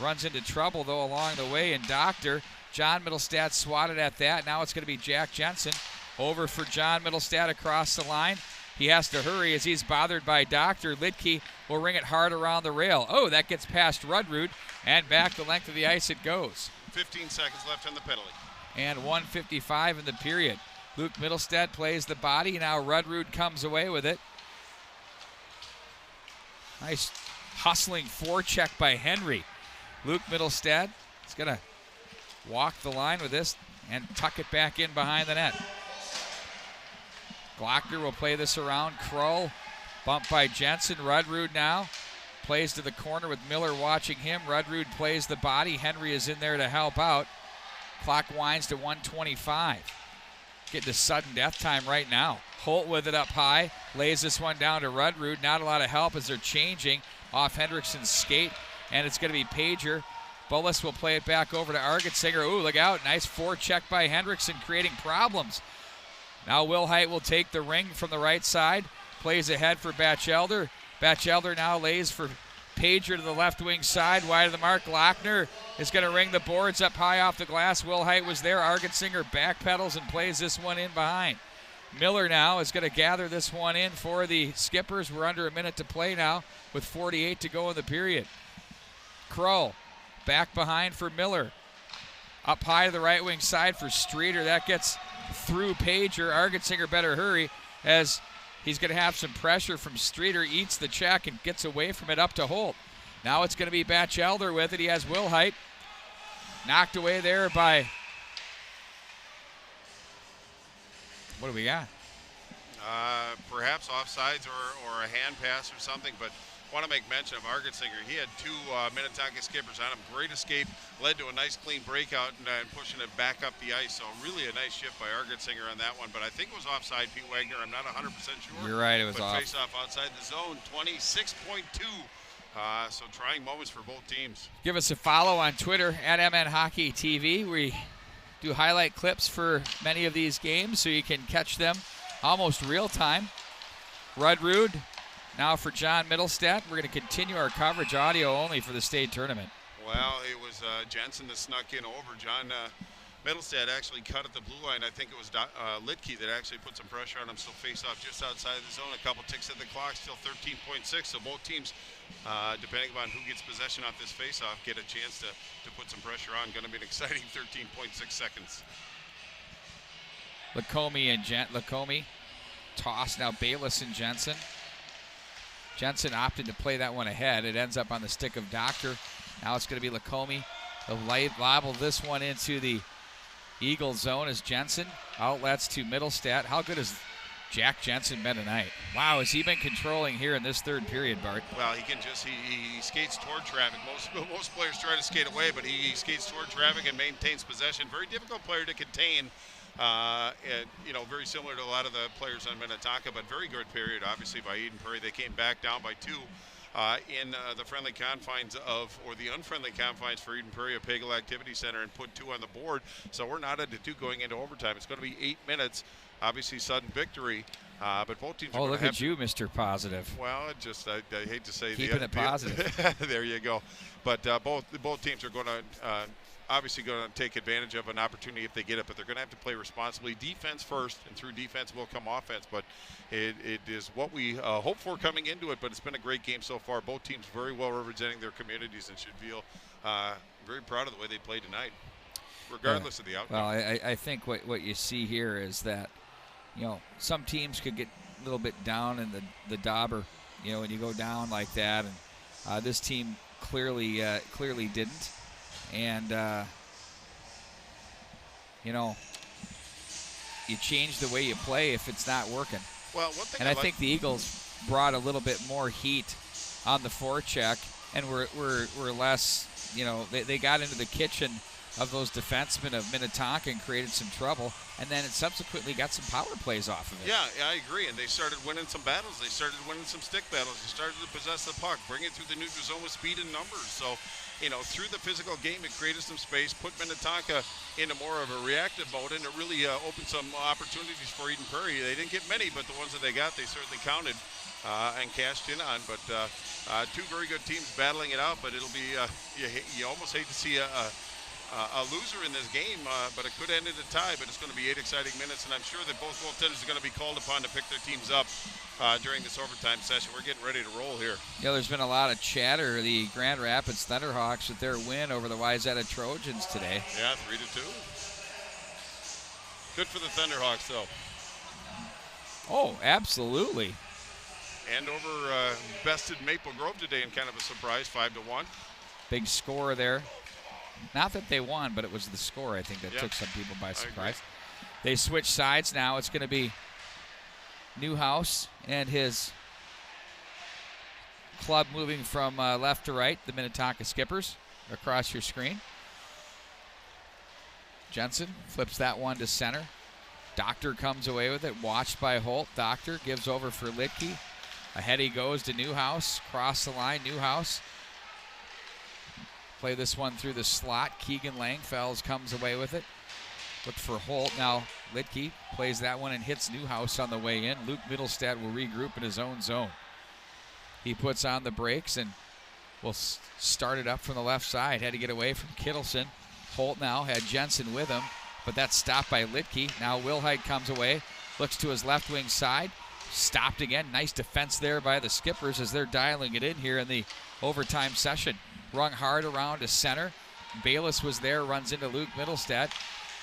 runs into trouble, though, along the way, and Doctor. John Middlestead swatted at that. Now it's going to be Jack Jensen over for John Middlestead across the line. He has to hurry as he's bothered by Doctor. Lidke will ring it hard around the rail. Oh, that gets past Rudrud, and back the length of the ice it goes. 15 seconds left on the penalty. And 1:55 in the period. Luke Middlestead plays the body. Now Rudrud comes away with it. Nice hustling forecheck by Henry. Luke Middlestead is going to walk the line with this and tuck it back in behind the net. Glockner will play this around. Kroll bumped by Jensen. Rudrud now plays to the corner with Miller watching him. Rudrud plays the body. Henry is in there to help out. Clock winds to 1:25. Getting to sudden death time right now. Holt with it up high. Lays this one down to Rudrud. Not a lot of help as they're changing off Hendrickson's skate. And it's going to be Pager. Bullis will play it back over to Argetsinger. Ooh, look out. Nice forecheck by Hendrickson, creating problems. Now Wilhite will take the ring from the right side. Plays ahead for Batchelder. Batchelder now lays for Pager to the left wing side, wide of the mark. Lochner is going to ring the boards up high off the glass. Will Height was there. Argensinger backpedals and plays this one in behind. Miller now is going to gather this one in for the Skippers. We're under a minute to play now with 48 to go in the period. Crow back behind for Miller. Up high to the right wing side for Streeter. That gets through Pager. Argensinger better hurry as he's going to have some pressure from Streeter. Eats the check and gets away from it up to Holt. Now it's going to be Batchelder with it. He has Will Height. Knocked away there by... What do we got? Perhaps offsides or a hand pass or something, but want to make mention of Argensinger. He had two Minnetonka Skippers on him. Great escape, led to a nice clean breakout and pushing it back up the ice. So really a nice shift by Argensinger on that one, but I think it was offside, Pete Wagner. I'm not 100% sure. You're right, it was off. Face off outside the zone, 26.2. So trying moments for both teams. Give us a follow on Twitter at MN Hockey TV. We do highlight clips for many of these games so you can catch them almost real time. Rudrud now for John Middlestat. We're going to continue our coverage audio only for the state tournament. Well, it was Jensen that snuck in over. John Middlestat actually cut at the blue line. I think it was Litke that actually put some pressure on him. Still face off just outside the zone. A couple ticks at the clock, still 13.6. So both teams, depending upon who gets possession off this face-off, get a chance to put some pressure on. Going to be an exciting 13.6 seconds. Lacombe and Lacombe toss now. Bayless and Jensen. Jensen opted to play that one ahead. It ends up on the stick of Doctor. Now it's going to be Lacombe. They'll lobble this one into the Eagle zone as Jensen outlets to Middlestat. How good has Jack Jensen been tonight? Wow, has he been controlling here in this third period, Bart? Well, he can just, he skates toward traffic. Most players try to skate away, but he skates toward traffic and maintains possession. Very difficult player to contain. Very similar to a lot of the players on Minnetonka, but very good period, obviously, by Eden Prairie. They came back down by 2 in the friendly confines or the unfriendly confines for Eden Prairie, a Pagel Activity Center, and put 2 on the board. So we're not at the 2 going into overtime. It's going to be 8 minutes. Obviously, sudden victory, but both teams. Oh, look at you, Mr. Positive. Well, I hate to say keeping it positive. There you go. But both teams are going to. Obviously going to take advantage of an opportunity if they get it, but they're going to have to play responsibly. Defense first, and through defense will come offense, but it is what we hope for coming into it, but it's been a great game so far. Both teams very well representing their communities and should feel very proud of the way they played tonight, regardless of the outcome. Well, I think what you see here is that, some teams could get a little bit down in the dauber, when you go down like that, and this team clearly didn't. And, you change the way you play if it's not working. Well, one thing and I think the Eagles brought a little bit more heat on the forecheck and were less, they got into the kitchen of those defensemen of Minnetonka and created some trouble, and then it subsequently got some power plays off of it. Yeah, I agree, and they started winning some battles. They started winning some stick battles. They started to possess the puck, bring it through the neutral zone with speed and numbers. So, through the physical game, it created some space, put Minnetonka into more of a reactive mode, and it really opened some opportunities for Eden Prairie. They didn't get many, but the ones that they got, they certainly counted and cashed in on. But 2 very good teams battling it out, but it'll be, you almost hate to see a loser in this game, but it could end in a tie, but it's going to be 8 exciting minutes, and I'm sure that both goaltenders are going to be called upon to pick their teams up during this overtime session. We're getting ready to roll here. There's been a lot of chatter. The Grand Rapids Thunderhawks with their win over the Wayzata Trojans today. Yeah, 3-2. Good for the Thunderhawks, though. Oh, absolutely. And over bested Maple Grove today in kind of a surprise, 5-1. Big score there. Not that they won, but it was the score, I think, that took some people by surprise. They switch sides now. It's going to be Newhouse and his club moving from left to right, the Minnetonka Skippers, across your screen. Jensen flips that one to center. Doctor comes away with it, watched by Holt. Doctor gives over for Litke. Ahead he goes to Newhouse, cross the line, Newhouse. Play this one through the slot. Keegan Langfells comes away with it. Look for Holt. Now Litke plays that one and hits Newhouse on the way in. Luke Middlestat will regroup in his own zone. He puts on the brakes and will start it up from the left side. Had to get away from Kittleson. Holt now had Jensen with him, but that's stopped by Litke. Now Wilhite comes away, looks to his left wing side. Stopped again. Nice defense there by the Skippers as they're dialing it in here in the overtime session. Rung hard around to center. Bayless was there, runs into Luke Middlestad.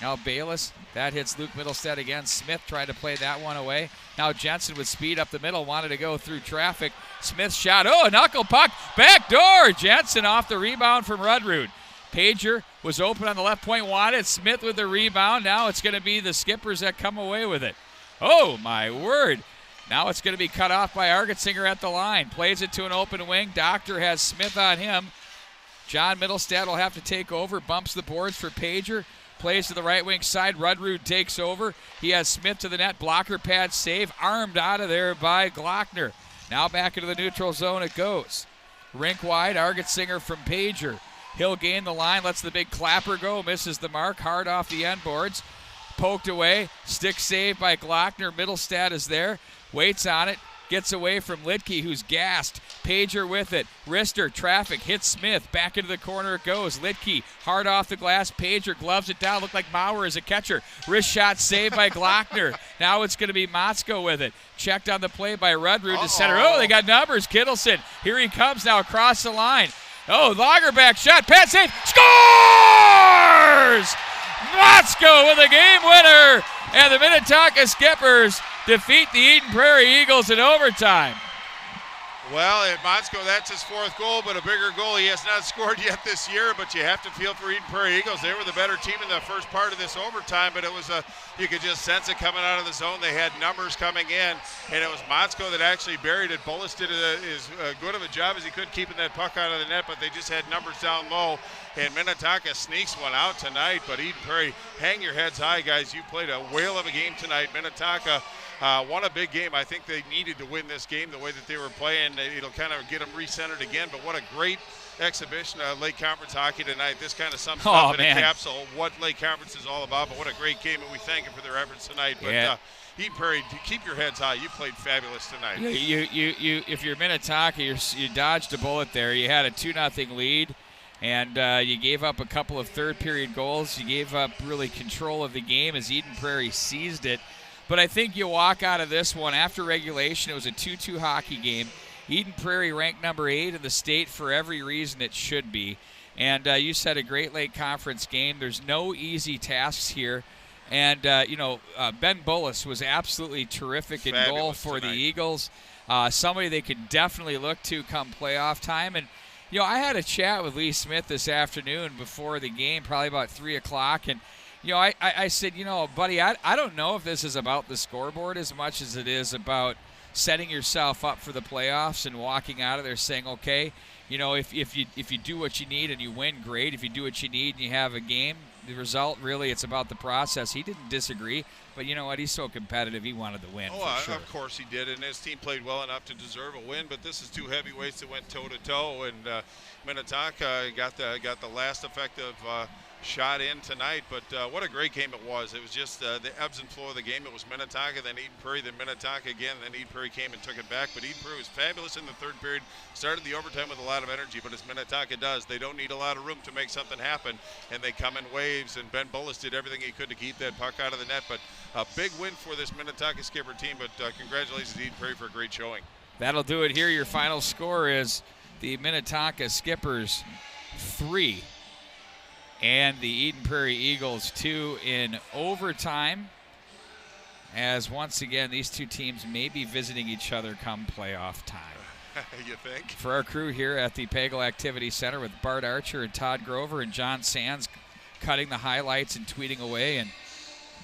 Now Bayless, that hits Luke Middlestad again. Smith tried to play that one away. Now Jensen with speed up the middle, wanted to go through traffic. Smith shot, a knuckle puck, back door. Jensen off the rebound from Rudrud. Pager was open on the left point, wanted Smith with the rebound. Now it's going to be the Skippers that come away with it. Oh my word. Now it's going to be cut off by Argetsinger at the line. Plays it to an open wing. Doctor has Smith on him. John Middlestad will have to take over. Bumps the boards for Pager. Plays to the right wing side. Rudrud takes over. He has Smith to the net. Blocker pad save. Armed out of there by Glockner. Now back into the neutral zone it goes. Rink wide. Argetsinger from Pager. He'll gain the line. Lets the big clapper go. Misses the mark. Hard off the end boards. Poked away. Stick save by Glockner. Middlestad is there. Waits on it. Gets away from Litke, who's gassed. Pager with it. Wrister, traffic, hits Smith. Back into the corner it goes. Litke, hard off the glass. Pager gloves it down. Looked like Maurer is a catcher. Wrist shot saved by Glockner. Now it's going to be Motzko with it. Checked on the play by Rudrud to center. Oh, they got numbers. Kittleson. Here he comes now across the line. Oh, Lagerback shot. Pat save. Scores! Motzko with a game winner. And the Minnetonka Skippers defeat the Eden Prairie Eagles in overtime. Well, at Motzko, that's his fourth goal, but a bigger goal. He has not scored yet this year, but you have to feel for Eden Prairie Eagles. They were the better team in the first part of this overtime, but it was you could just sense it coming out of the zone. They had numbers coming in, and it was Motzko that actually buried it. Bullis did as good of a job as he could keeping that puck out of the net, but they just had numbers down low, and Minnetonka sneaks one out tonight. But Eden Prairie, hang your heads high, guys. You played a whale of a game tonight. Minnetonka won a big game. I think they needed to win this game the way that they were playing. It'll kind of get them recentered again, but what a great exhibition of Lake Conference hockey tonight. This kind of sums up in a capsule what Lake Conference is all about, but what a great game, and we thank them for their efforts tonight. But Eden Prairie, keep your heads high. You played fabulous tonight. You if you're Minnetonka, you dodged a bullet there. You had a 2-0 lead, and you gave up a couple of third-period goals. You gave up really control of the game as Eden Prairie seized it. But I think you walk out of this one after regulation. It was a 2-2 hockey game. Eden Prairie ranked number 8 in the state for every reason it should be. And you said a Great Lake Conference game. There's no easy tasks here. And, Ben Bullis was absolutely terrific in goal for the Eagles. Somebody they could definitely look to come playoff time. And, I had a chat with Lee Smith this afternoon before the game, probably about 3 o'clock. And, I said, buddy, I don't know if this is about the scoreboard as much as it is about setting yourself up for the playoffs and walking out of there saying, okay, if you do what you need and you win, great. If you do what you need and you have a game, the result, really, it's about the process. He didn't disagree, but you know what? He's so competitive. He wanted to win. Oh, for sure. Of course he did, and his team played well enough to deserve a win. But this is two heavyweights that went toe-to-toe, and Minnetonka got the last effective shot in tonight. But what a great game it was. It was just the ebbs and flow of the game. It was Minnetonka, then Eden Prairie, then Minnetonka again, then Eden Prairie came and took it back. But Eden Prairie was fabulous in the third period, started the overtime with a lot of energy, but as Minnetonka does, they don't need a lot of room to make something happen, and they come in waves, and Ben Bullis did everything he could to keep that puck out of the net. But a big win for this Minnetonka Skipper team, but congratulations to Eden Prairie for a great showing. That'll do it here. Your final score is the Minnetonka Skippers 3 and the Eden Prairie Eagles 2 in overtime, as once again these two teams may be visiting each other come playoff time. You think? For our crew here at the Pagel Activity Center with Bart Archer and Todd Grover and John Sands cutting the highlights and tweeting away, and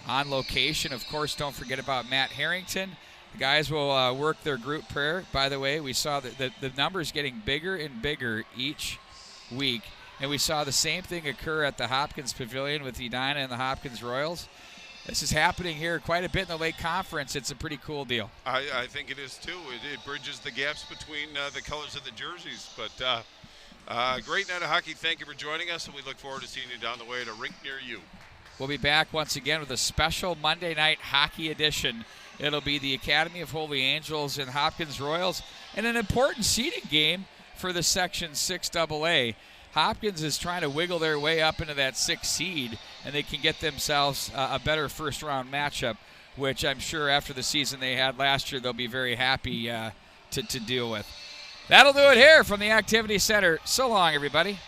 on location, of course, don't forget about Matt Harrington. The guys will work their group prayer. By the way, we saw that the numbers getting bigger and bigger each week. And we saw the same thing occur at the Hopkins Pavilion with Edina and the Hopkins Royals. This is happening here quite a bit in the Lake Conference. It's a pretty cool deal. I think it is, too. It bridges the gaps between the colors of the jerseys. But great night of hockey. Thank you for joining us, and we look forward to seeing you down the way at a rink near you. We'll be back once again with a special Monday night hockey edition. It'll be the Academy of Holy Angels and Hopkins Royals, and an important seeding game for the Section 6 AA. Hopkins is trying to wiggle their way up into that 6th seed, and they can get themselves a better first-round matchup, which I'm sure after the season they had last year they'll be very happy to deal with. That'll do it here from the Activity Center. So long, everybody.